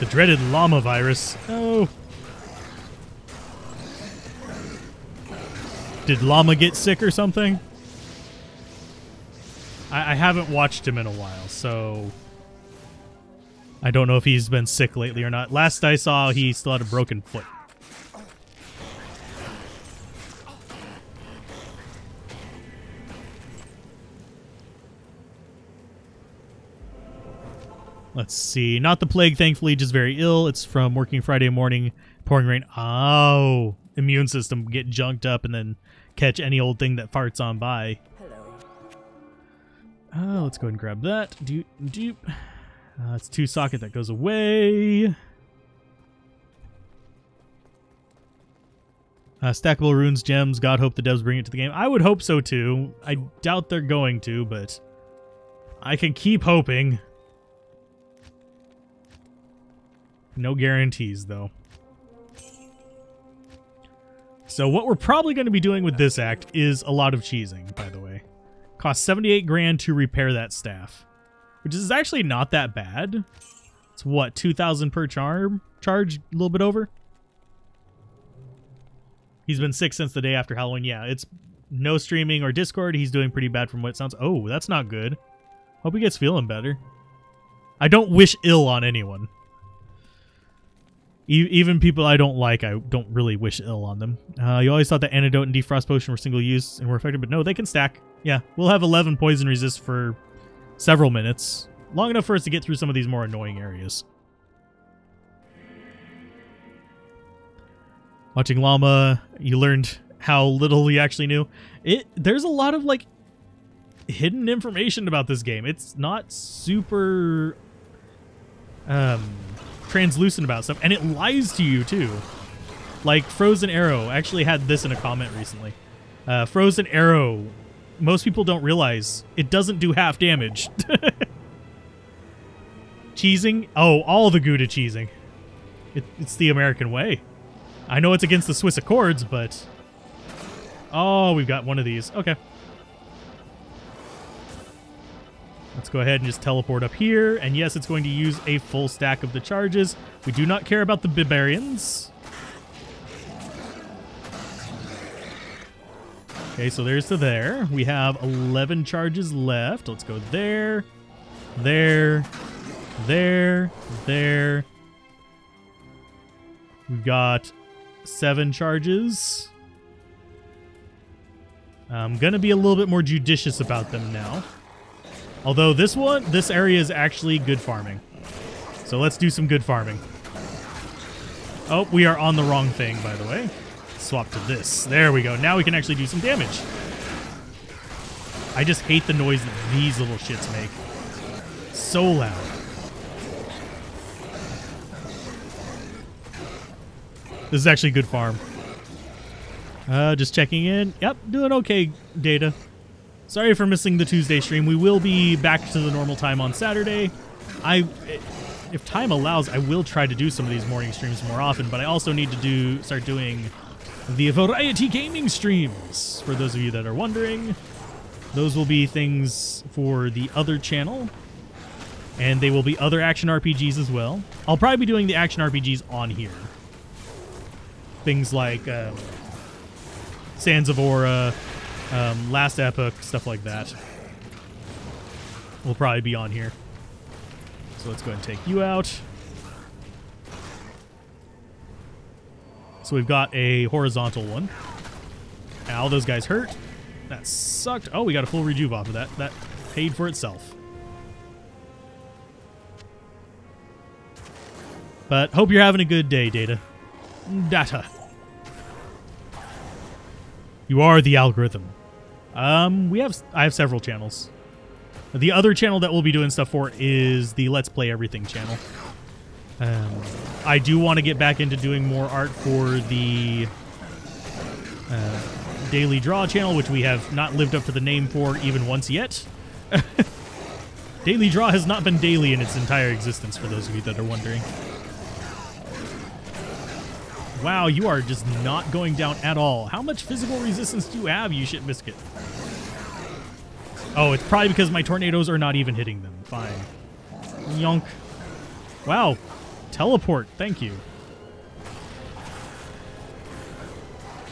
The dreaded llama virus. Oh. Did llama get sick or something? I haven't watched him in a while, so I don't know if he's been sick lately or not. Last I saw, he still had a broken foot. Let's see. Not the plague, thankfully, just very ill. It's from working Friday morning, pouring rain. Oh, immune system get junked up and then catch any old thing that farts on by. Hello. Let's go ahead and grab that. Doop. It's 2 socket that goes away. Stackable runes, gems. God hope the devs bring it to the game. I would hope so too. I doubt they're going to, but I can keep hoping. No guarantees, though. So what we're probably going to be doing with this act is a lot of cheesing, by the way. Costs 78 grand to repair that staff, which is actually not that bad. It's what, 2,000 per charge, a little bit over. He's been sick since the day after Halloween. Yeah, it's no streaming or Discord. He's doing pretty bad from what it sounds. Oh, that's not good. Hope he gets feeling better. I don't wish ill on anyone. Even people I don't like, I don't really wish ill on them. You always thought that antidote and defrost potion were single use and were effective, but no, they can stack. Yeah, we'll have 11 poison resist for several minutes. Long enough for us to get through some of these more annoying areas. Watching Llama, you learned how little he actually knew. There's a lot of, like, hidden information about this game. It's not super translucent about stuff, and it lies to you too. Like Frozen Arrow actually had this in a comment recently. Frozen Arrow, most people don't realize it doesn't do half damage. Cheesing, oh, all the Gouda cheesing. It's the American way. I know it's against the Swiss Accords, but oh, we've got one of these. Okay. Let's go ahead and just teleport up here. And yes, it's going to use a full stack of the charges. We do not care about the barbarians. Okay, so there's to there. We have 11 charges left. Let's go there, there, there, there. We've got 7 charges. I'm going to be a little bit more judicious about them now. Although this area is actually good farming. So let's do some good farming. Oh, we are on the wrong thing, by the way. Swap to this. There we go. Now we can actually do some damage. I just hate the noise that these little shits make. So loud. This is actually good farm. Just checking in. Yep, doing okay, Data. Sorry for missing the Tuesday stream. We will be back to the normal time on Saturday. If time allows, I will try to do some of these morning streams more often, but I also need to start doing the variety gaming streams. For those of you that are wondering, those will be things for the other channel, and they will be other action RPGs as well. I'll probably be doing the action RPGs on here. Things like Sands of Aura, Last Epoch, stuff like that will probably be on here. So let's go ahead and take you out. So we've got a horizontal one. Ow, those guys hurt. That sucked. Oh, we got a full rejuve off of that. That paid for itself. But hope you're having a good day, Data. Data. You are the algorithm. I have several channels. The other channel that we'll be doing stuff for is the Let's Play Everything channel. I do want to get back into doing more art for the Daily Draw channel, which we have not lived up to the name for even once yet. Daily Draw has not been daily in its entire existence, for those of you that are wondering. Wow, you are just not going down at all. How much physical resistance do you have, you shit biscuit? Oh, it's probably because my tornadoes are not even hitting them. Fine. Yonk. Wow. Teleport. Thank you.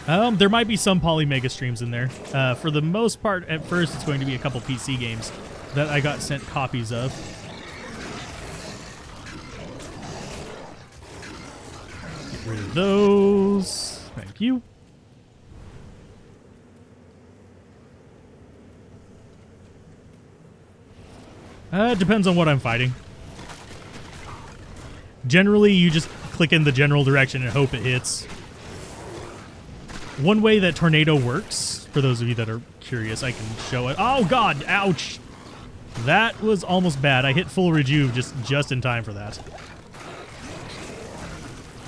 There might be some Polymega streams in there. For the most part, at first, it's going to be a couple PC games that I got sent copies of. Get rid of those. Thank you. It depends on what I'm fighting. Generally, you just click in the general direction and hope it hits. One way that Tornado works, for those of you that are curious, I can show it. Oh, God! Ouch! That was almost bad. I hit full rejuve just in time for that.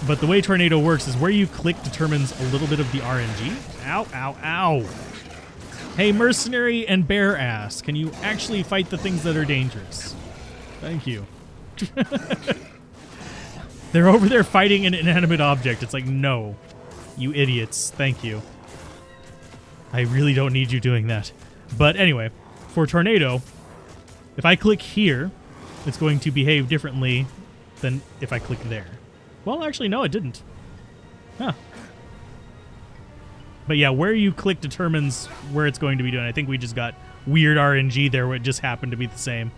But the way Tornado works is where you click determines a little bit of the RNG. Ow, ow, ow! Hey, Mercenary and Bear Ass, can you actually fight the things that are dangerous? Thank you. They're over there fighting an inanimate object. It's like, no. You idiots. Thank you. I really don't need you doing that. But anyway, for Tornado, if I click here, it's going to behave differently than if I click there. Well, actually, no, it didn't. Huh. But yeah, where you click determines where it's going to be doing. I think we just got weird RNG there where it just happened to be the same.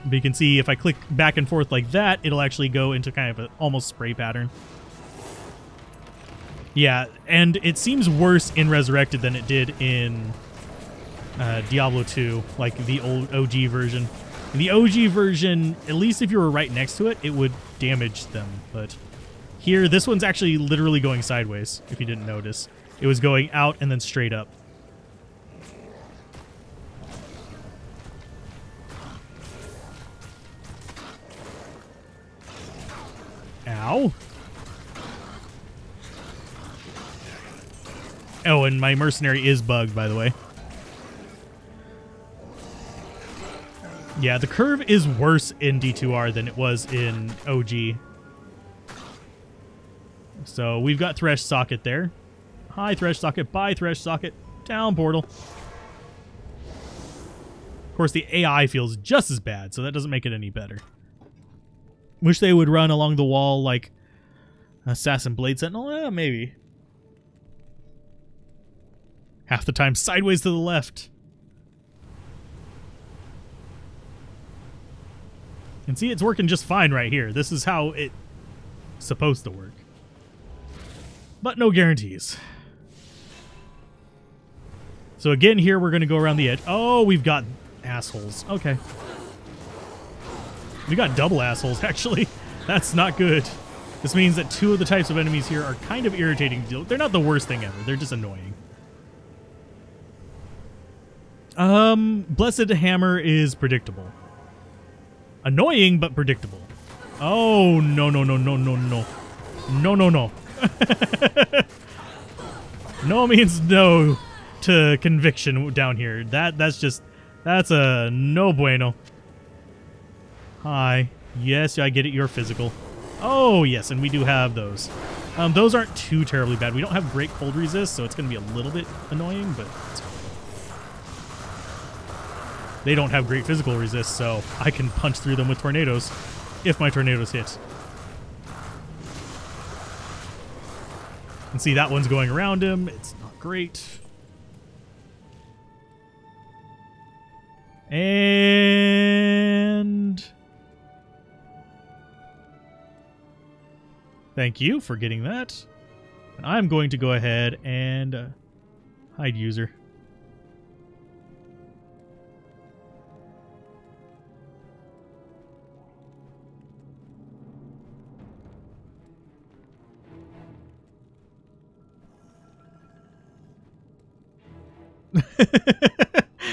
But you can see if I click back and forth like that, it'll actually go into kind of an almost spray pattern. Yeah, and it seems worse in Resurrected than it did in Diablo 2, like the old OG version. In the OG version, at least if you were right next to it, it would damage them. But here, this one's actually literally going sideways, if you didn't notice. It was going out and then straight up. Ow. Oh, and my Mercenary is bugged, by the way. Yeah, the curve is worse in D2R than it was in OG. So we've got Thresh Socket there. Hi, Thresh Socket. Bye, Thresh Socket. Down, Portal. Of course, the AI feels just as bad, so that doesn't make it any better. Wish they would run along the wall like Assassin Blade Sentinel. Maybe. Half the time sideways to the left. And see, it's working just fine right here. This is how it's supposed to work. But no guarantees. So again, here we're going to go around the edge. Oh, we've got assholes. Okay. We got double assholes, actually. That's not good. This means that two of the types of enemies here are kind of irritating to deal with. They're not the worst thing ever. They're just annoying. Blessed Hammer is predictable. Annoying, but predictable. Oh, no, no, no, no, no, no. No, no, no. No means no to conviction down here. That's a no bueno. Hi. Yes, I get it. You're physical. Oh, yes, and we do have those. Those aren't too terribly bad. We don't have great cold resist, so it's going to be a little bit annoying, but it's fine. They don't have great physical resist, so I can punch through them with tornadoes if my tornadoes hit. And see, that one's going around him. It's not great. And thank you for getting that. And I'm going to go ahead and hide user.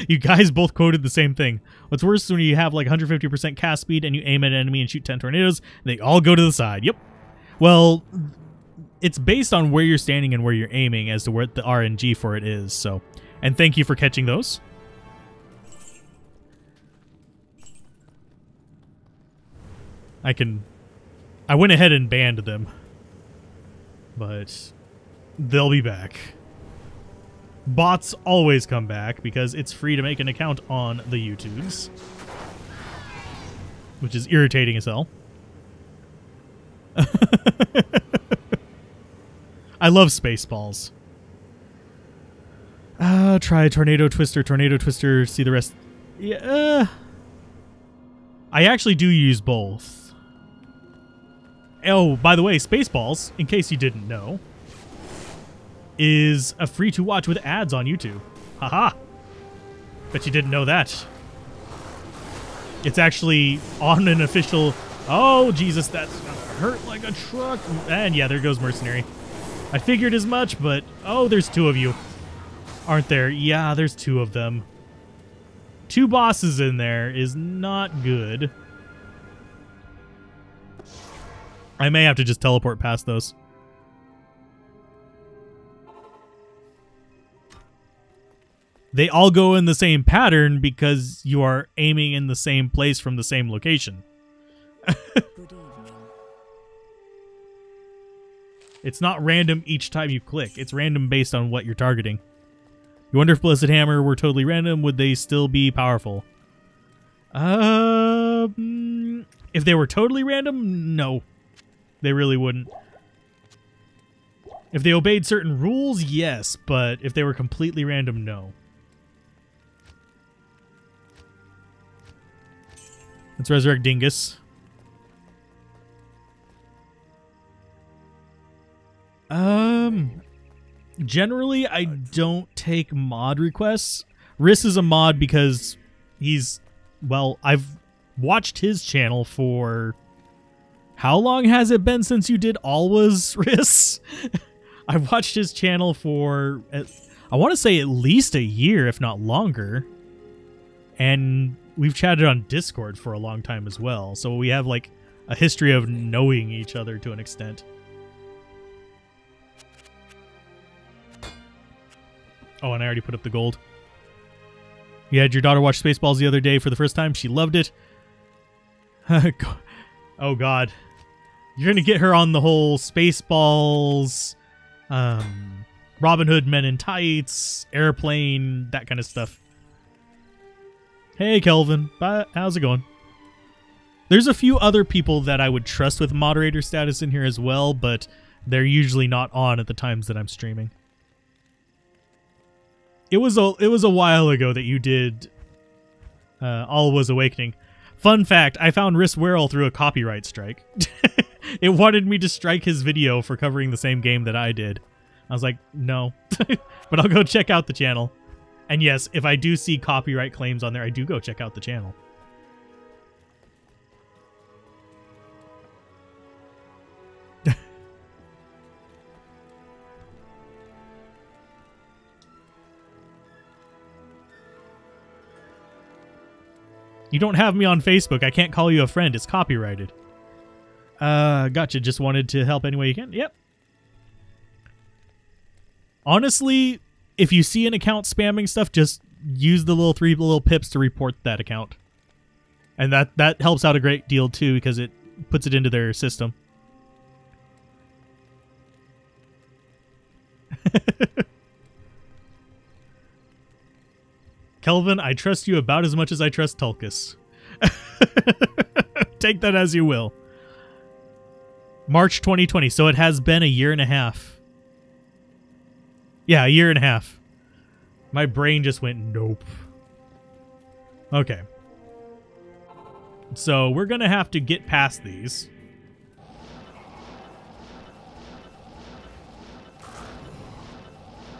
You guys both quoted the same thing. What's worse is when you have like 150% cast speed and you aim at an enemy and shoot 10 tornadoes, they all go to the side. Yep. Well, it's based on where you're standing and where you're aiming as to where the RNG for it is. So, and thank you for catching those. I went ahead and banned them, but they'll be back. Bots always come back because it's free to make an account on the YouTubes, which is irritating as hell. I love Spaceballs. Try Tornado Twister, see the rest. Yeah, I actually do use both. Oh, by the way, Spaceballs, in case you didn't know, is a free to watch with ads on YouTube. Haha. Bet you didn't know that. It's actually on an official... Oh, Jesus, that's gonna hurt like a truck. And yeah, there goes Mercenary. I figured as much, but... Oh, there's two of you. Aren't there? Yeah, there's two of them. Two bosses in there is not good. I may have to just teleport past those. They all go in the same pattern because you are aiming in the same place from the same location.
Good evening.
It's not random each time you click. It's random based on what you're targeting. You wonder if Blessed Hammer were totally random, would they still be powerful? If they were totally random, no. They really wouldn't. If they obeyed certain rules, yes, but if they were completely random, no. Let's resurrect Dingus. Generally, I don't take mod requests. Riss is a mod because he's... Well, I've watched his channel for... How long has it been since you did Always, Riss? I've watched his channel for... I want to say at least a year, if not longer. And we've chatted on Discord for a long time as well. So we have like a history of knowing each other to an extent. Oh, and I already put up the gold. You had your daughter watch Spaceballs the other day for the first time. She loved it. Oh, God. You're going to get her on the whole Spaceballs, Robin Hood Men in Tights, Airplane, that kind of stuff. Hey, Kelvin. How's it going? There's a few other people that I would trust with moderator status in here as well, but they're usually not on at the times that I'm streaming. It was a while ago that you did All Was Awakening. Fun fact, I found Riss Werrell through a copyright strike. It wanted me to strike his video for covering the same game that I did. I was like, no. But I'll go check out the channel. And yes, if I do see copyright claims on there, I do go check out the channel. You don't have me on Facebook. I can't call you a friend. It's copyrighted. Gotcha. Just wanted to help any way you can. Yep. Honestly, if you see an account spamming stuff, just use the three little pips to report that account. And that helps out a great deal too, because it puts it into their system. Kelvin, I trust you about as much as I trust Tulkas. Take that as you will. March 2020, so it has been a year and a half. Yeah, a year and a half. My brain just went, nope. Okay. So we're going to have to get past these.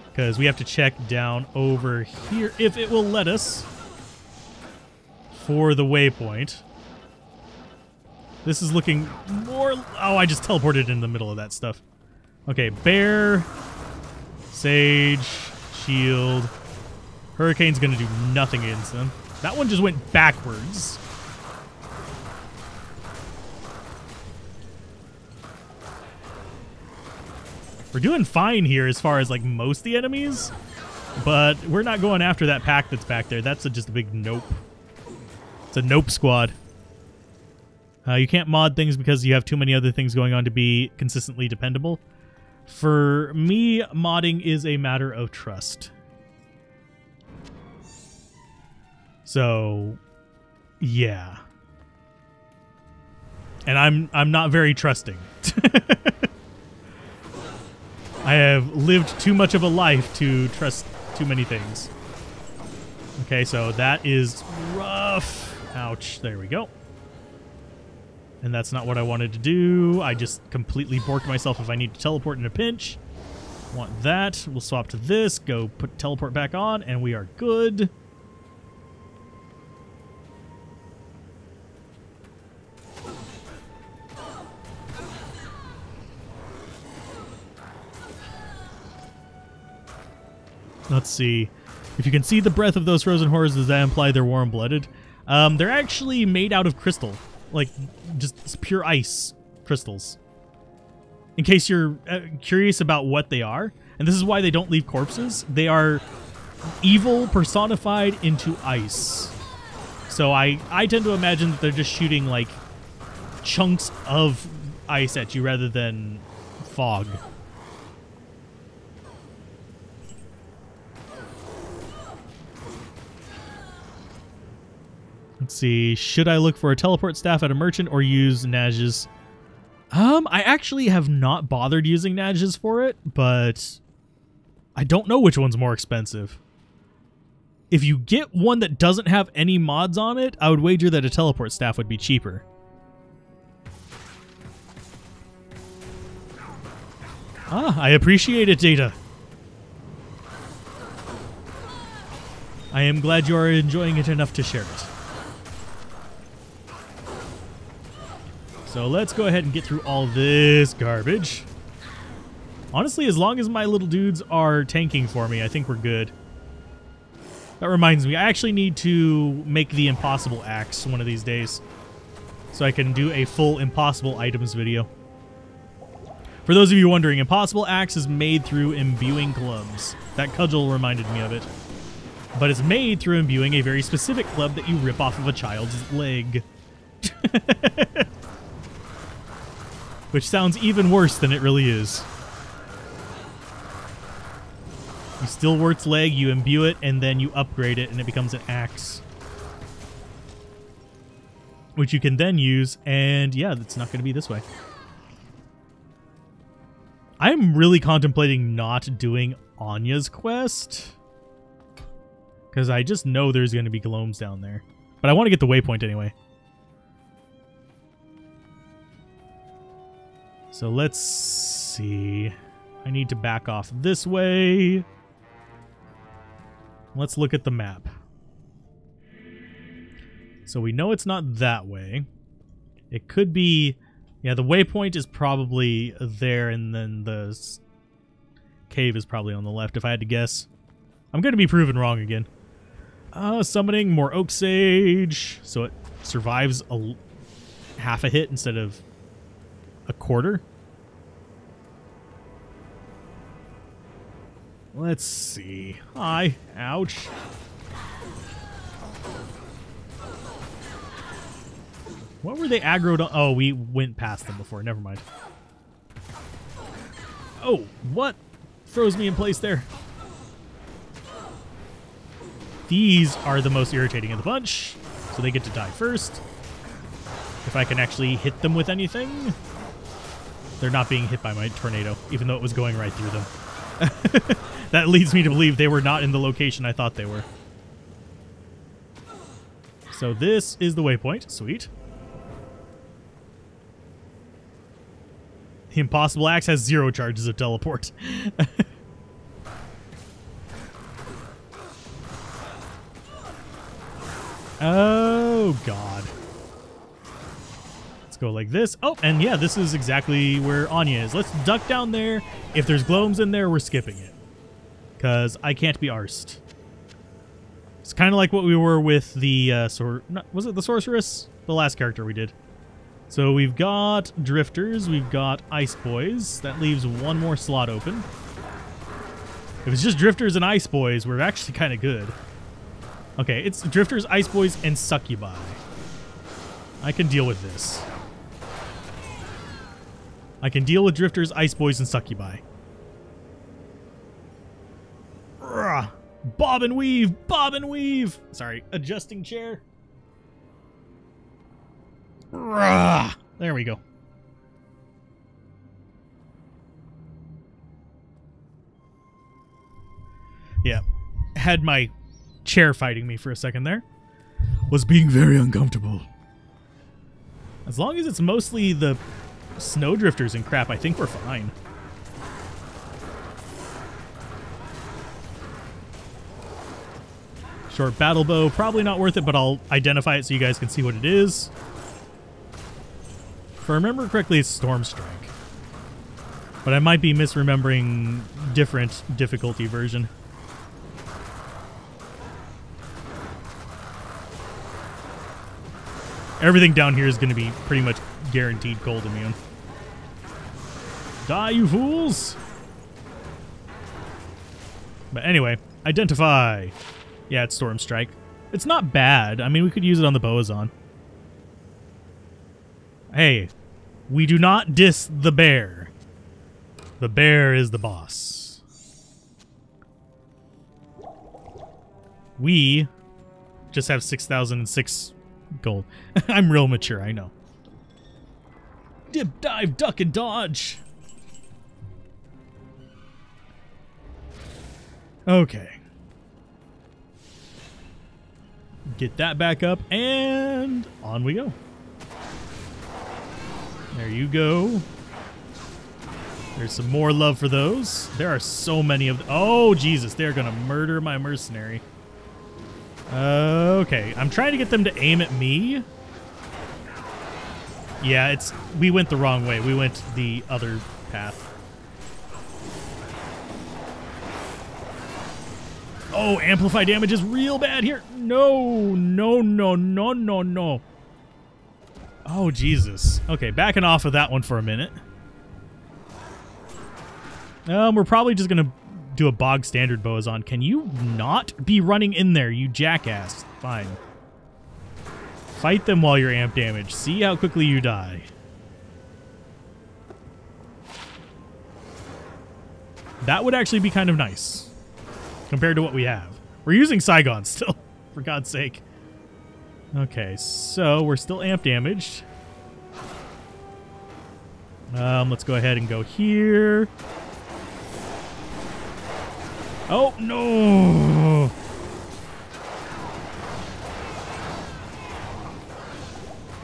Because we have to check down over here if it will let us for the waypoint. This is looking more... Oh, I just teleported in the middle of that stuff. Okay, bear, sage, shield. Hurricane's going to do nothing against them. That one just went backwards. We're doing fine here as far as like most of the enemies, but we're not going after that pack that's back there. That's just a big nope. It's a nope squad. You can't mod things because you have too many other things going on to be consistently dependable. For me, modding is a matter of trust. So, yeah. And I'm not very trusting. I have lived too much of a life to trust too many things. Okay, so that is rough. Ouch. There we go. And that's not what I wanted to do. I just completely borked myself if I need to teleport in a pinch. Want that. We'll swap to this. Go put teleport back on, and we are good. Let's see. If you can see the breath of those frozen horrors, does that imply they're warm-blooded? They're actually made out of crystal. Like, just pure ice crystals. In case you're curious about what they are, and this is why they don't leave corpses, they are evil personified into ice. So I tend to imagine that they're just shooting, like, chunks of ice at you rather than fog. Let's see. Should I look for a teleport staff at a merchant or use Naj's? I actually have not bothered using Naj's for it, but I don't know which one's more expensive. If you get one that doesn't have any mods on it, I would wager that a teleport staff would be cheaper. Ah, I appreciate it, Data. I am glad you are enjoying it enough to share it. So let's go ahead and get through all this garbage. Honestly, as long as my little dudes are tanking for me, I think we're good. That reminds me, I actually need to make the impossible axe one of these days, so I can do a full impossible items video. For those of you wondering, impossible axe is made through imbuing clubs. That cudgel reminded me of it. But it's made through imbuing a very specific club that you rip off of a child's leg. Which sounds even worse than it really is. You steal Wirt's leg, you imbue it, and then you upgrade it, and it becomes an axe. Which you can then use, and yeah, it's not going to be this way. I'm really contemplating not doing Anya's quest, because I just know there's going to be glomes down there. But I want to get the waypoint anyway. So let's see. I need to back off this way. Let's look at the map. So we know it's not that way. It could be... Yeah, the waypoint is probably there, and then the cave is probably on the left, if I had to guess. I'm going to be proven wrong again. Summoning more Oak Sage, so it survives half a hit instead of a quarter. Let's see. Hi. Ouch. What were they aggroed on? Oh, we went past them before. Never mind. Oh, what? Froze me in place there. These are the most irritating of the bunch, so they get to die first. If I can actually hit them with anything. They're not being hit by my tornado, even though it was going right through them. That leads me to believe they were not in the location I thought they were. So this is the waypoint. Sweet. The Impossible Axe has 0 charges of teleport. Oh, God. Let's go like this. Oh, and yeah, this is exactly where Anya is. Let's duck down there. If there's gloams in there, we're skipping it. Because I can't be arsed. It's kind of like what we were with the, was it the Sorceress? The last character we did. So we've got Drifters, we've got Ice Boys. That leaves one more slot open. If it's just Drifters and Ice Boys, we're actually kind of good. Okay, it's Drifters, Ice Boys, and Succubi. I can deal with this. I can deal with Drifters, Ice Boys, and Succubi. Urgh. Bob and weave! Bob and weave! Sorry, adjusting chair. Urgh. There we go. Yeah. Had my chair fighting me for a second there. Was being very uncomfortable. As long as it's mostly the snowdrifters and crap, I think we're fine. Short battle bow, probably not worth it, but I'll identify it so you guys can see what it is. If I remember correctly, it's Storm Strike. But I might be misremembering different difficulty version. Everything down here is going to be pretty much guaranteed cold immune. Die, you fools! But anyway, identify. Yeah, it's Storm Strike. It's not bad. I mean, we could use it on the Boazon. Hey, we do not diss the bear. The bear is the boss. We just have 6,006 gold. I'm real mature, I know. Dip, dive, duck, and dodge. Okay. Get that back up, and on we go. There you go. There's some more love for those. There are so many of them. Oh, Jesus. They're going to murder my mercenary. Okay. I'm trying to get them to aim at me. Yeah, we went the wrong way. We went the other path. Oh, amplify damage is real bad here. No, no, no, no, no, no. Oh, Jesus. Okay, backing off of that one for a minute. We're probably just going to do a bog standard Boazon. Can you not be running in there, you jackass? Fine. Fight them while you're amp damage. See how quickly you die. That would actually be kind of nice compared to what we have. We're using Saigon still, for God's sake. Okay, so we're still amp damaged. Let's go ahead and go here. Oh, no!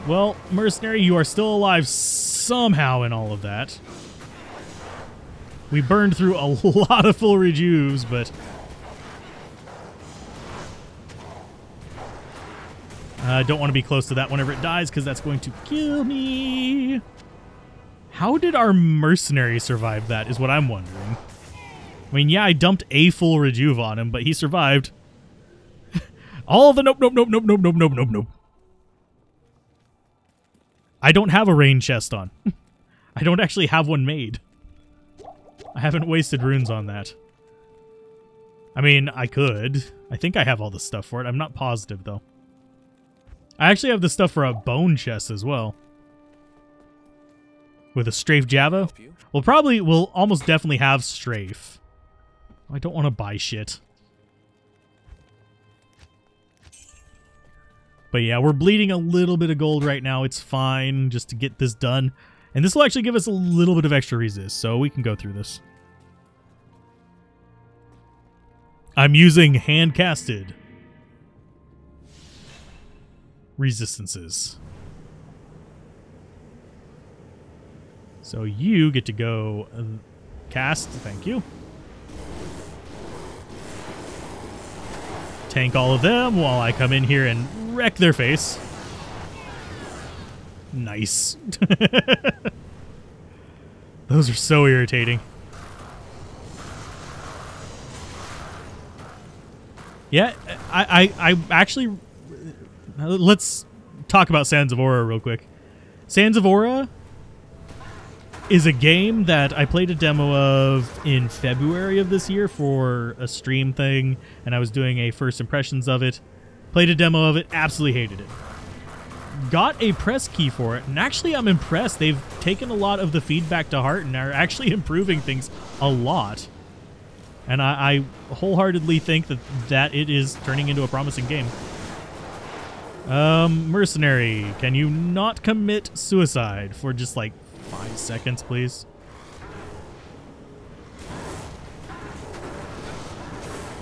Well, Mercenary, you are still alive somehow in all of that. We burned through a lot of full rejuves, but... I don't want to be close to that whenever it dies, because that's going to kill me. How did our Mercenary survive that, is what I'm wondering. I mean, yeah, I dumped a full rejuve on him, but he survived. All of the nope, nope, nope, nope, nope, nope, nope, nope, nope. I don't have a rain chest on. I don't actually have one made. I haven't wasted runes on that. I mean, I could. I think I have all the stuff for it. I'm not positive, though. I actually have the stuff for a bone chest as well. With a strafe Java? We'll almost definitely have strafe. I don't want to buy shit. But yeah, we're bleeding a little bit of gold right now. It's fine just to get this done. And this will actually give us a little bit of extra resist, so we can go through this. I'm using hand-casted. resistances. So you get to go cast. Thank you. Tank all of them while I come in here and wreck their face. Nice. Those are so irritating. Yeah, I actually... Let's talk about Sands of Aura real quick. Sands of Aura is a game that I played a demo of in February of this year for a stream thing, and I was doing a first impressions of it. Played a demo of it, absolutely hated it. Got a press key for it, and actually I'm impressed. They've taken a lot of the feedback to heart and are actually improving things a lot. And I wholeheartedly think that it is turning into a promising game. Mercenary, can you not commit suicide for just like 5 seconds, please?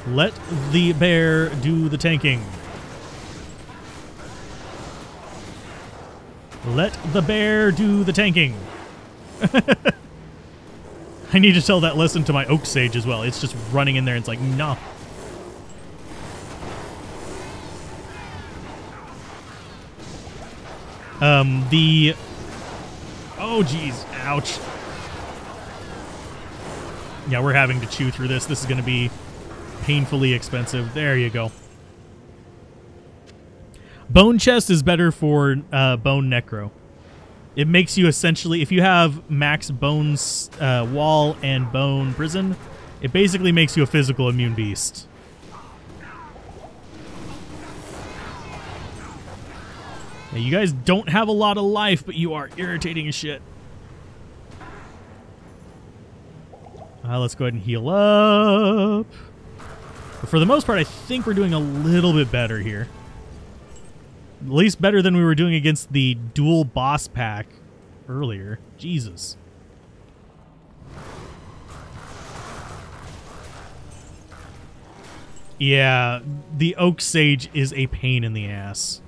Let the bear do the tanking. Let the bear do the tanking. I need to tell that lesson to my Oak Sage as well. It's just running in there and it's like, no. Oh, geez. Ouch. Yeah, we're having to chew through this. This is going to be painfully expensive. There you go. Bone Chest is better for Bone Necro. It makes you essentially, if you have max Bones Wall and Bone Prison, it basically makes you a physical immune beast. Now, you guys don't have a lot of life, but you are irritating as shit. Let's go ahead and heal up. But for the most part, I think we're doing a little bit better here. At least better than we were doing against the dual boss pack earlier. Jesus. Yeah, the Oak Sage is a pain in the ass.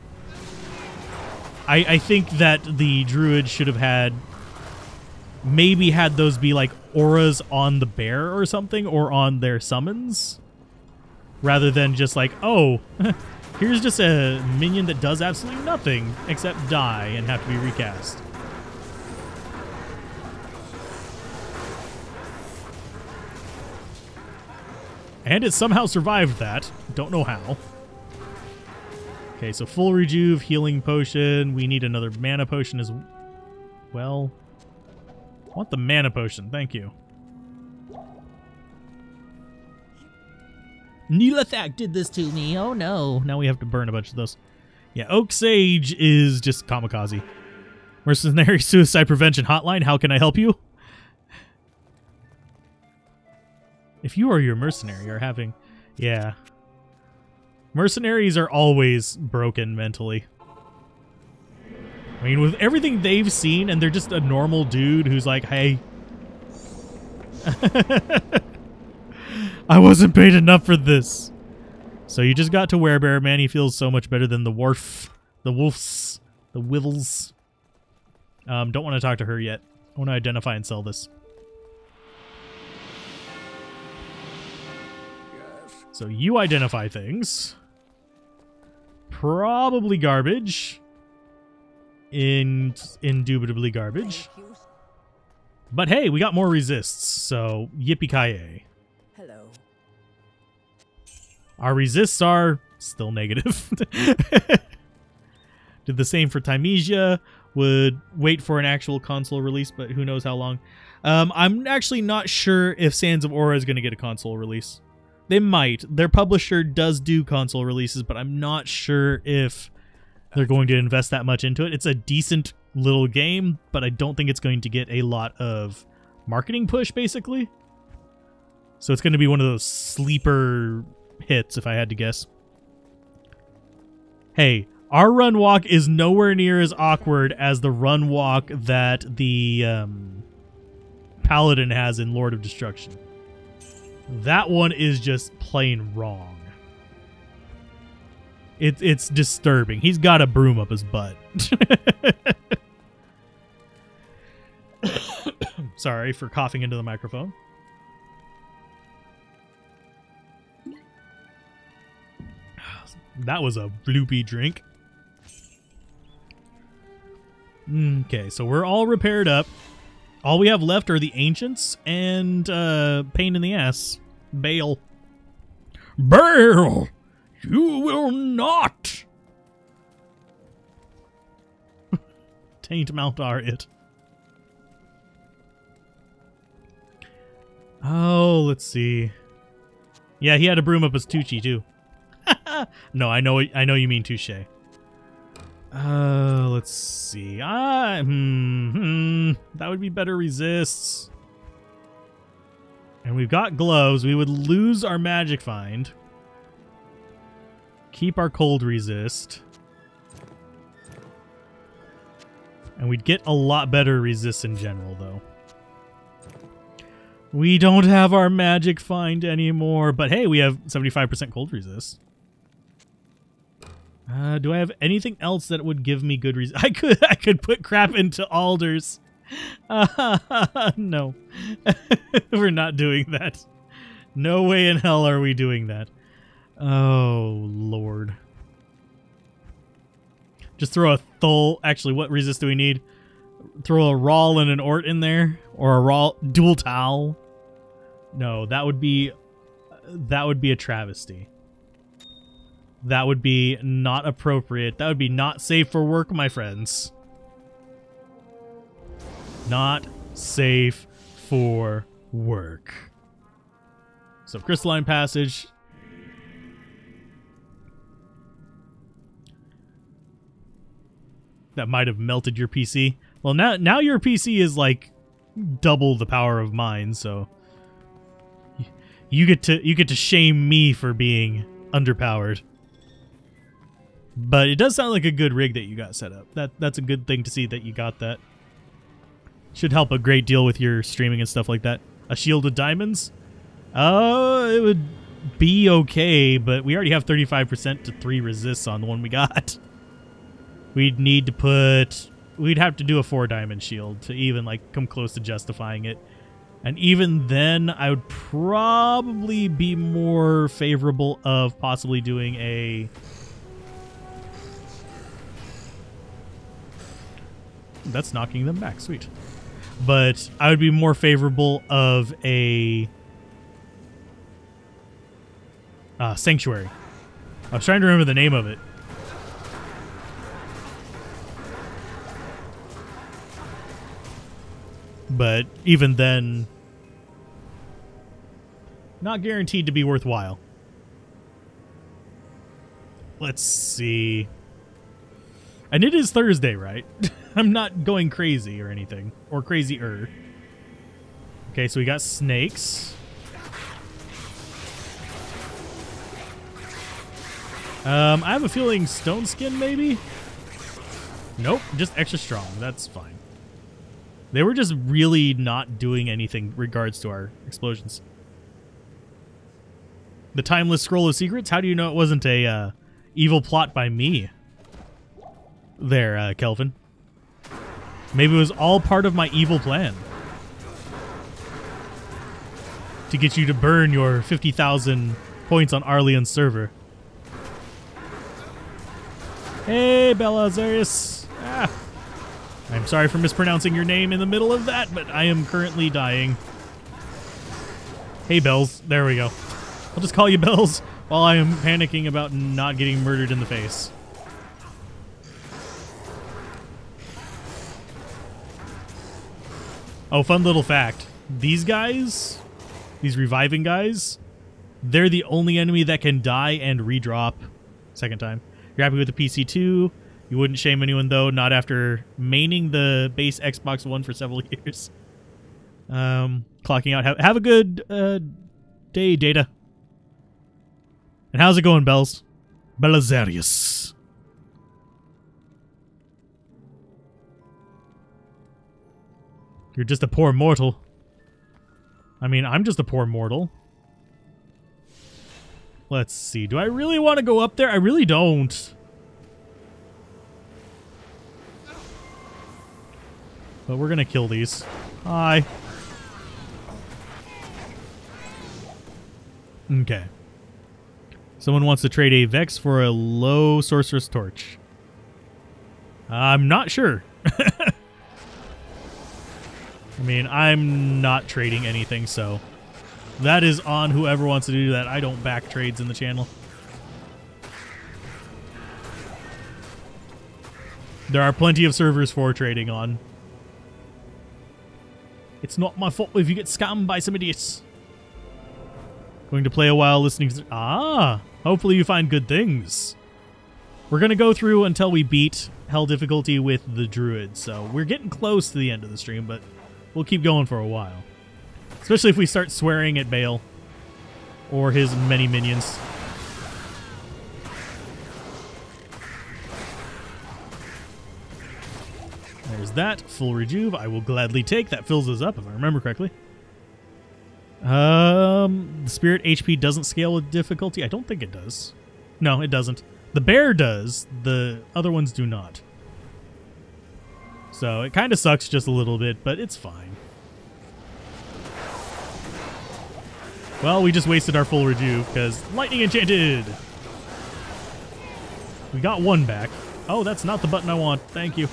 I think that the Druid should have had... Maybe had those be like auras on the bear or something, or on their summons. Rather than just like, oh... Here's just a minion that does absolutely nothing except die and have to be recast. And it somehow survived that. Don't know how. Okay, so full rejuve, healing potion. We need another mana potion as well. I want the mana potion. Thank you. Nilathak did this to me. Oh no. Now we have to burn a bunch of those. Yeah, Oak Sage is just kamikaze. Mercenary Suicide Prevention Hotline. How can I help you? If you or your mercenary are having... Yeah. Mercenaries are always broken mentally. I mean, with everything they've seen, and they're just a normal dude who's like, hey... I wasn't paid enough for this. So you just got to Werebear. Man, he feels so much better than the Worf. The Wolves. The Wivels. Don't want to talk to her yet. I want to identify and sell this.
Yes.
So you identify things. Probably garbage. Indubitably garbage.
Thank you.
But hey, we got more resists, so yippee-ki-yay.
Hello.
Our resists are still negative. Did the same for Timesia. Would wait for an actual console release, but who knows how long. I'm actually not sure if Sands of Aura is going to get a console release. They might. Their publisher does do console releases, but I'm not sure if they're going to invest that much into it. It's a decent little game, but I don't think it's going to get a lot of marketing push, basically. So it's going to be one of those sleeper hits, if I had to guess. Hey, our run walk is nowhere near as awkward as the run walk that the Paladin has in Lord of Destruction. That one is just plain wrong. It's disturbing. He's got a broom up his butt. Sorry for coughing into the microphone. That was a bloopy drink. Okay, so we're all repaired up. All we have left are the ancients and pain in the ass. Bale. Bale! You will not! Taint Mount are it. Oh, let's see. Yeah, he had a broom up his Tucci too. No, I know you mean touche. Let's see. That would be better resists. And we've got gloves. We would lose our magic find. Keep our cold resist. And we'd get a lot better resist in general, though. We don't have our magic find anymore, but hey, we have 75% cold resist. Do I have anything else that would give me good reason? I could put crap into alders. No. We're not doing that. No way in hell are we doing that. Oh, Lord. Just throw a Thul. Actually, what resist do we need? Throw a Rawl and an Ort in there? Or a Rawl dual towel? No, that would be a travesty. That would be not appropriate. That would be not safe for work, my friends. Not safe for work. So crystalline passage. That might have melted your PC. Well, now your PC is like double the power of mine, so you get to shame me for being underpowered. But it does sound like a good rig that you got set up. That's a good thing to see that you got that. Should help a great deal with your streaming and stuff like that. A shield of diamonds? It would be okay, but we already have 35% to 3 resists on the one we got. We'd need to put... We'd have to do a 4 diamond shield to even like come close to justifying it. And even then, I would probably be more favorable of possibly doing a... That's knocking them back. Sweet. But I would be more favorable of a sanctuary. I was trying to remember the name of it. But even then, not guaranteed to be worthwhile. Let's see. And it is Thursday, right? I'm not going crazy or anything. Or crazier. Okay, so we got snakes. I have a feeling stone skin, maybe? Nope, just extra strong. That's fine. They were just really not doing anything regards to our explosions. The Timeless Scroll of Secrets? How do you know it wasn't a evil plot by me? There, Kelvin. Maybe it was all part of my evil plan. To get you to burn your 50,000 points on Arleon's server. Hey, Belazarius. I'm sorry for mispronouncing your name in the middle of that, but I am currently dying. Hey, Bells. There we go. I'll just call you Bells while I am panicking about not getting murdered in the face. Oh, fun little fact. These guys, these reviving guys, they're the only enemy that can die and redrop second time. You're happy with the PC2. You wouldn't shame anyone, though, not after maining the base Xbox One for several years. Clocking out. Have a good day, Data. And how's it going, Bells? Belazarius. You're just a poor mortal. I mean, I'm just a poor mortal. Let's see. Do I really want to go up there? I really don't. But we're going to kill these. Hi. Okay. Someone wants to trade a Vex for a low Sorceress Torch. I'm not sure. I mean, I'm not trading anything, so that is on whoever wants to do that. I don't back trades in the channel. There are plenty of servers for trading on. It's not my fault if you get scammed by some idiots. Going to play a while listening to... hopefully you find good things. We're going to go through until we beat Hell difficulty with the Druid, so we're getting close to the end of the stream, but we'll keep going for a while. Especially if we start swearing at Bale or his many minions. There's that. Full rejuve I will gladly take. That fills us up if I remember correctly. The spirit HP doesn't scale with difficulty. I don't think it does. No, it doesn't. The bear does. The other ones do not. So it kind of sucks just a little bit, but it's fine. Well, we just wasted our full rejuve because lightning enchanted. We got one back. Oh, that's not the button I want. Thank you.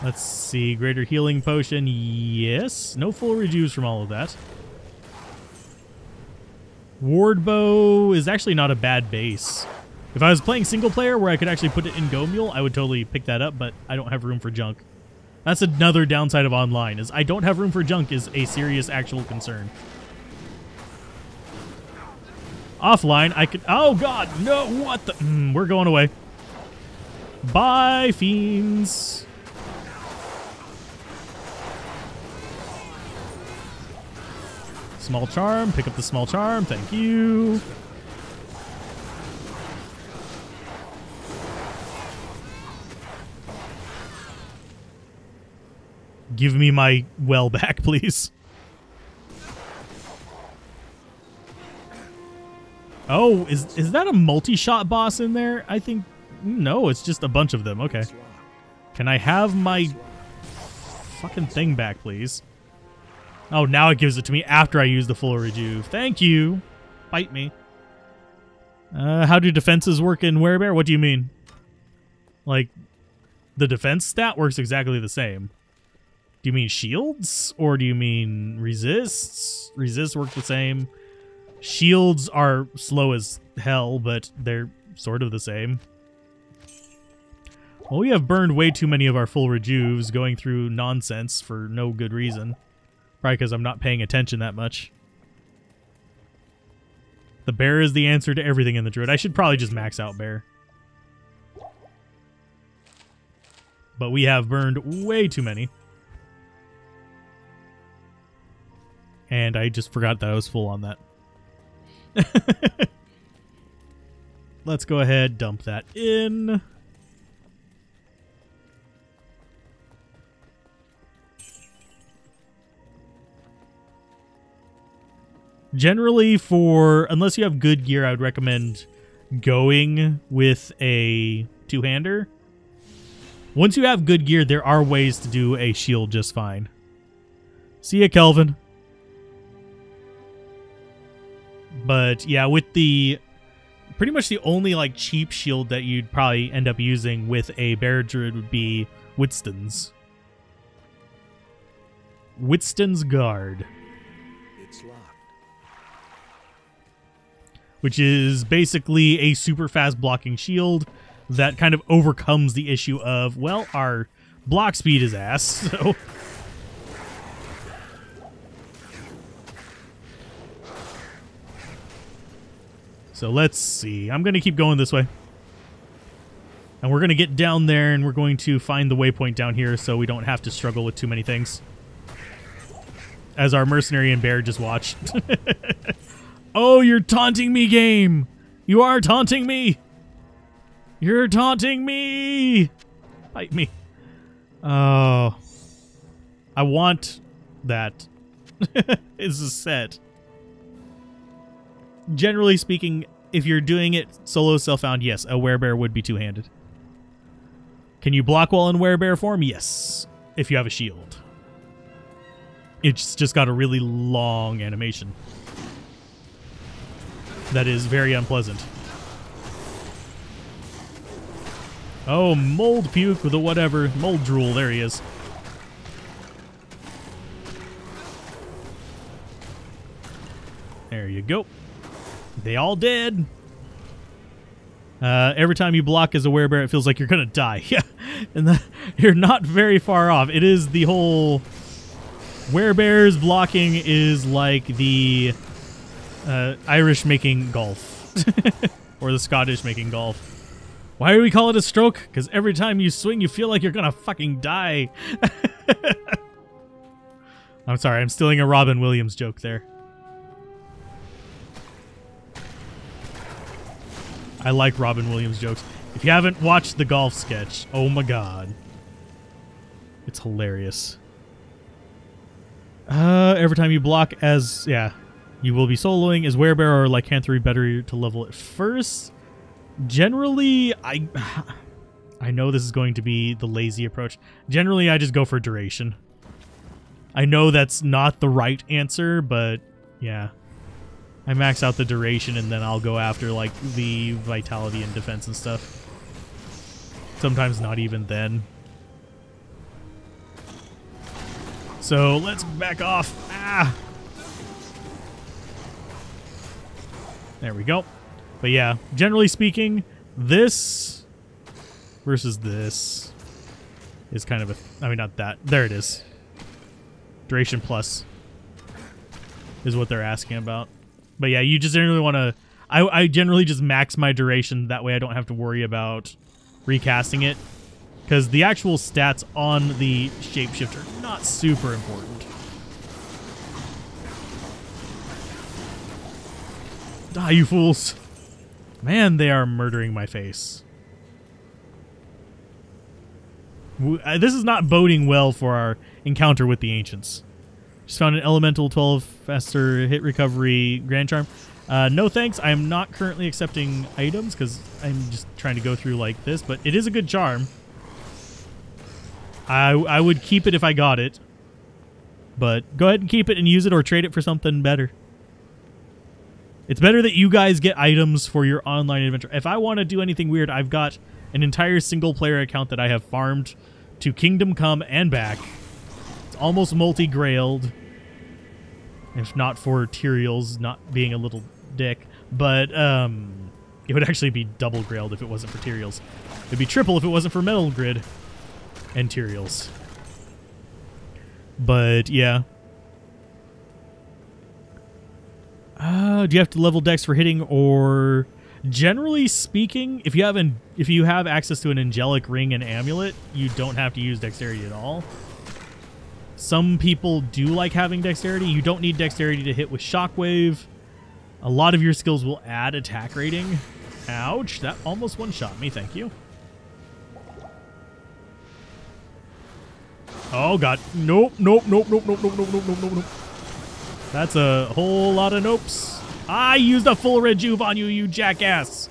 Let's see. Greater healing potion. Yes. No full rejuves from all of that. Ward bow is actually not a bad base. If I was playing single player where I could actually put it in Go Mule, I would totally pick that up, but I don't have room for junk. That's another downside of online, is I don't have room for junk is a serious actual concern. Offline, I could... Oh, God! No! What the... we're going away. Bye, fiends! Small charm. Pick up the small charm. Thank you. Give me my well back, please. Oh, is that a multi-shot boss in there? I think... No, it's just a bunch of them. Okay. Can I have my fucking thing back, please? Oh, now it gives it to me after I use the full rejuve. Thank you. Bite me. How do defenses work in Werebear? What do you mean? Like, the defense stat works exactly the same. Do you mean shields? Or do you mean resists? Resists work the same. Shields are slow as hell, but they're sort of the same. Well, we have burned way too many of our full rejuves going through nonsense for no good reason. Probably because I'm not paying attention that much. The bear is the answer to everything in the Druid. I should probably just max out bear. But we have burned way too many. And I just forgot that I was full on that. Let's go ahead, dump that in. Generally, unless you have good gear, I would recommend going with a two-hander. Once you have good gear, there are ways to do a shield just fine. See ya, Kelvin. But yeah, with pretty much the only like cheap shield that you'd probably end up using with a bear druid would be Whitston's. Whitston's Guard.
It's locked.
Which is basically a super fast blocking shield that kind of overcomes the issue of, well, our block speed is ass, so... So let's see. I'm going to keep going this way. And we're going to get down there and we're going to find the waypoint down here so we don't have to struggle with too many things. As our mercenary and bear just watched. Oh, you're taunting me, game! You are taunting me! You're taunting me! Bite me. Oh. I want that. It's a set. generally speaking, if you're doing it solo self-found, yes, a werebear would be two-handed. Can you block while in werebear form? Yes, if you have a shield. It's just got a really long animation that is very unpleasant. Oh, mold puke with a whatever. Mold drool, there he is. There you go. They all dead. Every time you block as a werebear, it feels like you're gonna die. Yeah, and you're not very far off. It is the whole werebears blocking is like the Irish making golf, or the Scottish making golf. Why do we call it a stroke? Because every time you swing, you feel like you're gonna fucking die. I'm sorry, I'm stealing a Robin Williams joke there. I like Robin Williams jokes. If you haven't watched the golf sketch, oh my god. It's hilarious. Every time you block as, yeah, you will be soloing as werebear or lycanthropy, better to level it first. Generally, I know this is going to be the lazy approach. Generally, I just go for duration. I know that's not the right answer, but yeah. I max out the duration and then I'll go after like the vitality and defense and stuff. Sometimes not even then. So let's back off. Ah! There we go. But yeah, generally speaking, this versus this is kind of a... I mean, not that. There it is. Duration plus is what they're asking about. But yeah, you just generally want to... I generally just max my duration. That way I don't have to worry about recasting it. Because the actual stats on the shapeshift are not super important. Die, you fools. Man, they are murdering my face. This is not boding well for our encounter with the Ancients. Just found an elemental 12 faster hit recovery grand charm. No thanks. I am not currently accepting items because I'm just trying to go through like this, but it is a good charm. I would keep it if I got it, but go ahead and keep it and use it or trade it for something better. It's better that you guys get items for your online adventure. If I want to do anything weird, I've got an entire single-player account that I have farmed to Kingdom Come and back. It's almost multi-grailed, if not for Tyrael's not being a little dick. But it would actually be double-grailed if it wasn't for Tyrael's. It'd be triple if it wasn't for Metal Grid and Tyrael's. But, yeah. Do you have to level dex for hitting, or generally speaking, if you have access to an angelic ring and amulet, you don't have to use dexterity at all. Some people do like having dexterity. You don't need dexterity to hit with shockwave. A lot of your skills will add attack rating. Ouch, that almost one-shot me, thank you. Oh god, nope, nope, nope, nope, nope, nope, nope, nope, nope, nope. That's a whole lot of nopes. I used a full rejuve on you, you jackass.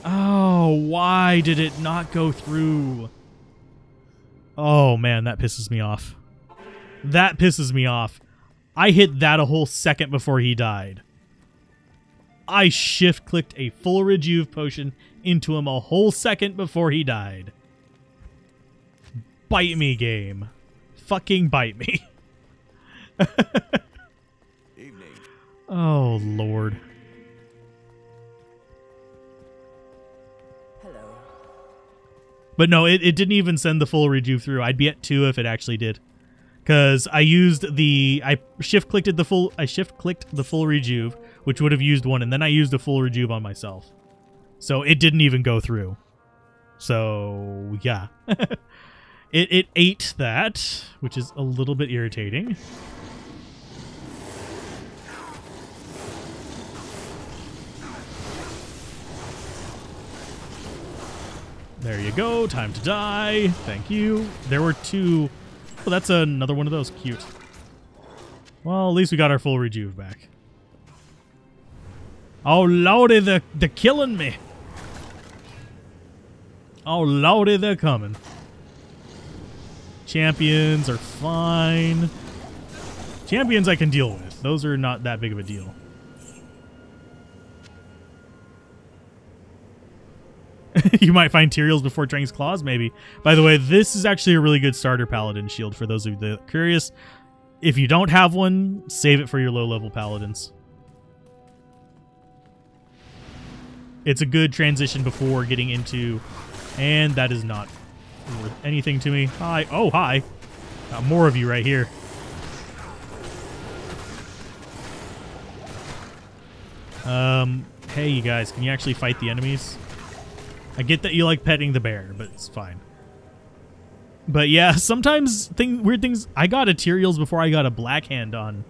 Oh, why did it not go through? Oh, man, that pisses me off. That pisses me off. I hit that a whole second before he died. I shift-clicked a full rejuve potion into him a whole second before he died. Bite me, game. Fucking bite me. Oh, Lord.
Hello.
But no, it didn't even send the full rejuve through. I'd be at 2 if it actually did. Because I used the... I shift-clicked the full rejuve, which would have used 1, and then I used a full rejuve on myself. So it didn't even go through. So, yeah. It ate that, which is a little bit irritating. There you go. Time to die. Thank you. There were 2. Oh, that's another one of those. Cute. Well, at least we got our full rejuve back. Oh lordy, they're killing me. Oh lordy, they're coming. Champions are fine. Champions I can deal with. Those are not that big of a deal. You might find Tyrael's before Drang's Claws, maybe. By the way, this is actually a really good starter Paladin shield for those of you that are curious. If you don't have one, save it for your low-level Paladins. It's a good transition before getting into... And that is not worth anything to me. Hi. Oh, hi. More of you right here. Hey, you guys, can you actually fight the enemies? I get that you like petting the bear, but it's fine. But yeah, sometimes weird things... I got a Tyrael's before I got a Black Hand on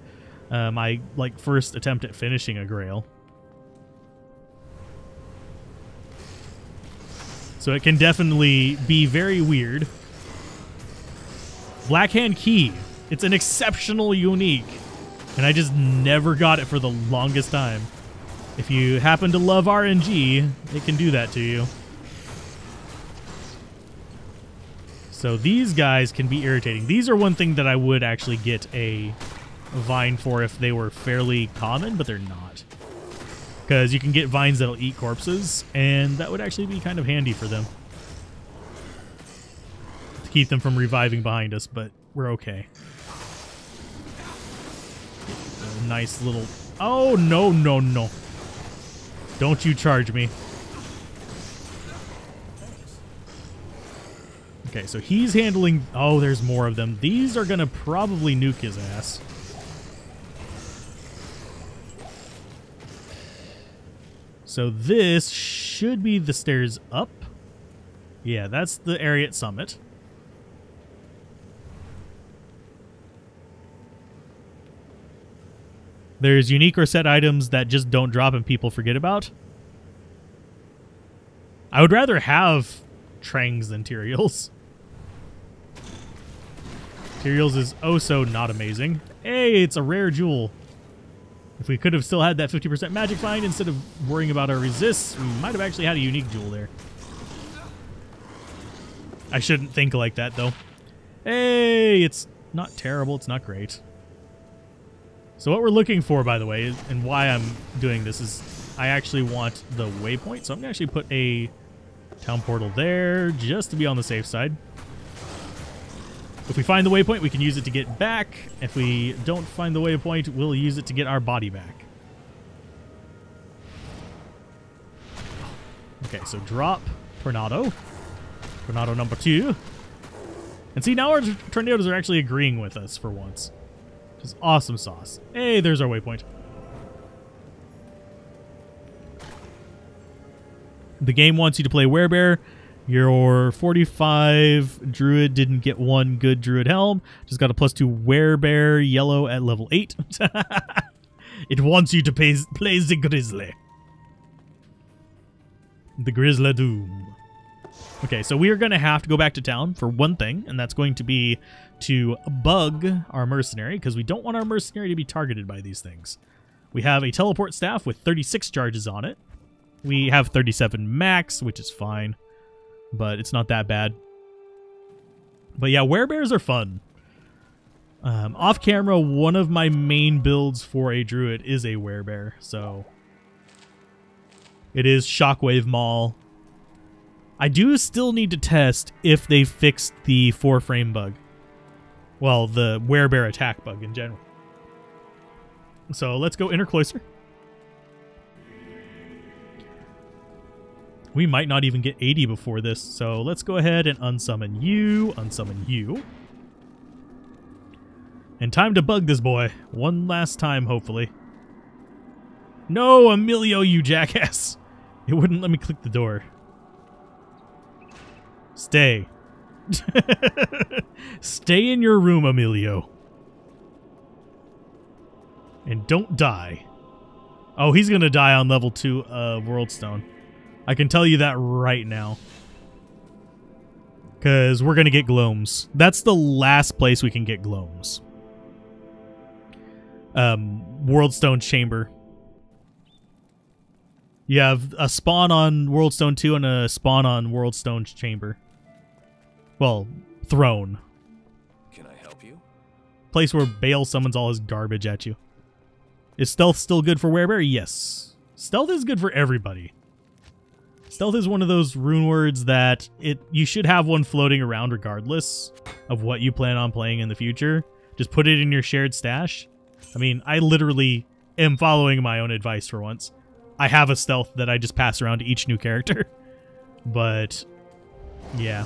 my first attempt at finishing a Grail. So it can definitely be very weird. Black Hand Key. It's an exceptional unique. And I just never got it for the longest time. If you happen to love RNG, it can do that to you. So these guys can be irritating. These are one thing that I would actually get a vine for if they were fairly common, but they're not. Because you can get vines that'll eat corpses, and that would actually be kind of handy for them. To keep them from reviving behind us, but we're okay. A nice little... Oh, no, no, no. Don't you charge me. Okay, so he's handling... Oh, there's more of them. These are going to probably nuke his ass. So this should be the stairs up. Yeah, that's the area at Summit. There's unique or set items that just don't drop and people forget about. I would rather have Trangs than Tyrael's. Tyrael's is oh so not amazing. Hey, it's a rare jewel. If we could have still had that 50% magic find instead of worrying about our resists, we might have actually had a unique jewel there. I shouldn't think like that, though. Hey, it's not terrible. It's not great. So what we're looking for, by the way, and why I'm doing this is I actually want the waypoint. So I'm going to actually put a town portal there just to be on the safe side. If we find the waypoint, we can use it to get back. If we don't find the waypoint, we'll use it to get our body back. Okay, so drop Tornado. Tornado number 2. And see, now our tornadoes are actually agreeing with us for once. Which is awesome sauce. Hey, there's our waypoint. The game wants you to play Werebear. Your 45 Druid didn't get one good Druid helm. Just got a +2 Werebear yellow at level 8. It wants you to play the Grizzly. The Grizzly Doom. Okay, so we are going to have to go back to town for one thing, and that's going to be to bug our mercenary, because we don't want our mercenary to be targeted by these things. We have a teleport staff with 36 charges on it. We have 37 max, which is fine. But it's not that bad. But yeah, werebears are fun. Off camera, one of my main builds for a druid is a werebear. So it is Shockwave Maul. I do still need to test if they fixed the 4-frame bug. Well, the werebear attack bug in general. So let's go Inner Cloister. We might not even get 80 before this, so let's go ahead and unsummon you. And time to bug this boy. One last time, hopefully. No, Emilio, you jackass. It wouldn't let me click the door. Stay. Stay in your room, Emilio. And don't die. Oh, he's going to die on level 2 of Worldstone. I can tell you that right now. Because we're going to get Gloams. That's the last place we can get Gloams. Worldstone Chamber. You have a spawn on Worldstone 2 and a spawn on Worldstone Chamber. Well, throne.
Can I help you?
Place where Bale summons all his garbage at you. Is stealth still good for Werebear? Yes. Stealth is good for everybody. Stealth is one of those rune words that you should have one floating around regardless of what you plan on playing in the future. Just put it in your shared stash. I mean, I literally am following my own advice for once. I have a stealth that I just pass around to each new character. But, yeah.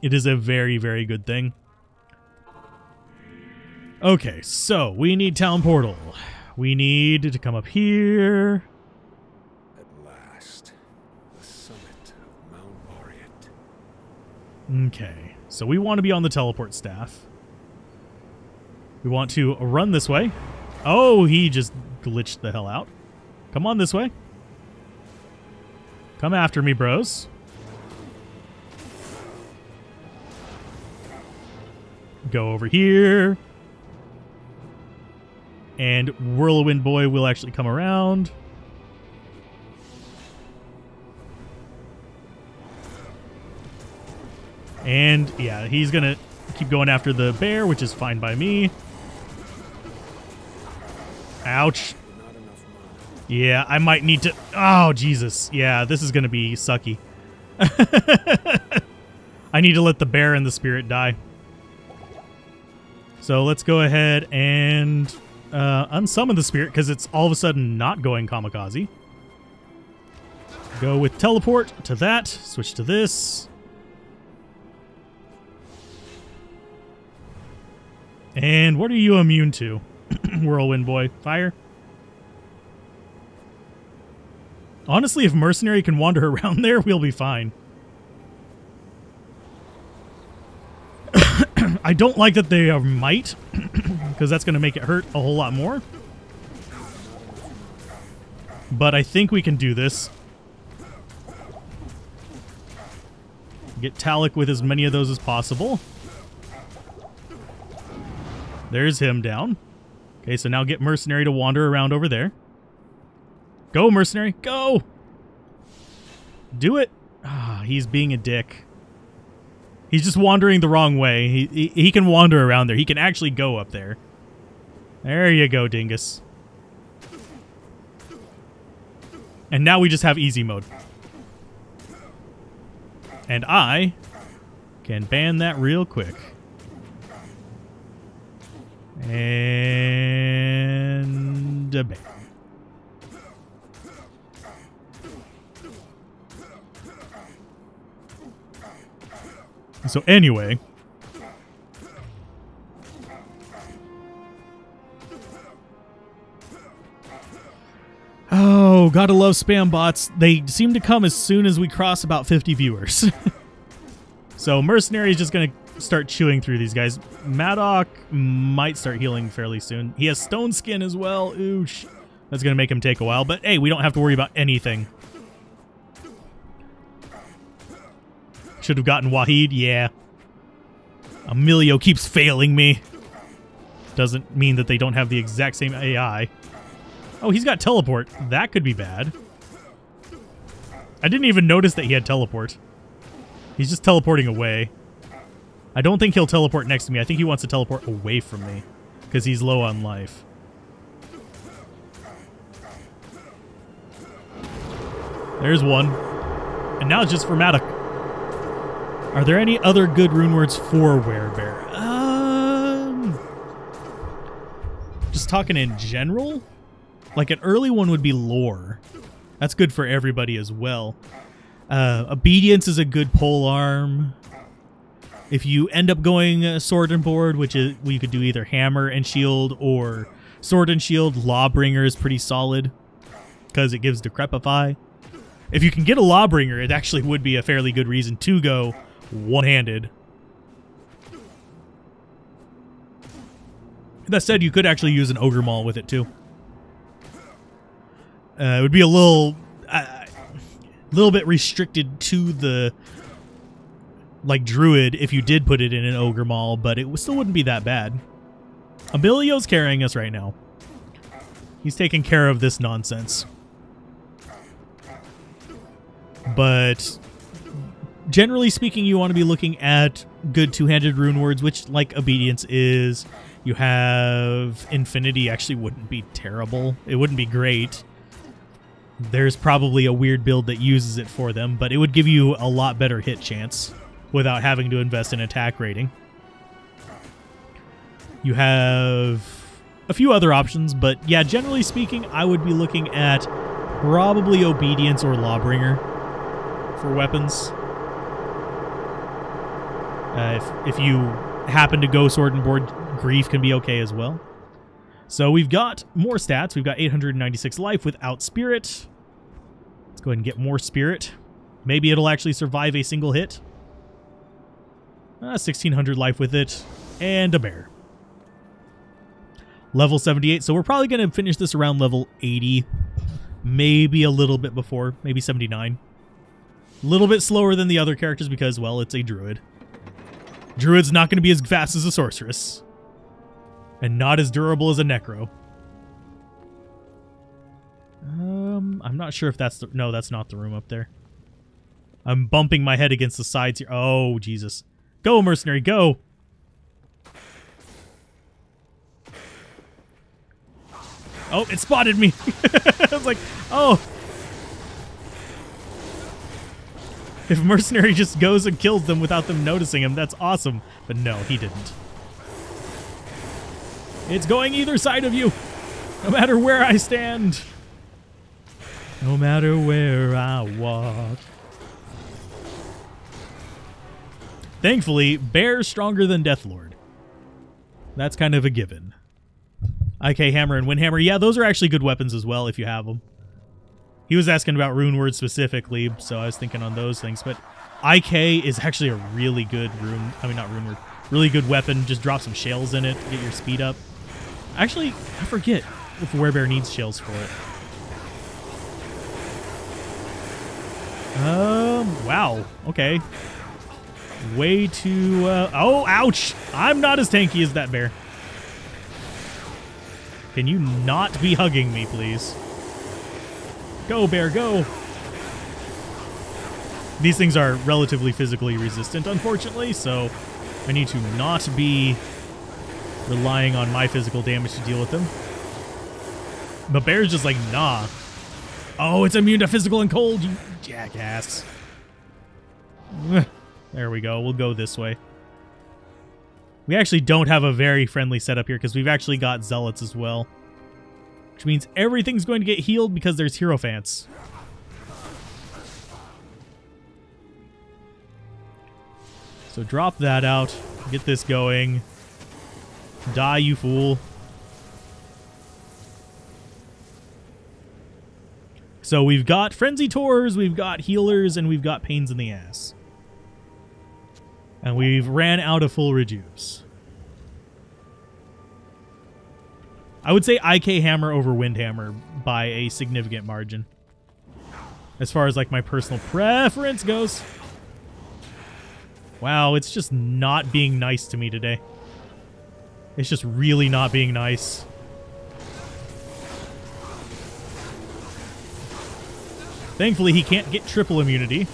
It is a very, very good thing. Okay, so we need Town Portal. We need to come up here.
At last, the summit of Mount Laureate.
Okay, so we want to be on the teleport staff. We want to run this way. Oh, he just glitched the hell out. Come on this way. Come after me, bros. Go over here. And Whirlwind Boy will actually come around. And, yeah, he's going to keep going after the bear, which is fine by me. Ouch. Yeah, I might need to... Oh, Jesus. Yeah, this is going to be sucky. I need to let the bear and the spirit die. So let's go ahead and unsummon the spirit because it's all of a sudden not going kamikaze. Go with teleport to that. Switch to this. And what are you immune to? Whirlwind Boy. Fire. Honestly, if Mercenary can wander around there, we'll be fine. I don't like that they are might, because that's going to make it hurt a whole lot more. But I think we can do this. Get Talik with as many of those as possible. There's him down. Okay, so now get Mercenary to wander around over there. Go, Mercenary, go! Do it! Ah, he's being a dick. He's just wandering the wrong way. He can wander around there. He can actually go up there. There you go, Dingus. And now we just have easy mode. And I can ban that real quick. And a ban. So anyway, oh, gotta love spam bots. They seem to come as soon as we cross about 50 viewers. So Mercenary is just gonna start chewing through these guys. Maddock might start healing fairly soon. He has Stone Skin as well. Oosh. That's gonna make him take a while, but hey, we don't have to worry about anything. Should have gotten Wahid, yeah. Emilio keeps failing me. Doesn't mean that they don't have the exact same AI. Oh, he's got teleport. That could be bad. I didn't even notice that he had teleport. He's just teleporting away. I don't think he'll teleport next to me. I think he wants to teleport away from me because he's low on life. There's one. And now it's just for Maddock. Are there any other good rune words for Werebear? Just talking in general? Like an early one would be lore. That's good for everybody as well. Obedience is a good pole arm. If you end up going sword and board, which is you could do either hammer and shield or sword and shield, Lawbringer is pretty solid because it gives Decrepify. If you can get a Lawbringer, it actually would be a fairly good reason to go one-handed. That said, you could actually use an Ogre Maul with it too. It would be a little bit restricted to the Druid if you did put it in an Ogre Maul, but it still wouldn't be that bad. Emilio's carrying us right now. He's taking care of this nonsense. But generally speaking, you want to be looking at good two-handed rune words, which, like Obedience is. You have Infinity. Actually wouldn't be terrible. It wouldn't be great. There's probably a weird build that uses it for them, but it would give you a lot better hit chance without having to invest in attack rating. You have a few other options, but yeah, generally speaking, I would be looking at probably Obedience or Lawbringer for weapons. If you happen to go Sword and Board, Grief can be okay as well. So we've got more stats. We've got 896 life without Spirit. Let's go ahead and get more Spirit. Maybe it'll actually survive a single hit. 1600 life with it. And a bear. Level 78. So we're probably going to finish this around level 80. Maybe a little bit before. Maybe 79. A little bit slower than the other characters because, well, it's a Druid. Druid's not going to be as fast as a Sorceress. And not as durable as a Necro. I'm not sure if that's the... No, that's not the room up there. I'm bumping my head against the sides here. Oh, Jesus. Go, Mercenary, go! Oh, it spotted me! I was like, oh! If Mercenary just goes and kills them without them noticing him, that's awesome. But no, he didn't. It's going either side of you, no matter where I stand. No matter where I walk. Thankfully, Bear's stronger than Deathlord. That's kind of a given. IK Hammer and Windhammer, yeah, those are actually good weapons as well if you have them. He was asking about rune words specifically, so I was thinking on those things. But IK is actually a really good rune. I mean, not rune word. Really good weapon. Just drop some shells in it to get your speed up. Actually, I forget if Werebear needs shells for it. Wow. Okay. Way too... oh, ouch! I'm not as tanky as that bear. Can you not be hugging me, please? Go, bear, go! These things are relatively physically resistant, unfortunately, so I need to not be relying on my physical damage to deal with them. But bear's just like, nah. Oh, it's immune to physical and cold, you jackass. There we go. We'll go this way. We actually don't have a very friendly setup here because we've actually got Zealots as well. Which means everything's going to get healed because there's Hierophants. So drop that out. Get this going. Die, you fool. So we've got Frenzy Tours, we've got Healers, and we've got Pains in the Ass. And we've ran out of full rejuves. I would say IK Hammer over Windhammer by a significant margin. As far as like my personal preference goes. Wow, it's just not being nice to me today. It's just really not being nice. Thankfully, he can't get triple immunity.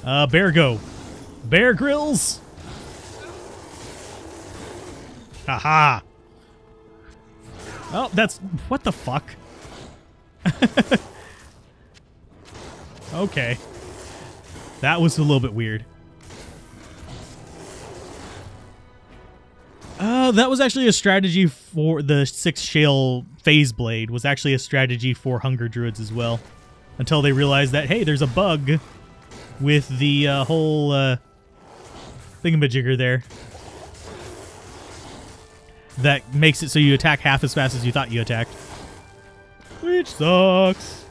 Bear go. Bear Grylls. Haha. Oh, that's... What the fuck? Okay. That was a little bit weird. That was actually a strategy for the 6 Shale Phase Blade. Was actually a strategy for Hunger Druids as well. Until they realized that, hey, there's a bug with the whole thingamajigger there. That makes it so you attack half as fast as you thought you attacked. Which sucks.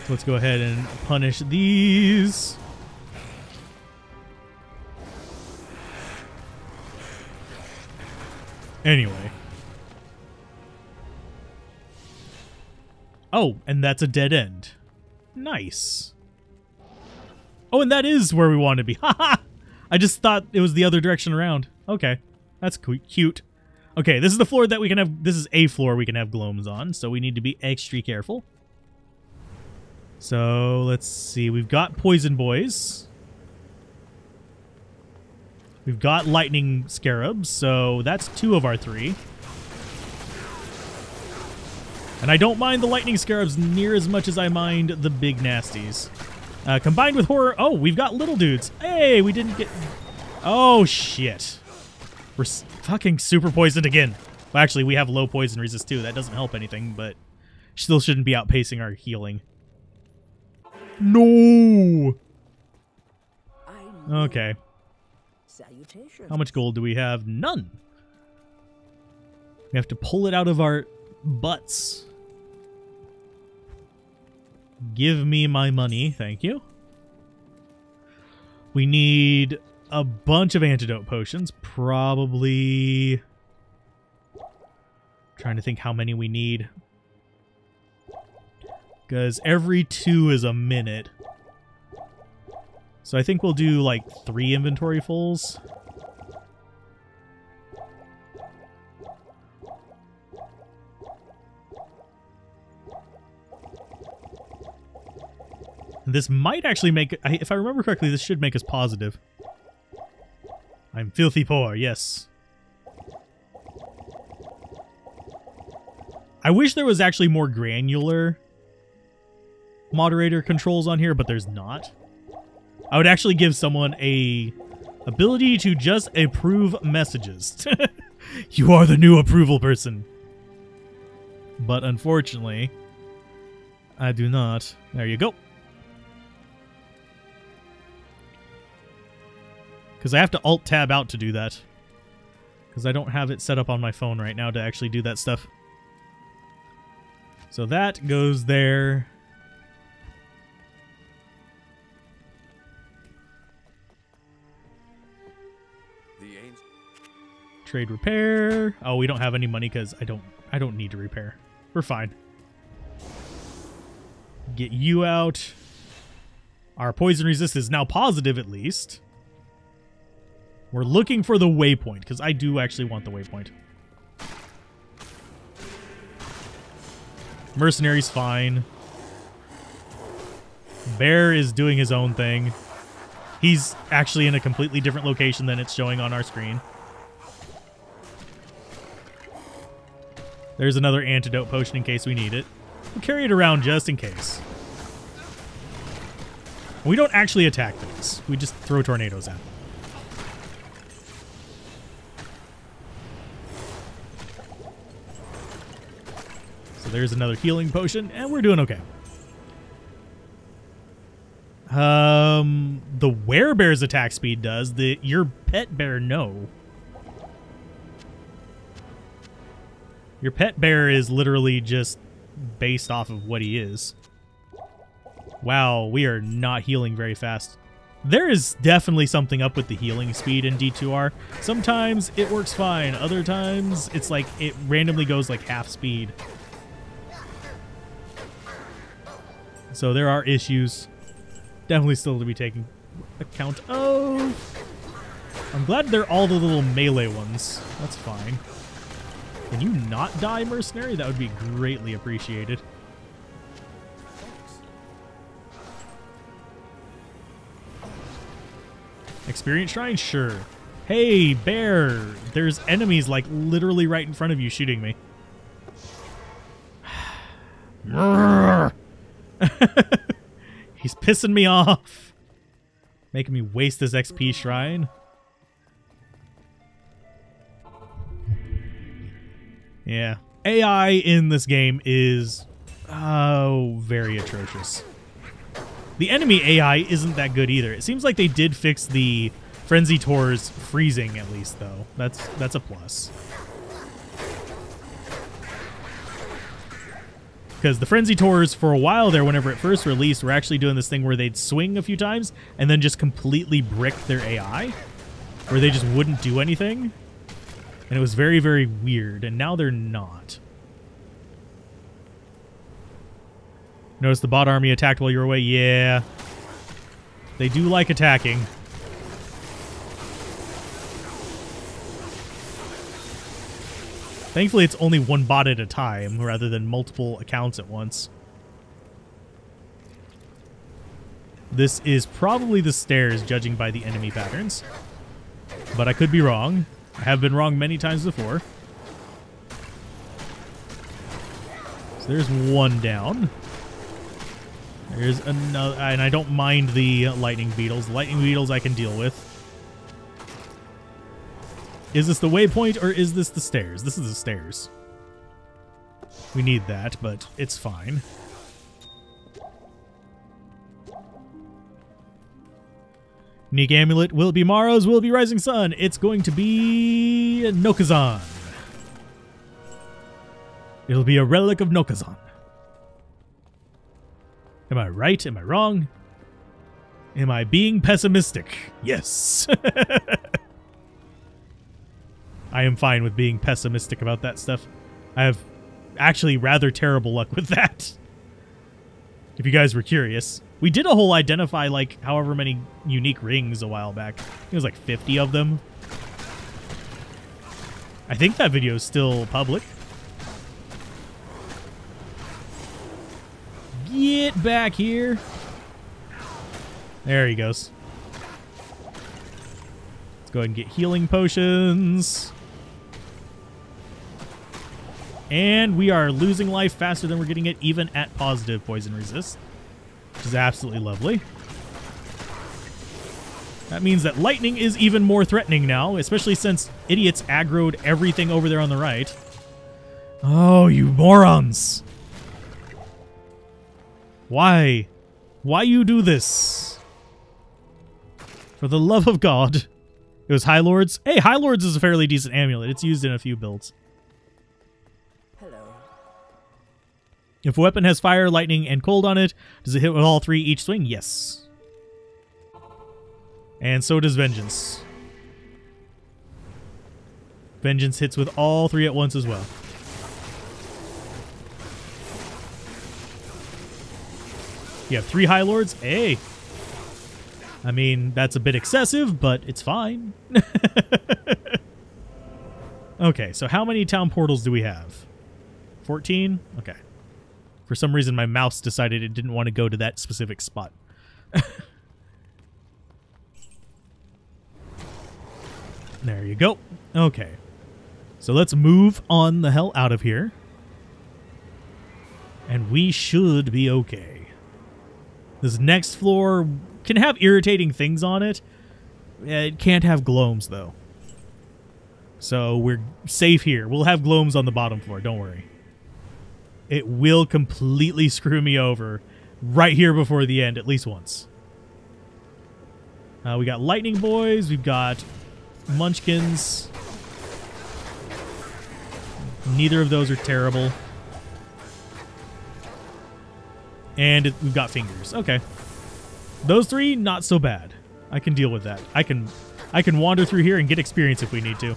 Let's go ahead and punish these. Anyway. Oh, and that's a dead end. Nice. Oh, and that is where we want to be. Haha! I just thought it was the other direction around. Okay. That's cute. Okay, this is the floor that we can have... This is a floor we can have gloams on, so we need to be extra careful. So, let's see. We've got poison boys. We've got lightning scarabs, so that's 2 of our 3. And I don't mind the lightning scarabs near as much as I mind the big nasties. Combined with horror... Oh, we've got little dudes. Hey, we didn't get... Oh, shit. We're fucking super poisoned again. Well, actually, we have low poison resist too. That doesn't help anything, but still shouldn't be outpacing our healing. No! Okay. How much gold do we have? None. We have to pull it out of our butts. Give me my money. Thank you. We need a bunch of antidote potions. Probably... Trying to think how many we need. Because every 2 is a minute. So I think we'll do like 3 inventory fulls. This might actually make... If I remember correctly, this should make us positive. I'm filthy poor, yes. I wish there was actually more granular moderator controls on here, but there's not. I would actually give someone a ability to just approve messages. You are the new approval person. But unfortunately, I do not. There you go. Because I have to Alt-Tab out to do that. Because I don't have it set up on my phone right now to actually do that stuff. So that goes there. Trade repair. Oh, we don't have any money because I don't need to repair. We're fine. Get you out. Our poison resist is now positive at least. We're looking for the waypoint, because I do actually want the waypoint. Mercenary's fine. Bear is doing his own thing. He's actually in a completely different location than it's showing on our screen. There's another antidote potion in case we need it. We'll carry it around just in case. We don't actually attack things. We just throw tornadoes at them. There's another healing potion, and we're doing okay. The werebear's attack speed does. Your pet bear, no. Your pet bear is literally just based off of what he is. Wow, we are not healing very fast. There is definitely something up with the healing speed in D2R. Sometimes it works fine. Other times, it's like it randomly goes like half speed. So there are issues. Definitely still to be taken account of. I'm glad they're all the little melee ones. That's fine. Can you not die, mercenary? That would be greatly appreciated. Experience shrine? Sure. Hey, bear. There's enemies like literally right in front of you shooting me. He's pissing me off. Making me waste this XP shrine. Yeah. AI in this game is very atrocious. The enemy AI isn't that good either. It seems like they did fix the Frenzy Tor's freezing at least though. That's a plus. Because the Frenzy Tors, for a while there, whenever it first released, were actually doing this thing where they'd swing a few times and then just completely brick their AI, where they just wouldn't do anything. And it was very, very weird, and now they're not. Notice the bot army attacked while you were away? Yeah. They do like attacking. Thankfully, it's only one bot at a time rather than multiple accounts at once. This is probably the stairs, judging by the enemy patterns. But I could be wrong. I have been wrong many times before. So there's one down. There's another, and I don't mind the lightning beetles. The lightning beetles I can deal with. Is this the waypoint or is this the stairs? This is the stairs. We need that, but it's fine. Unique amulet. Will it be Maros? Will it be Rising Sun? It's going to be Nokazan. It'll be a relic of Nokazan. Am I right? Am I wrong? Am I being pessimistic? Yes. I am fine with being pessimistic about that stuff. I have actually rather terrible luck with that. If you guys were curious. We did a whole identify, like, however many unique rings a while back. It was like 50 of them. I think that video is still public. Get back here. There he goes. Let's go ahead and get healing potions. And we are losing life faster than we're getting it, even at positive poison resist, which is absolutely lovely. That means that lightning is even more threatening now, especially since idiots aggroed everything over there on the right. Oh, you morons. Why? Why you do this? For the love of God. It was High Lords. Hey, High Lords is a fairly decent amulet. It's used in a few builds.
Hello.
If a weapon has fire, lightning, and cold on it, does it hit with all three each swing? Yes. And so does Vengeance. Vengeance hits with all three at once as well. You have 3 High Lords? Hey. I mean, that's a bit excessive, but it's fine. Okay, so how many town portals do we have? 14? Okay. For some reason, my mouse decided it didn't want to go to that specific spot. There you go. Okay. So let's move on the hell out of here. And we should be okay. This next floor can have irritating things on it. It can't have gloams, though. So we're safe here. We'll have gloams on the bottom floor, don't worry. It will completely screw me over right here before the end, at least once. We got lightning boys. We've got munchkins. Neither of those are terrible. And we've got fingers. Okay. Those 3, not so bad. I can deal with that. I can wander through here and get experience if we need to.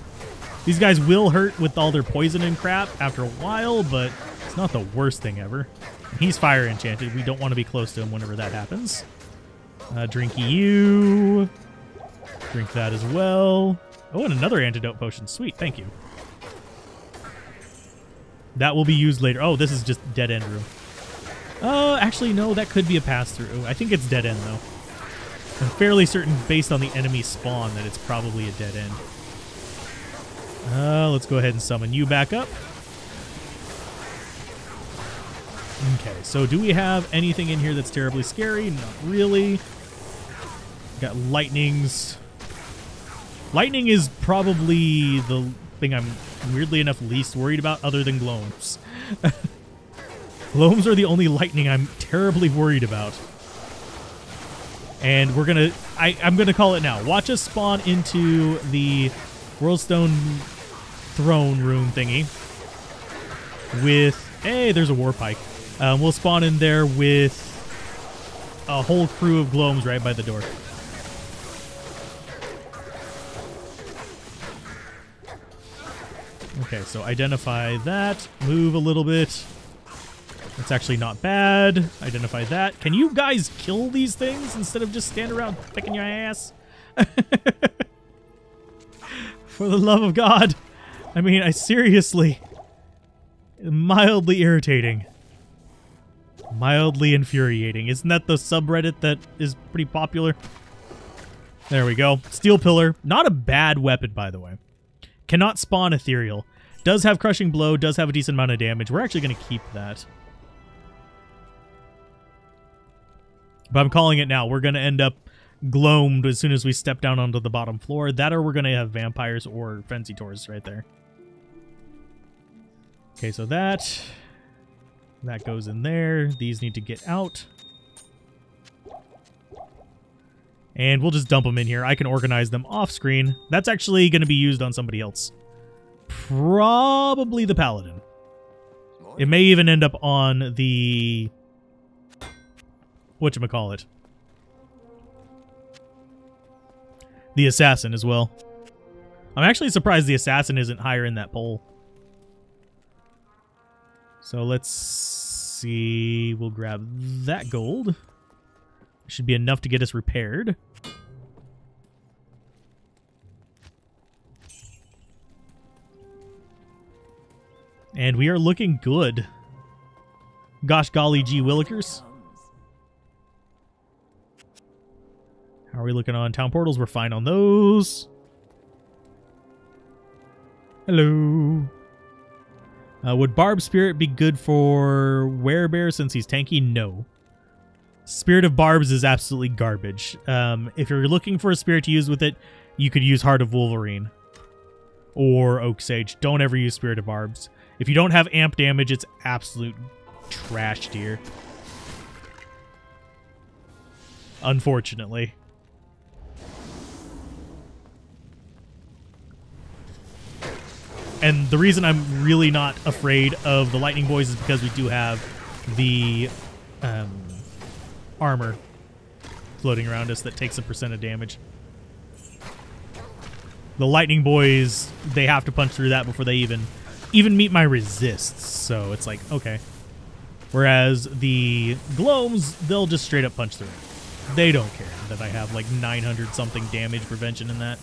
These guys will hurt with all their poison and crap after a while, but it's not the worst thing ever. He's fire enchanted. We don't want to be close to him whenever that happens. Drinky you. Drink that as well. Oh, and another antidote potion. Sweet, thank you. That will be used later. Oh, this is just dead end room. Actually, no, that could be a pass-through. I think it's dead end, though. I'm fairly certain, based on the enemy spawn, that it's probably a dead end. Let's go ahead and summon you back up. Okay, so do we have anything in here that's terribly scary? Not really. Got lightnings. Lightning is probably the thing I'm weirdly enough least worried about, other than gloams. Gloams are the only lightning I'm terribly worried about. And we're gonna... I'm gonna call it now. Watch us spawn into the Worldstone throne room thingy. With... Hey, there's a war pike. We'll spawn in there with a whole crew of gloams right by the door. Okay, so identify that. Move a little bit. It's actually not bad. Identify that. Can you guys kill these things instead of just stand around picking your ass? For the love of God. I mean, I seriously... Mildly irritating. Mildly infuriating. Isn't that the subreddit that is pretty popular? There we go. Steel Pillar. Not a bad weapon, by the way. Cannot spawn ethereal. Does have crushing blow. Does have a decent amount of damage. We're actually going to keep that. But I'm calling it now. We're going to end up gloamed as soon as we step down onto the bottom floor. That or we're going to have vampires or Fencitors right there. Okay, so that goes in there. These need to get out. And we'll just dump them in here. I can organize them off screen. That's actually going to be used on somebody else. Probably the Paladin. It may even end up on the... whatchamacallit? The Assassin as well. I'm actually surprised the Assassin isn't higher in that poll. So let's see. We'll grab that gold. Should be enough to get us repaired. And we are looking good. Gosh golly gee willikers. How are we looking on town portals? We're fine on those. Hello. Would Barb Spirit be good for Werebear since he's tanky? No. Spirit of Barbs is absolutely garbage. If you're looking for a spirit to use with it, you could use Heart of Wolverine. Or Oak Sage. Don't ever use Spirit of Barbs. If you don't have amp damage, it's absolute trash tier. Unfortunately. And the reason I'm really not afraid of the Lightning Boys is because we do have the armor floating around us that takes a % of damage. The Lightning Boys, they have to punch through that before they even meet my resists. So it's like, okay. Whereas the Gloams, they'll just straight up punch through it. They don't care that I have like 900 something damage prevention in that.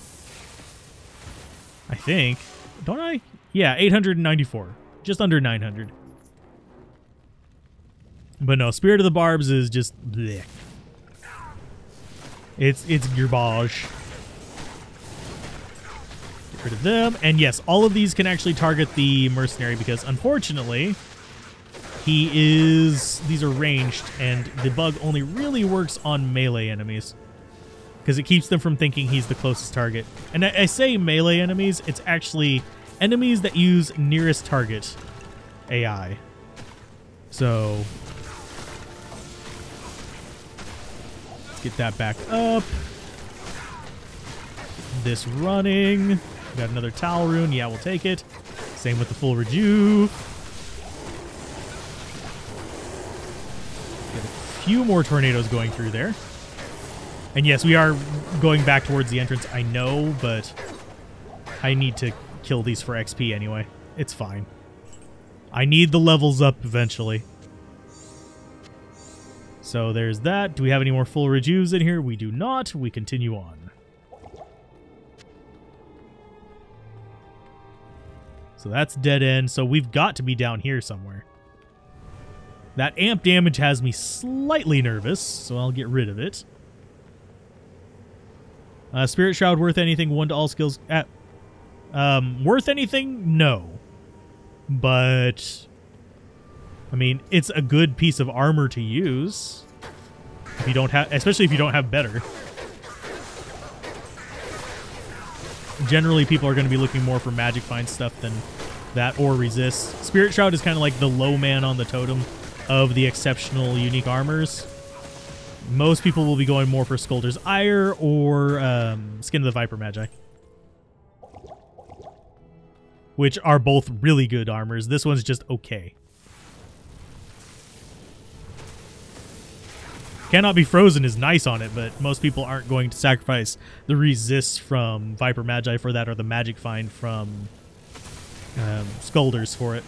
I think. Don't I? Yeah, 894. Just under 900. But no, Spirit of the Barbs is just bleh. It's garbage. Get rid of them. And yes, all of these can actually target the mercenary because unfortunately these are ranged and the bug only really works on melee enemies. Because it keeps them from thinking he's the closest target. And I say melee enemies, it's actually enemies that use nearest target AI. So let's get that back up. This running. Got another Towel Rune. Yeah, we'll take it. Same with the full rejuve. Get a few more tornadoes going through there. And yes, we are going back towards the entrance, I know, but I need to kill these for XP anyway. It's fine. I need the levels up eventually. So there's that. Do we have any more full rejuves in here? We do not. We continue on. So that's dead end. So we've got to be down here somewhere. That amp damage has me slightly nervous, so I'll get rid of it. Spirit Shroud worth anything? 1 to all skills. Worth anything? No. But I mean, it's a good piece of armor to use. If you don't have, especially if you don't have better. Generally, people are going to be looking more for magic find stuff than that or resist. Spirit Shroud is kind of like the low man on the totem of the exceptional unique armors. Most people will be going more for Skulder's Ire or Skin of the Viper Magi, which are both really good armors. This one's just okay. Cannot be Frozen is nice on it, but most people aren't going to sacrifice the resists from Viper Magi for that or the magic find from Skulders for it.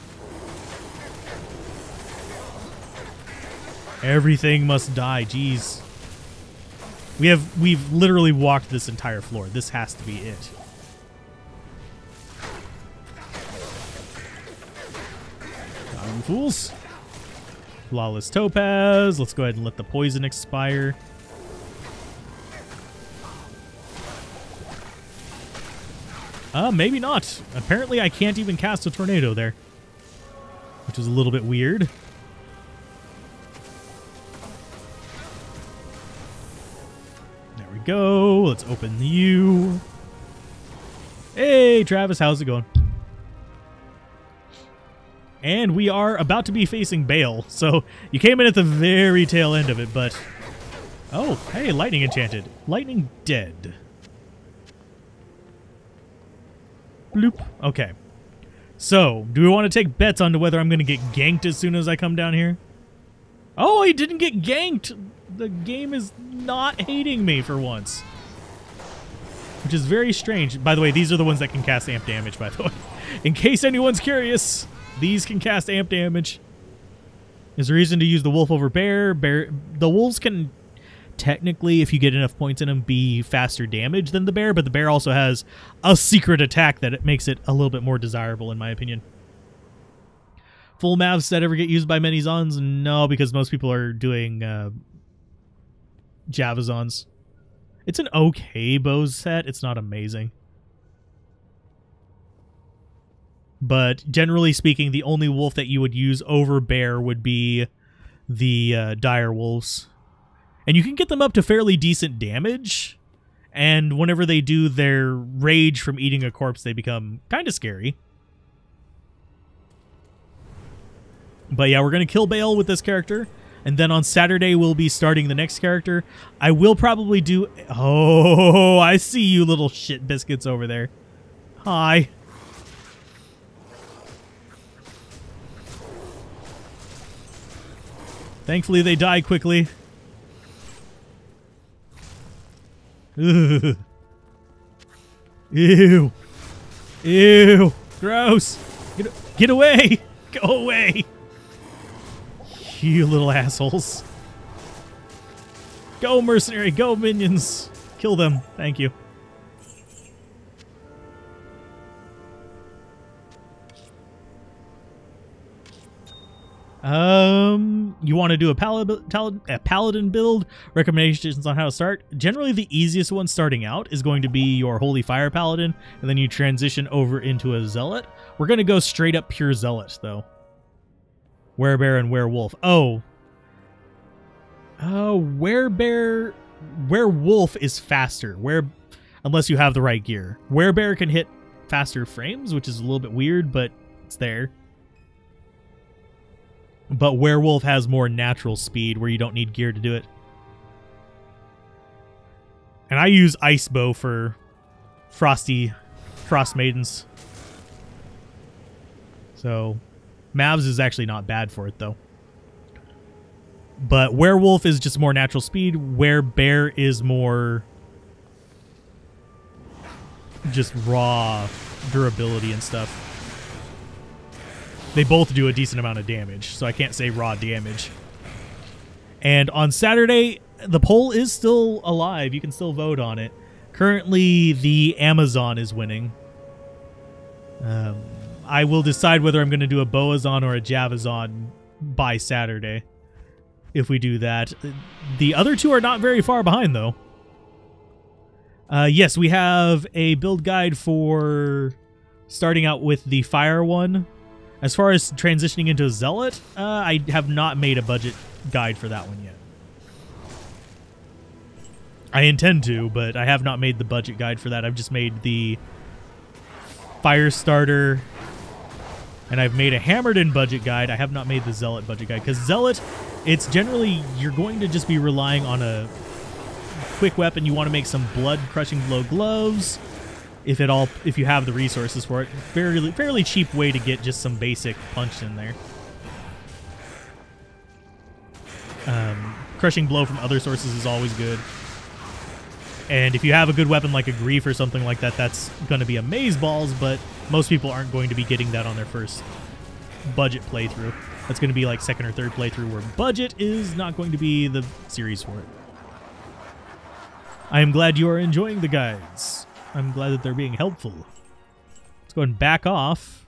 Everything must die. Jeez. We've literally walked this entire floor. This has to be it. You fools. Flawless Topaz. Let's go ahead and let the poison expire. Maybe not. Apparently I can't even cast a tornado there, which is a little bit weird. There we go. Let's open you. Hey, Travis, how's it going? And we are about to be facing Bale, so you came in at the very tail end of it, but... Oh, hey, Lightning Enchanted. Lightning dead. Bloop. Okay. So, do we want to take bets on to whether I'm going to get ganked as soon as I come down here? Oh, I didn't get ganked! The game is not hating me for once. Which is very strange. By the way, these are the ones that can cast amp damage, by the way. In case anyone's curious... These can cast amp damage. There's a reason to use the wolf over bear. The wolves can technically, if you get enough points in them, be faster damage than the bear, but the bear also has a secret attack that it makes it a little bit more desirable, in my opinion. Full mavs that ever get used by many Zons? No, because most people are doing Javazons. It's an okay bow set. It's not amazing. But generally speaking, the only wolf that you would use over bear would be the dire wolves. And you can get them up to fairly decent damage. And whenever they do their rage from eating a corpse, they become kind of scary. But yeah, we're going to kill Bale with this character. And then on Saturday, we'll be starting the next character. I will probably do... Oh, I see you little shit biscuits over there. Hi. Thankfully, they die quickly. Ugh. Ew. Ew. Gross. Get away. Go away. You little assholes. Go, mercenary. Go, minions. Kill them. Thank you. You want to do a paladin build? Recommendations on how to start. Generally, the easiest one starting out is going to be your Holy Fire Paladin, and then you transition over into a Zealot. We're going to go straight up pure Zealot, though. Werebear and Werewolf. Oh. Werewolf is faster. Unless you have the right gear. Werebear can hit faster frames, which is a little bit weird, but it's there. But Werewolf has more natural speed where you don't need gear to do it. And I use Ice Bow for Frost Maidens. So Mavs is actually not bad for it, though. But Werewolf is just more natural speed, where Bear is more just raw durability and stuff. They both do a decent amount of damage, so I can't say raw damage. And on Saturday, the poll is still alive. You can still vote on it. Currently, the Amazon is winning. I will decide whether I'm going to do a Boazon or a Javazon by Saturday, if we do that. The other two are not very far behind, though. Yes, we have a build guide for starting out with the Fire one. As far as transitioning into a Zealot, I have not made a budget guide for that one yet. I intend to, but I have not made the budget guide for that. I've just made the Fire Starter, and I've made a Hammered-In budget guide. I have not made the Zealot budget guide, because Zealot, it's generally, you're going to just be relying on a quick weapon. You want to make some blood-crushing blow gloves. If you have the resources for it. Fairly cheap way to get just some basic punch in there. Crushing blow from other sources is always good. And if you have a good weapon like a Grief or something like that, that's going to be amazeballs, but most people aren't going to be getting that on their first budget playthrough. That's going to be like second or third playthrough where budget is not going to be the series for it. I am glad you are enjoying the guides. I'm glad that they're being helpful. Let's go ahead and back off.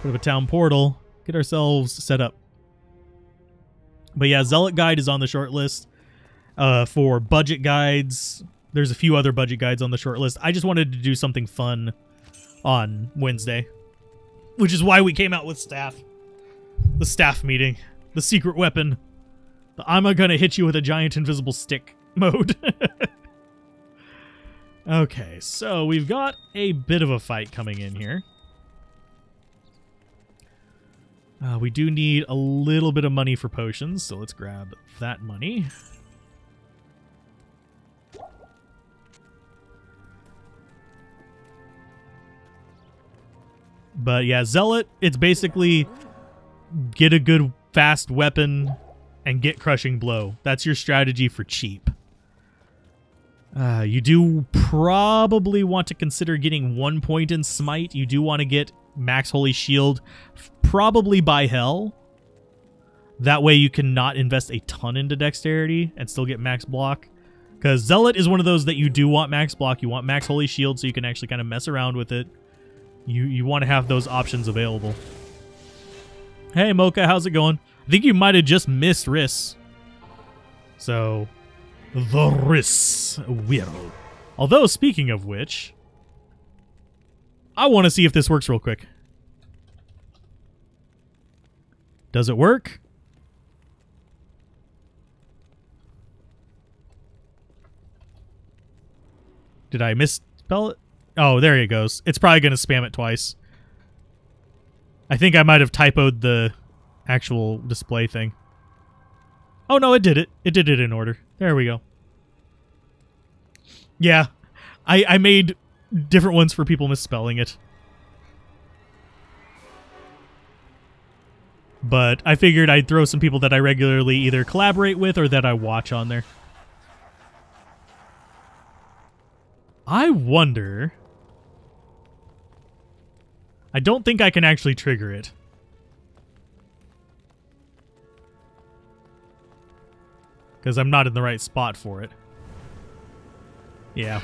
Put up a town portal. Get ourselves set up. But yeah, Zealot Guide is on the short list. For budget guides, there's a few other budget guides on the short list. I just wanted to do something fun on Wednesday, which is why we came out with staff. The staff meeting. The secret weapon. The I'm gonna hit you with a giant invisible stick mode. Okay, so we've got a bit of a fight coming in here. We do need a little bit of money for potions, so let's grab that money. But yeah, Zealot, it's basically get a good fast weapon and get Crushing Blow. That's your strategy for cheap. You do probably want to consider getting 1 point in Smite. You do want to get Max Holy Shield, probably by Hell. That way you cannot invest a ton into Dexterity and still get Max Block. Because Zealot is one of those that you do want Max Block. You want Max Holy Shield so you can actually kind of mess around with it. You want to have those options available. Hey, Mocha, how's it going? I think you might have just missed Riss. So, the Riss will. Although, speaking of which, I want to see if this works real quick. Does it work? Did I misspell it? Oh, there it goes. It's probably going to spam it twice. I think I might have typoed the actual display thing. Oh, no, it did it. It did it in order. There we go. Yeah, I made different ones for people misspelling it. But I figured I'd throw some people that I regularly either collaborate with or that I watch on there. I wonder... I don't think I can actually trigger it. Because I'm not in the right spot for it. Yeah.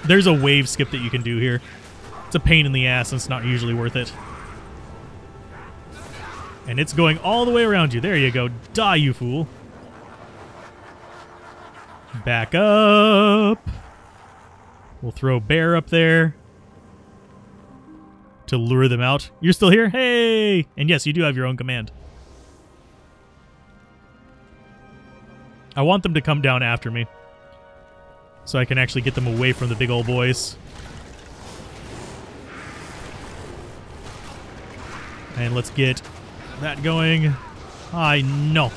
There's a wave skip that you can do here. It's a pain in the ass and it's not usually worth it. And it's going all the way around you. There you go. Die, you fool. Back up. We'll throw Bear up there to lure them out. You're still here? Hey! And yes, you do have your own command. I want them to come down after me so I can actually get them away from the big old boys. And let's get that going. I know.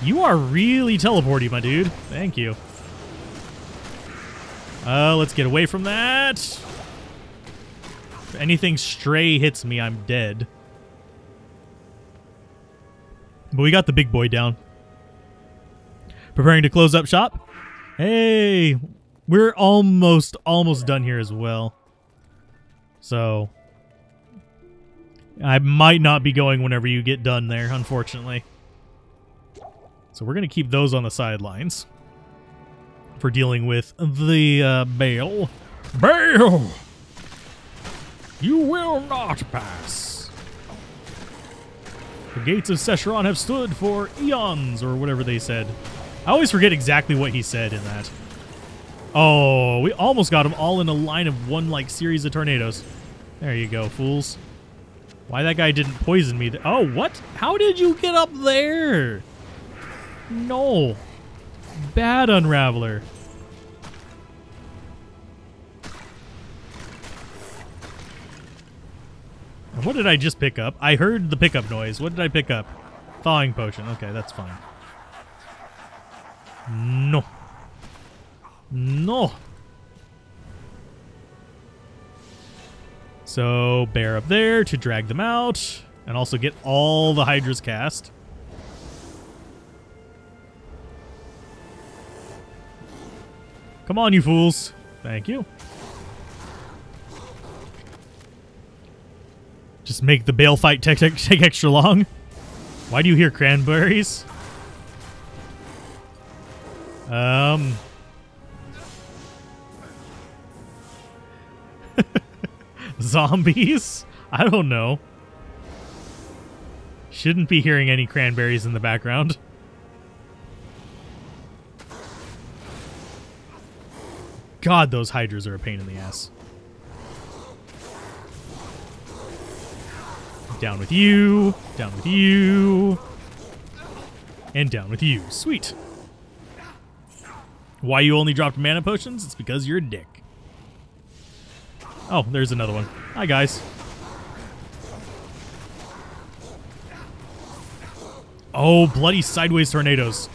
You are really teleporty, my dude. Thank you. Let's get away from that. If anything stray hits me, I'm dead. But we got the big boy down. Preparing to close up shop. Hey, we're almost done here as well. So I might not be going whenever you get done there, unfortunately. So we're going to keep those on the sidelines for dealing with the Bale. Bale! You will not pass. The gates of Sescheron have stood for eons, or whatever they said. I always forget exactly what he said in that. Oh, we almost got them all in a line of one, like, series of tornadoes. There you go, fools. Why that guy didn't poison me? Oh, what? How did you get up there? No. Bad Unraveler. What did I just pick up? I heard the pickup noise. What did I pick up? Thawing potion. Okay, that's fine. No. No. So, Bear up there to drag them out. And also get all the Hydras cast. Come on, you fools. Thank you. Just make the Bale fight take extra long. Why do you hear cranberries? Zombies? I don't know. Shouldn't be hearing any cranberries in the background. God, those hydras are a pain in the ass. Down with you. Down with you. And down with you. Sweet. Why you only dropped mana potions? It's because you're a dick. Oh, there's another one. Hi, guys. Oh, bloody sideways tornadoes.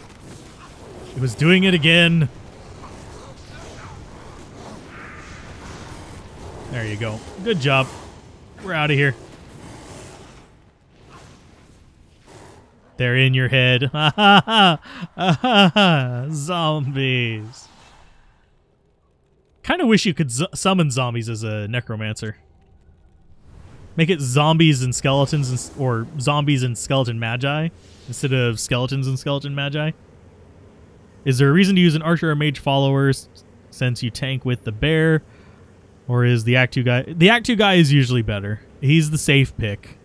It was doing it again. There you go. Good job. We're out of here. They're in your head. Ha ha ha. Ha ha. Zombies. Kind of wish you could summon zombies as a necromancer. Make it zombies and skeletons, or zombies and skeleton magi instead of skeletons and skeleton magi. Is there a reason to use an archer or mage follower since you tank with the bear? Or is the Act 2 guy... The Act 2 guy is usually better. He's the safe pick.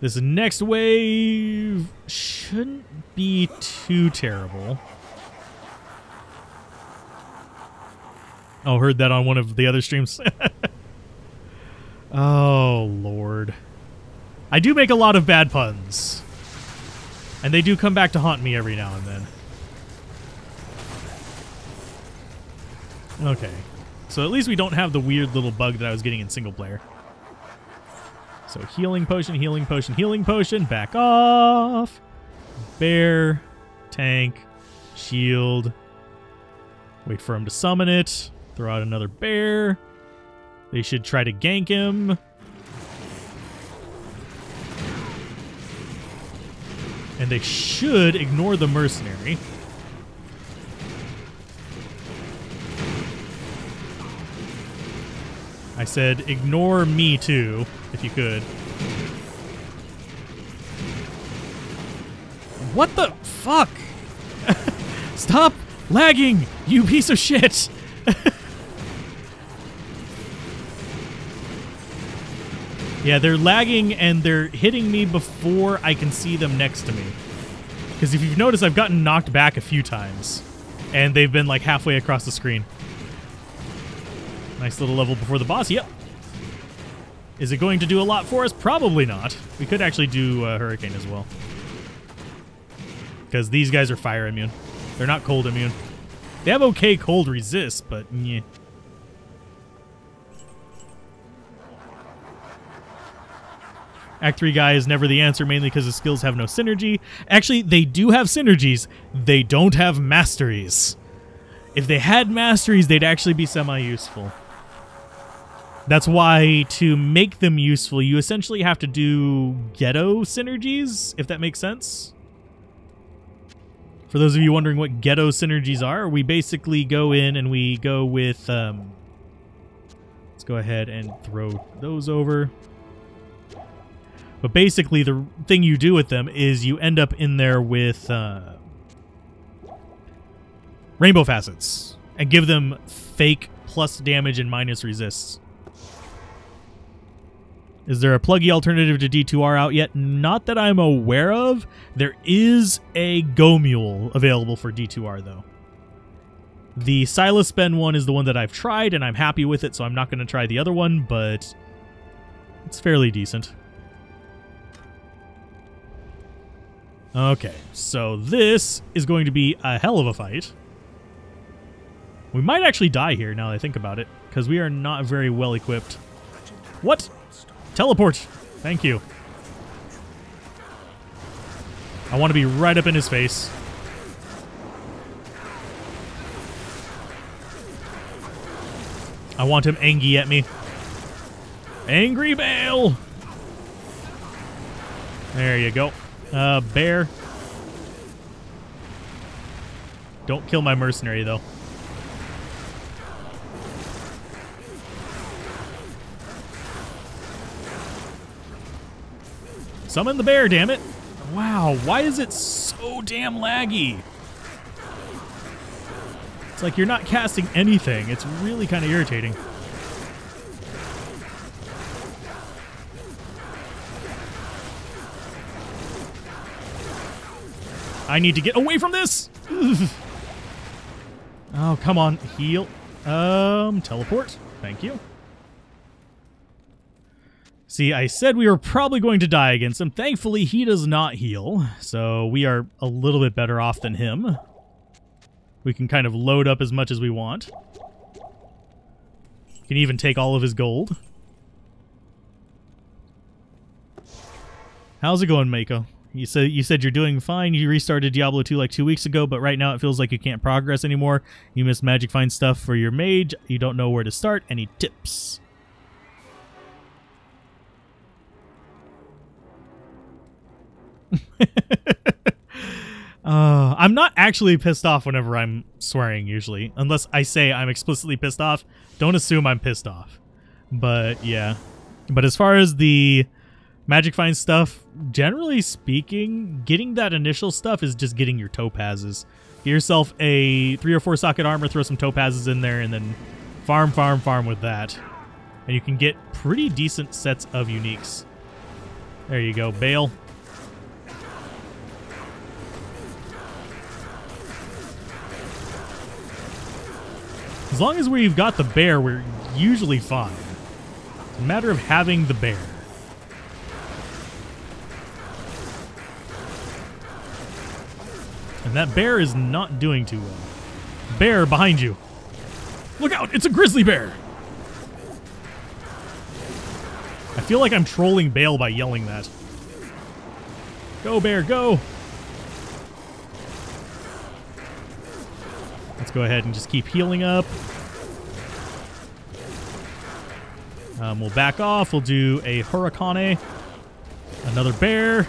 This next wave shouldn't be too terrible. Oh, heard that on one of the other streams. Oh, Lord. I do make a lot of bad puns. And they do come back to haunt me every now and then. Okay. So at least we don't have the weird little bug that I was getting in single player. So healing potion, healing potion, healing potion. Back off. Bear. Tank. Shield. Wait for him to summon it. Throw out another bear. They should try to gank him. And they should ignore the mercenary. I said ignore me too, if you could. What the fuck? Stop lagging, you piece of shit! Yeah, they're lagging and they're hitting me before I can see them next to me. Because if you've noticed, I've gotten knocked back a few times. And they've been like halfway across the screen. Nice little level before the boss. Yep. Is it going to do a lot for us? Probably not. We could actually do Hurricane as well. Because these guys are fire immune. They're not cold immune. They have okay cold resist, but yeah. Act 3 guy is never the answer, mainly because his skills have no synergy. Actually, they do have synergies. They don't have masteries. If they had masteries, they'd actually be semi-useful. That's why, to make them useful, you essentially have to do ghetto synergies, if that makes sense. For those of you wondering what ghetto synergies are, we basically go in and we go with... let's go ahead and throw those over. But basically, the thing you do with them is you end up in there with rainbow facets and give them fake plus damage and minus resists. Is there a pluggy alternative to D2R out yet? Not that I'm aware of. There is a Go Mule available for D2R, though. The Silas Spend one is the one that I've tried, and I'm happy with it, so I'm not going to try the other one, but it's fairly decent. Okay, so this is going to be a hell of a fight. We might actually die here now that I think about it, because we are not very well equipped. What? Teleport! Thank you. I want to be right up in his face. I want him angry at me. Angry Bale! There you go. Bear. Don't kill my mercenary, though. Summon the bear, damn it. Wow, why is it so damn laggy? It's like you're not casting anything. It's really kind of irritating. I need to get away from this. Oh, come on. Heal. Teleport. Thank you. See, I said we were probably going to die against him. Thankfully, he does not heal, so we are a little bit better off than him. We can kind of load up as much as we want. Can even take all of his gold. How's it going, Mako? You said you're doing fine. You restarted Diablo 2 like 2 weeks ago, but right now it feels like you can't progress anymore. You missed Magic Find stuff for your mage. You don't know where to start. Any tips? I'm not actually pissed off whenever I'm swearing, usually. Unless I say I'm explicitly pissed off. Don't assume I'm pissed off. But, yeah. But as far as the Magic Find stuff, generally speaking, getting that initial stuff is just getting your topazes. Get yourself a 3 or 4 socket armor, throw some topazes in there, and then farm with that. And you can get pretty decent sets of uniques. There you go, Bale. As long as we've got the bear, we're usually fine. It's a matter of having the bear. And that bear is not doing too well. Bear behind you. Look out! It's a grizzly bear! I feel like I'm trolling Bale by yelling that. Go, bear, go! Let's go ahead and just keep healing up. We'll back off. We'll do a Hurricane. Another bear.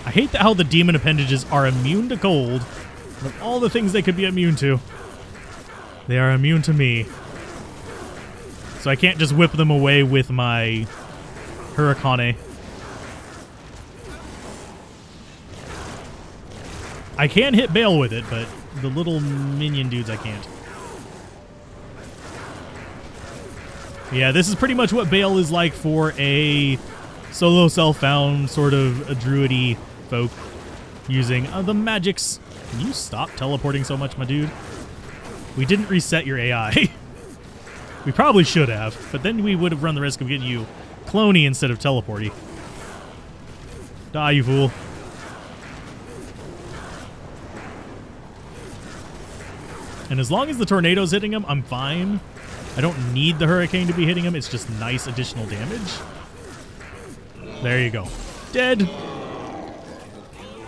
I hate how the demon appendages are immune to cold. Of all the things they could be immune to, they are immune to me. So I can't just whip them away with my Hurricane. I can hit Bale with it, but the little minion dudes I can't. Yeah, this is pretty much what Bale is like for a solo self-found sort of a druid-y folk using the magics. Can you stop teleporting so much, my dude? We didn't reset your AI. We probably should have, but then we would have run the risk of getting you cloney instead of teleporty. Die, you fool. And as long as the tornado's hitting him, I'm fine. I don't need the hurricane to be hitting him. It's just nice additional damage. There you go. Dead.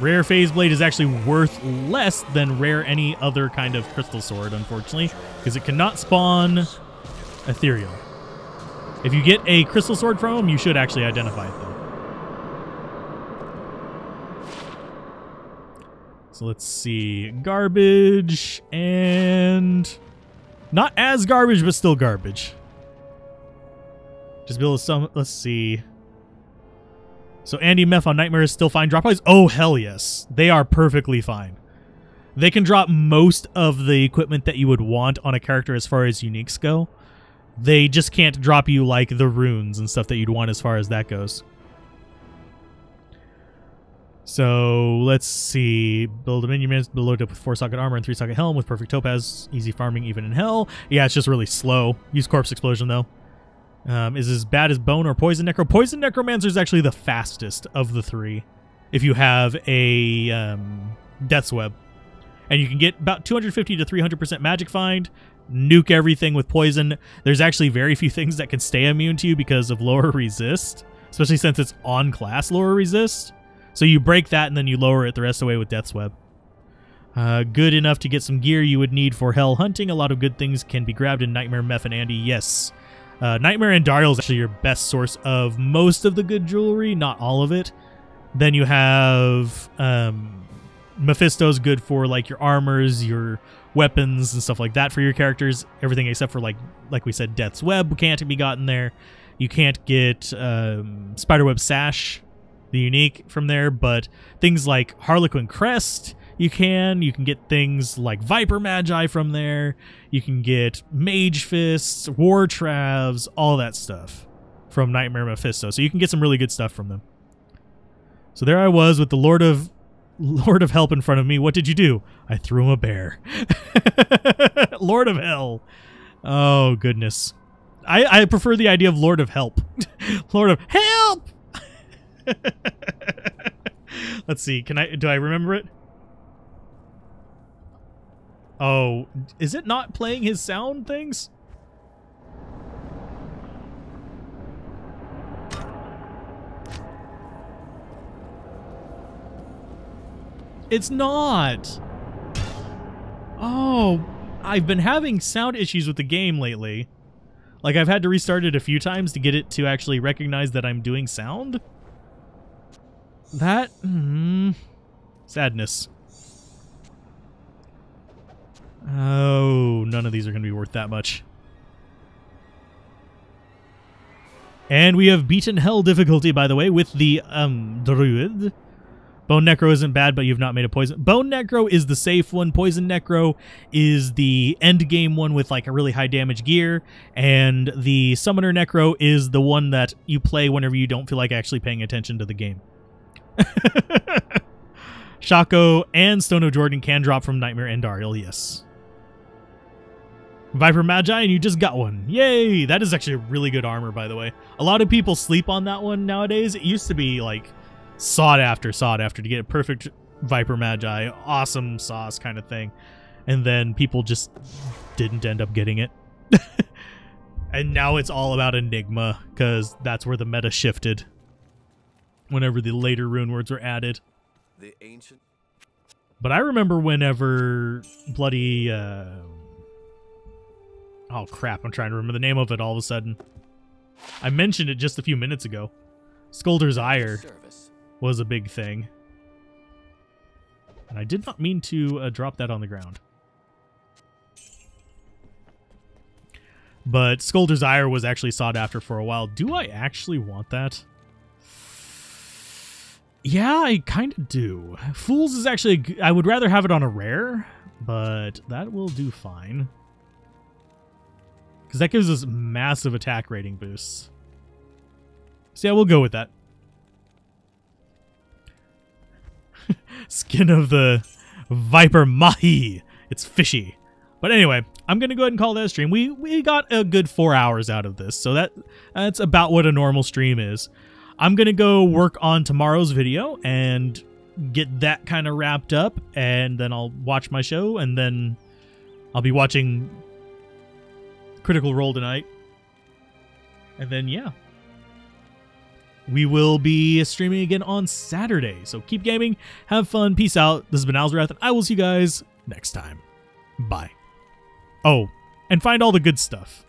Rare Phase Blade is actually worth less than rare any other kind of crystal sword, unfortunately, because it cannot spawn ethereal. If you get a crystal sword from him, you should actually identify it, though. So let's see. Garbage and... not as garbage, but still garbage. Just build some... let's see. So Andy Meth on Nightmare is still fine. Drop pods? Oh, hell yes. They are perfectly fine. They can drop most of the equipment that you would want on a character as far as uniques go. They just can't drop you like the runes and stuff that you'd want as far as that goes. So let's see. Build a minion minutes, load up with 4-socket armor and 3-socket helm with perfect topaz. Easy farming even in hell. Yeah, it's just really slow. Use corpse explosion though. Is as bad as bone or poison necro. Poison necromancer is actually the fastest of the three. If you have a death's web, and you can get about 250 to 300% magic find. Nuke everything with poison. There's actually very few things that can stay immune to you because of lower resist, especially since it's on class lower resist. So you break that and then you lower it the rest of the way with Death's Web. Good enough to get some gear you would need for hell hunting. A lot of good things can be grabbed in Nightmare, Meph, and Andy. Yes. Nightmare and Dariel is actually your best source of most of the good jewelry, not all of it. Then you have Mephisto's good for like your armors, your weapons and stuff like that for your characters. Everything except for, like we said, Death's Web can't be gotten there. You can't get Spiderweb Sash, the unique, from there, but things like Harlequin Crest, you can get things like Viper Magi from there. You can get Mage Fists, War Travs, all that stuff from Nightmare Mephisto. So you can get some really good stuff from them. So there I was with the Lord of Help in front of me. What did you do? I threw him a bear. Lord of Hell. Oh, goodness. I prefer the idea of Lord of Help. Lord of Help! Let's see. Do I remember it? Oh, is it not playing his sound things? It's not. Oh, I've been having sound issues with the game lately. Like, I've had to restart it a few times to get it to actually recognize that I'm doing sound. That, sadness. Oh, none of these are going to be worth that much. And we have beaten hell difficulty, by the way, with the Druid. Bone Necro isn't bad, but you've not made a poison. Bone Necro is the safe one. Poison Necro is the end game one with like a really high damage gear. And the Summoner Necro is the one that you play whenever you don't feel like actually paying attention to the game. Shaco and Stone of Jordan can drop from Nightmare and Dariel, yes. Viper Magi, and you just got one. Yay! That is actually really good armor, by the way. A lot of people sleep on that one nowadays. It used to be like sought after to get a perfect Viper Magi, awesome sauce kind of thing. And then people just didn't end up getting it. And now it's all about Enigma, because that's where the meta shifted. Whenever the later rune words were added.
The ancient.
But I remember whenever bloody oh crap, I'm trying to remember the name of it all of a sudden. I mentioned it just a few minutes ago. Scoldur's Ire was a big thing. And I did not mean to drop that on the ground. But Scoldur's Ire was actually sought after for a while. Do I actually want that? Yeah, I kind of do. Fools is actually... I would rather have it on a rare, but that will do fine. Because that gives us massive attack rating boosts. So yeah, we'll go with that. Skin of the Viper Mahi. It's fishy. But anyway, I'm going to go ahead and call that a stream. We got a good 4 hours out of this, so that's about what a normal stream is. I'm going to go work on tomorrow's video and get that kind of wrapped up, and then I'll watch my show, and then I'll be watching Critical Role tonight. And then, yeah. We will be streaming again on Saturday. So keep gaming, have fun, peace out. This has been Alzorath, and I will see you guys next time. Bye. Oh, and find all the good stuff.